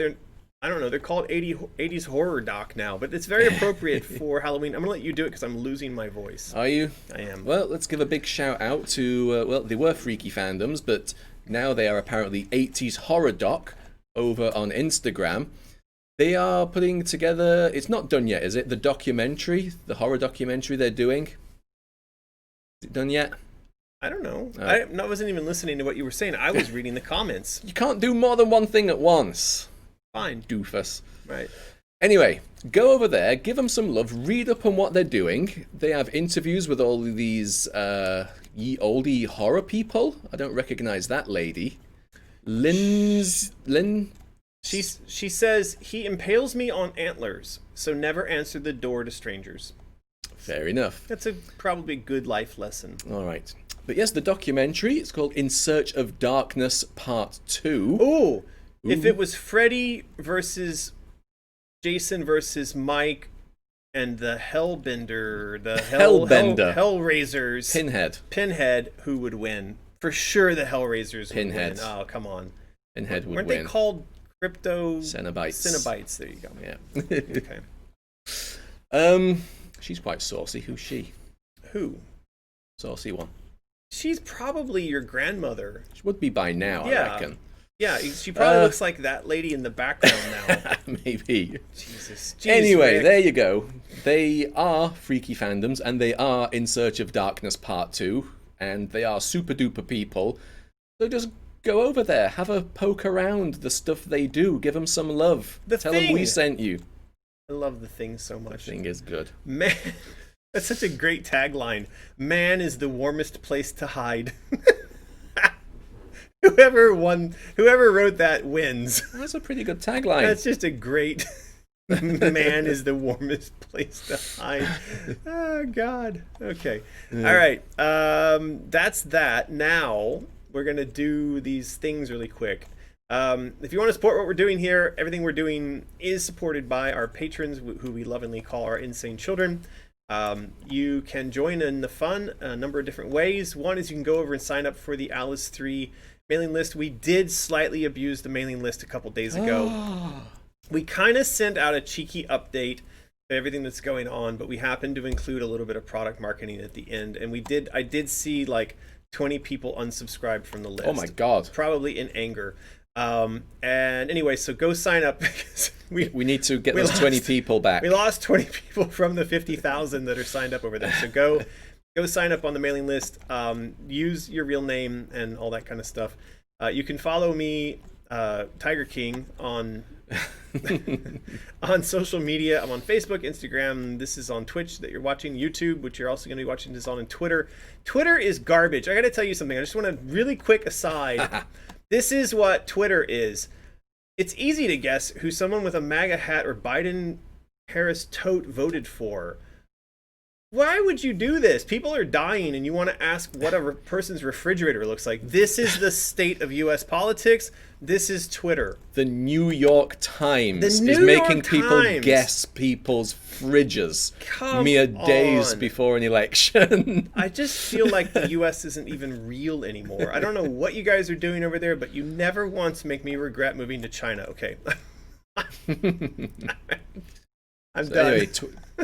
I don't know. They're called 80s horror doc now, but it's very appropriate for Halloween. I'm gonna let you do it because I'm losing my voice. Are you? I am. Well, let's give a big shout out to well, they were Freaky Fandoms, but now they are apparently 80s horror doc over on Instagram. They are putting together, it's not done yet, is it? The documentary, the horror documentary they're doing? Is it done yet? I don't know. I wasn't even listening to what you were saying. I was reading the comments. You can't do more than one thing at once. Fine. Doofus. Right. Anyway, go over there, give them some love, read up on what they're doing. They have interviews with all of these ye olde horror people. I don't recognize that lady. Lynn... She says, he impales me on antlers, so never answer the door to strangers. Fair enough. That's a probably good life lesson. All right. But yes, the documentary, it's called In Search of Darkness Part 2. Ooh. If it was Freddy versus Jason versus Mike and the Hellbender, Hellraisers. Pinhead, who would win? For sure the Hellraisers would win. Oh, come on. Pinhead would win. Weren't they called Crypto Cenobites? There you go. Yeah. Okay. She's quite saucy. Who's she? Who? Saucy one. She's probably your grandmother. She would be by now, I reckon. Yeah, she probably looks like that lady in the background now. Maybe. Jesus. Anyway, Rick. there you go. They are Freaky Fandoms, and they are In Search of Darkness Part 2, and they are super duper people. So just go over there, have a poke around the stuff they do, give them some love. Tell them we sent you. I love The Thing so much. The Thing is good. Man, that's such a great tagline. Man is the warmest place to hide. Whoever wrote that wins. That's a pretty good tagline. That's just a great... Man is the warmest place to hide. Oh, God. Okay. All right. That's that. Now, we're going to do these things really quick. If you want to support what we're doing here, everything we're doing is supported by our patrons, who we lovingly call our insane children. You can join in the fun a number of different ways. One is you can go over and sign up for the Alice 3 mailing list. We did slightly abuse the mailing list a couple days ago. We kind of sent out a cheeky update of everything that's going on, but we happened to include a little bit of product marketing at the end. And I did see like 20 people unsubscribed from the list. Oh my God. Probably in anger. And anyway, so go sign up because we need to get those 20 people back. We lost 20 people from the 50,000 that are signed up over there. So go sign up on the mailing list. Use your real name and all that kind of stuff. You can follow me, Tiger King, on on social media. I'm on Facebook, Instagram. This is on Twitch that you're watching. YouTube, which you're also going to be watching, is on Twitter. Twitter is garbage. I got to tell you something. I just want a really quick aside. This is what Twitter is. It's easy to guess who someone with a MAGA hat or Biden Harris tote voted for. Why would you do this? People are dying, and you want to ask what a person's refrigerator looks like. This is the state of U.S. politics. This is Twitter. The New York Times is making people guess people's fridges mere days before an election. I just feel like the U.S. isn't even real anymore. I don't know what you guys are doing over there, but you never once make me regret moving to China. Okay. I'm done. Anyway,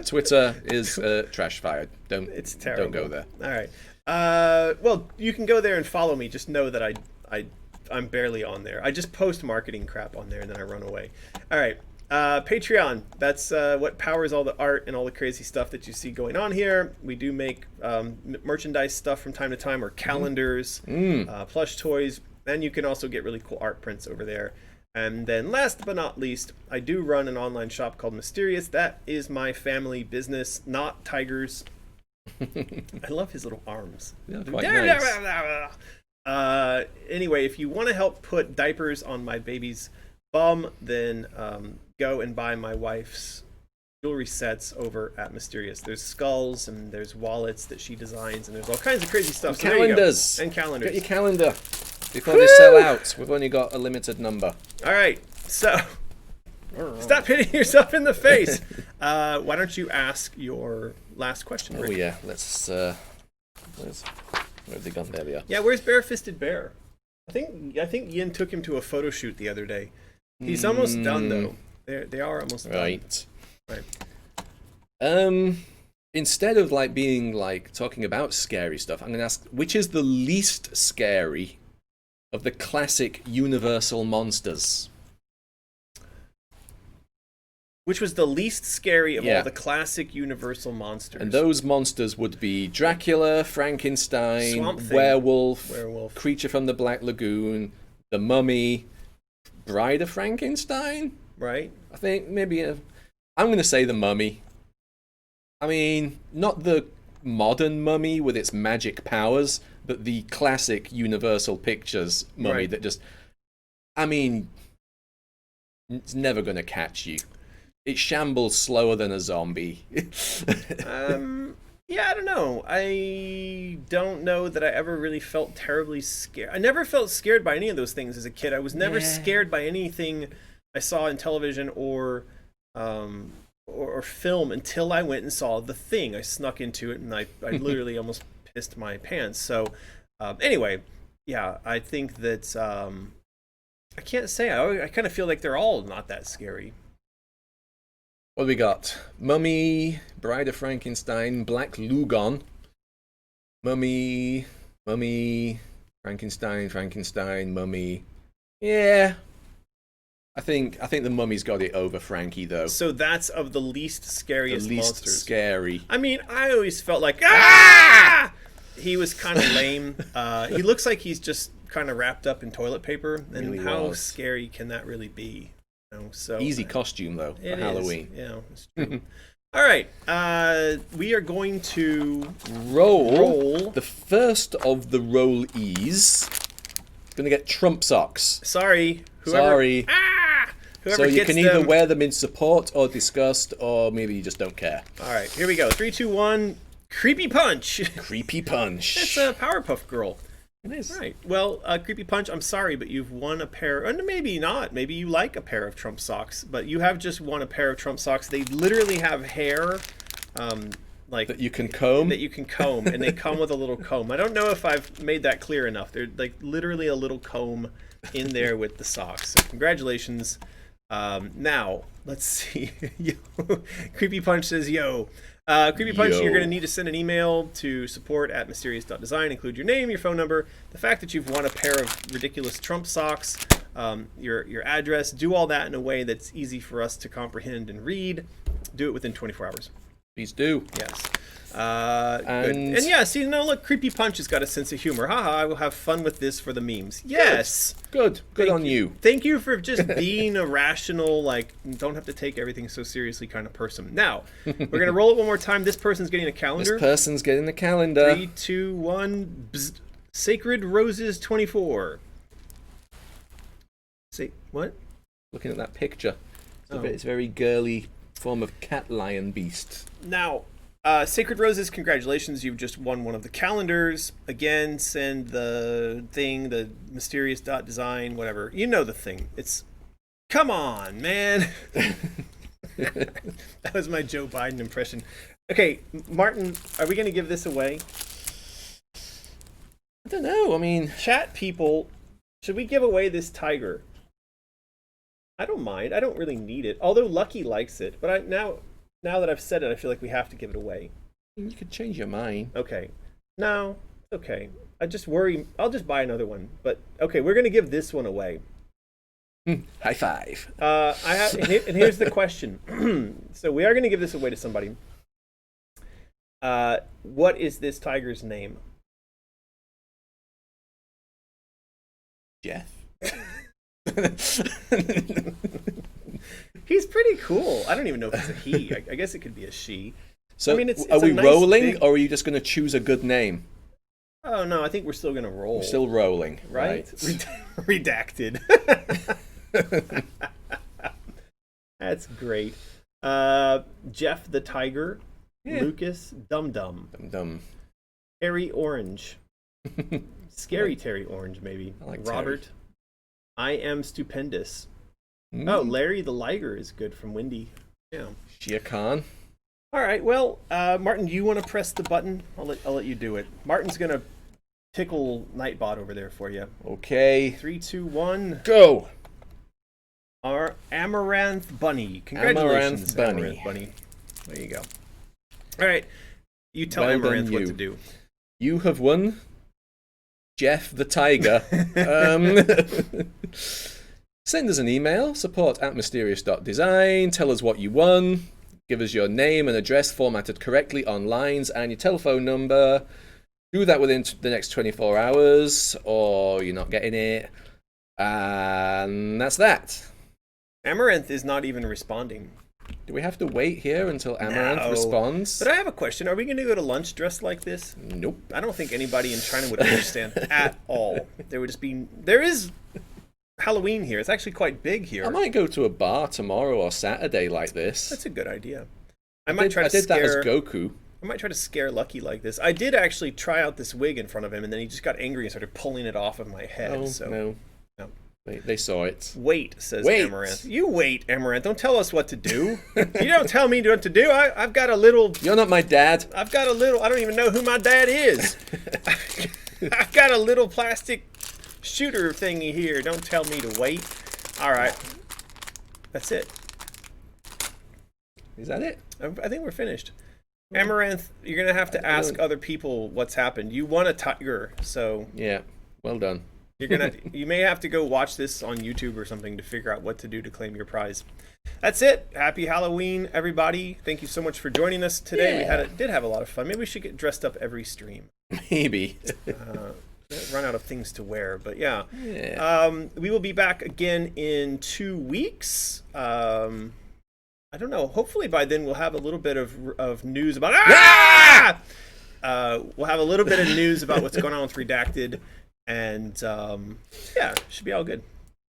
Twitter is trash fired. It's terrible. Don't go there. All right. Well, you can go there and follow me. Just know that I'm barely on there. I just post marketing crap on there and then I run away. All right. Patreon. That's what powers all the art and all the crazy stuff that you see going on here. We do make merchandise stuff from time to time, or calendars, plush toys, and you can also get really cool art prints over there. And then last but not least, I do run an online shop called Mysterious. That is my family business, not Tiger's. I love his little arms. Yeah, quite nice. Anyway, if you want to help put diapers on my baby's bum, then go and buy my wife's jewelry sets over at Mysterious. There's skulls and there's wallets that she designs, and there's all kinds of crazy stuff. And calendars. And calendars. Get your calendar before they sell out. We've only got a limited number. All right, so stop hitting yourself in the face. Why don't you ask your last question, Rick? Oh yeah, let's. Where have they gone? There we are. Yeah, where's Barefisted Bear? I think Yin took him to a photo shoot the other day. He's almost done though. They are almost done. Right. Right. Instead of talking about scary stuff, I'm going to ask, which is the least scary of the classic Universal monsters? Which was the least scary of all the classic Universal monsters? And those monsters would be Dracula, Frankenstein, Swamp Thing, werewolf, Creature from the Black Lagoon, the Mummy, Bride of Frankenstein. Right. I think maybe I'm going to say the Mummy. I mean, not the modern Mummy with its magic powers, but the classic Universal Pictures Mummy that just, I mean, it's never going to catch you. It shambles slower than a zombie. Yeah, I don't know. I don't know that I ever really felt terribly scared. I never felt scared by any of those things as a kid. I was never scared by anything I saw in television or film until I went and saw The Thing. I snuck into it and I literally almost pissed my pants. So anyway, yeah, I think that I can't say. I kind of feel like they're all not that scary. What do we got? Mummy, Bride of Frankenstein, Black Lugon, Mummy, Frankenstein, Mummy. Yeah. I think the Mummy's got it over Frankie though. So that's of the least scariest monsters. The least scary. I mean, I always felt like he was kind of lame. He looks like he's just kind of wrapped up in toilet paper. And really how scary can that really be? So easy costume though for Halloween. Yeah, it's true. All right, we are going to roll the first of the rollees. Going to get Trump socks. Sorry. Whoever so you can either wear them in support or disgust, or maybe you just don't care. All right, here we go. 3, 2, 1. Creepy Punch. Creepy Punch. It's a Powerpuff Girl. It is. Right. Well, Creepy Punch, I'm sorry, but you've won a pair, and maybe not. Maybe you like a pair of Trump socks, but you have just won a pair of Trump socks. They literally have hair, like that you can comb. And they come with a little comb. I don't know if I've made that clear enough. They're like literally a little comb in there with the socks. So congratulations. Now let's see. Creepy Punch says, "Yo." Creepy Punch, you're going to need to send an email to support@mysterious.design. Include your name, your phone number, the fact that you've won a pair of ridiculous Trump socks, your address. Do all that in a way that's easy for us to comprehend and read. Do it within 24 hours. Please do. Yes. And yeah, see, no, look, Creepy Punch has got a sense of humor. Haha, I will have fun with this for the memes. Yes. Good on you. Thank you for just being a rational, like, don't have to take everything so seriously kind of person. Now, we're going to roll it one more time. This person's getting a calendar. 3, 2, 1. Bzz. Sacred Roses 24. Say, what? Looking at that picture. It's a very girly form of cat lion beast. Now, Sacred Roses, congratulations. You've just won one of the calendars. Again, send the thing, the mysterious dot design, whatever. You know the thing. It's, come on, man. That was my Joe Biden impression. Okay, Martin, are we going to give this away? I don't know. I mean, chat people, should we give away this tiger? I don't mind. I don't really need it. Although Lucky likes it, but now that I've said it, I feel like we have to give it away. you could change your mind. Okay. No, it's okay. I just worry. I'll just buy another one. But okay, we're gonna give this one away. High five. And here's the question. So we are gonna give this away to somebody. What is this tiger's name? Jeff. He's pretty cool. I don't even know if it's a he. I guess it could be a she. So, I mean, it's are we nice rolling, or are you just going to choose a good name? Oh no, I think we're still going to roll. We're still rolling, right? Redacted. That's great. Jeff the Tiger, Lucas Dum Dum, Terry Orange, Scary Terry Orange, maybe. I like Robert. Terry. I am stupendous. Oh, Larry the Liger is good from Wendy. Yeah. Shia Khan. All right. Well, Martin, do you want to press the button? I'll let you do it. Martin's gonna tickle Nightbot over there for you. Okay. 3, 2, 1, go. Our Amaranth Bunny. Congratulations, Amaranth Bunny. There you go. All right. You tell Well Amaranth done, what you. to do. You have won, Jeff the Tiger. Send us an email, support@mysterious.design. Tell us what you won. Give us your name and address formatted correctly on lines and your telephone number. Do that within the next 24 hours or you're not getting it. And that's that. Amaranth is not even responding. Do we have to wait here until Amaranth responds? But I have a question. Are we going to go to lunch dressed like this? Nope. I don't think anybody in China would understand at all. There would just be... There is Halloween here. It's actually quite big here. I might go to a bar tomorrow or Saturday like this. That's a good idea. I did that as Goku. I might try to scare Lucky like this. I did actually try out this wig in front of him, and then he just got angry and started pulling it off of my head. Oh, so no. They saw it. Wait, says Amaranth. You wait, Amaranth. Don't tell us what to do. You don't tell me what to do. I've got a little... You're not my dad. I've got a little... I don't even know who my dad is. I've got a little plastic shooter thingy here. Don't tell me to wait. All right. That's it. Is that it? I think we're finished. Amaranth, you're going to have to ask other people what's happened. You won a tiger, so... Yeah, well done. You may have to go watch this on YouTube or something to figure out what to do to claim your prize. That's it. Happy Halloween, everybody. Thank you so much for joining us today. Yeah. We did have a lot of fun. Maybe we should get dressed up every stream. Maybe. Run out of things to wear, but yeah. We will be back again in 2 weeks. I don't know. Hopefully by then we'll have a little bit of news about... We'll have a little bit of news about what's going on with Redacted. And yeah, should be all good.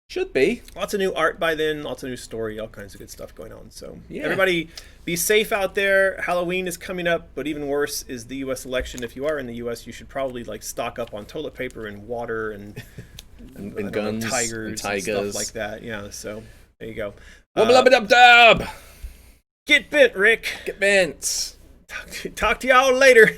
Should be. Lots of new art by then, lots of new story, all kinds of good stuff going on. So yeah. Everybody be safe out there. Halloween is coming up, but even worse is the U.S. election. If you are in the U.S., you should probably stock up on toilet paper and water and guns, tigers and stuff like that. Yeah, so there you go. Wubba-lubba-dub-dub! Get bent, Rick. Get bent. Talk to y'all later.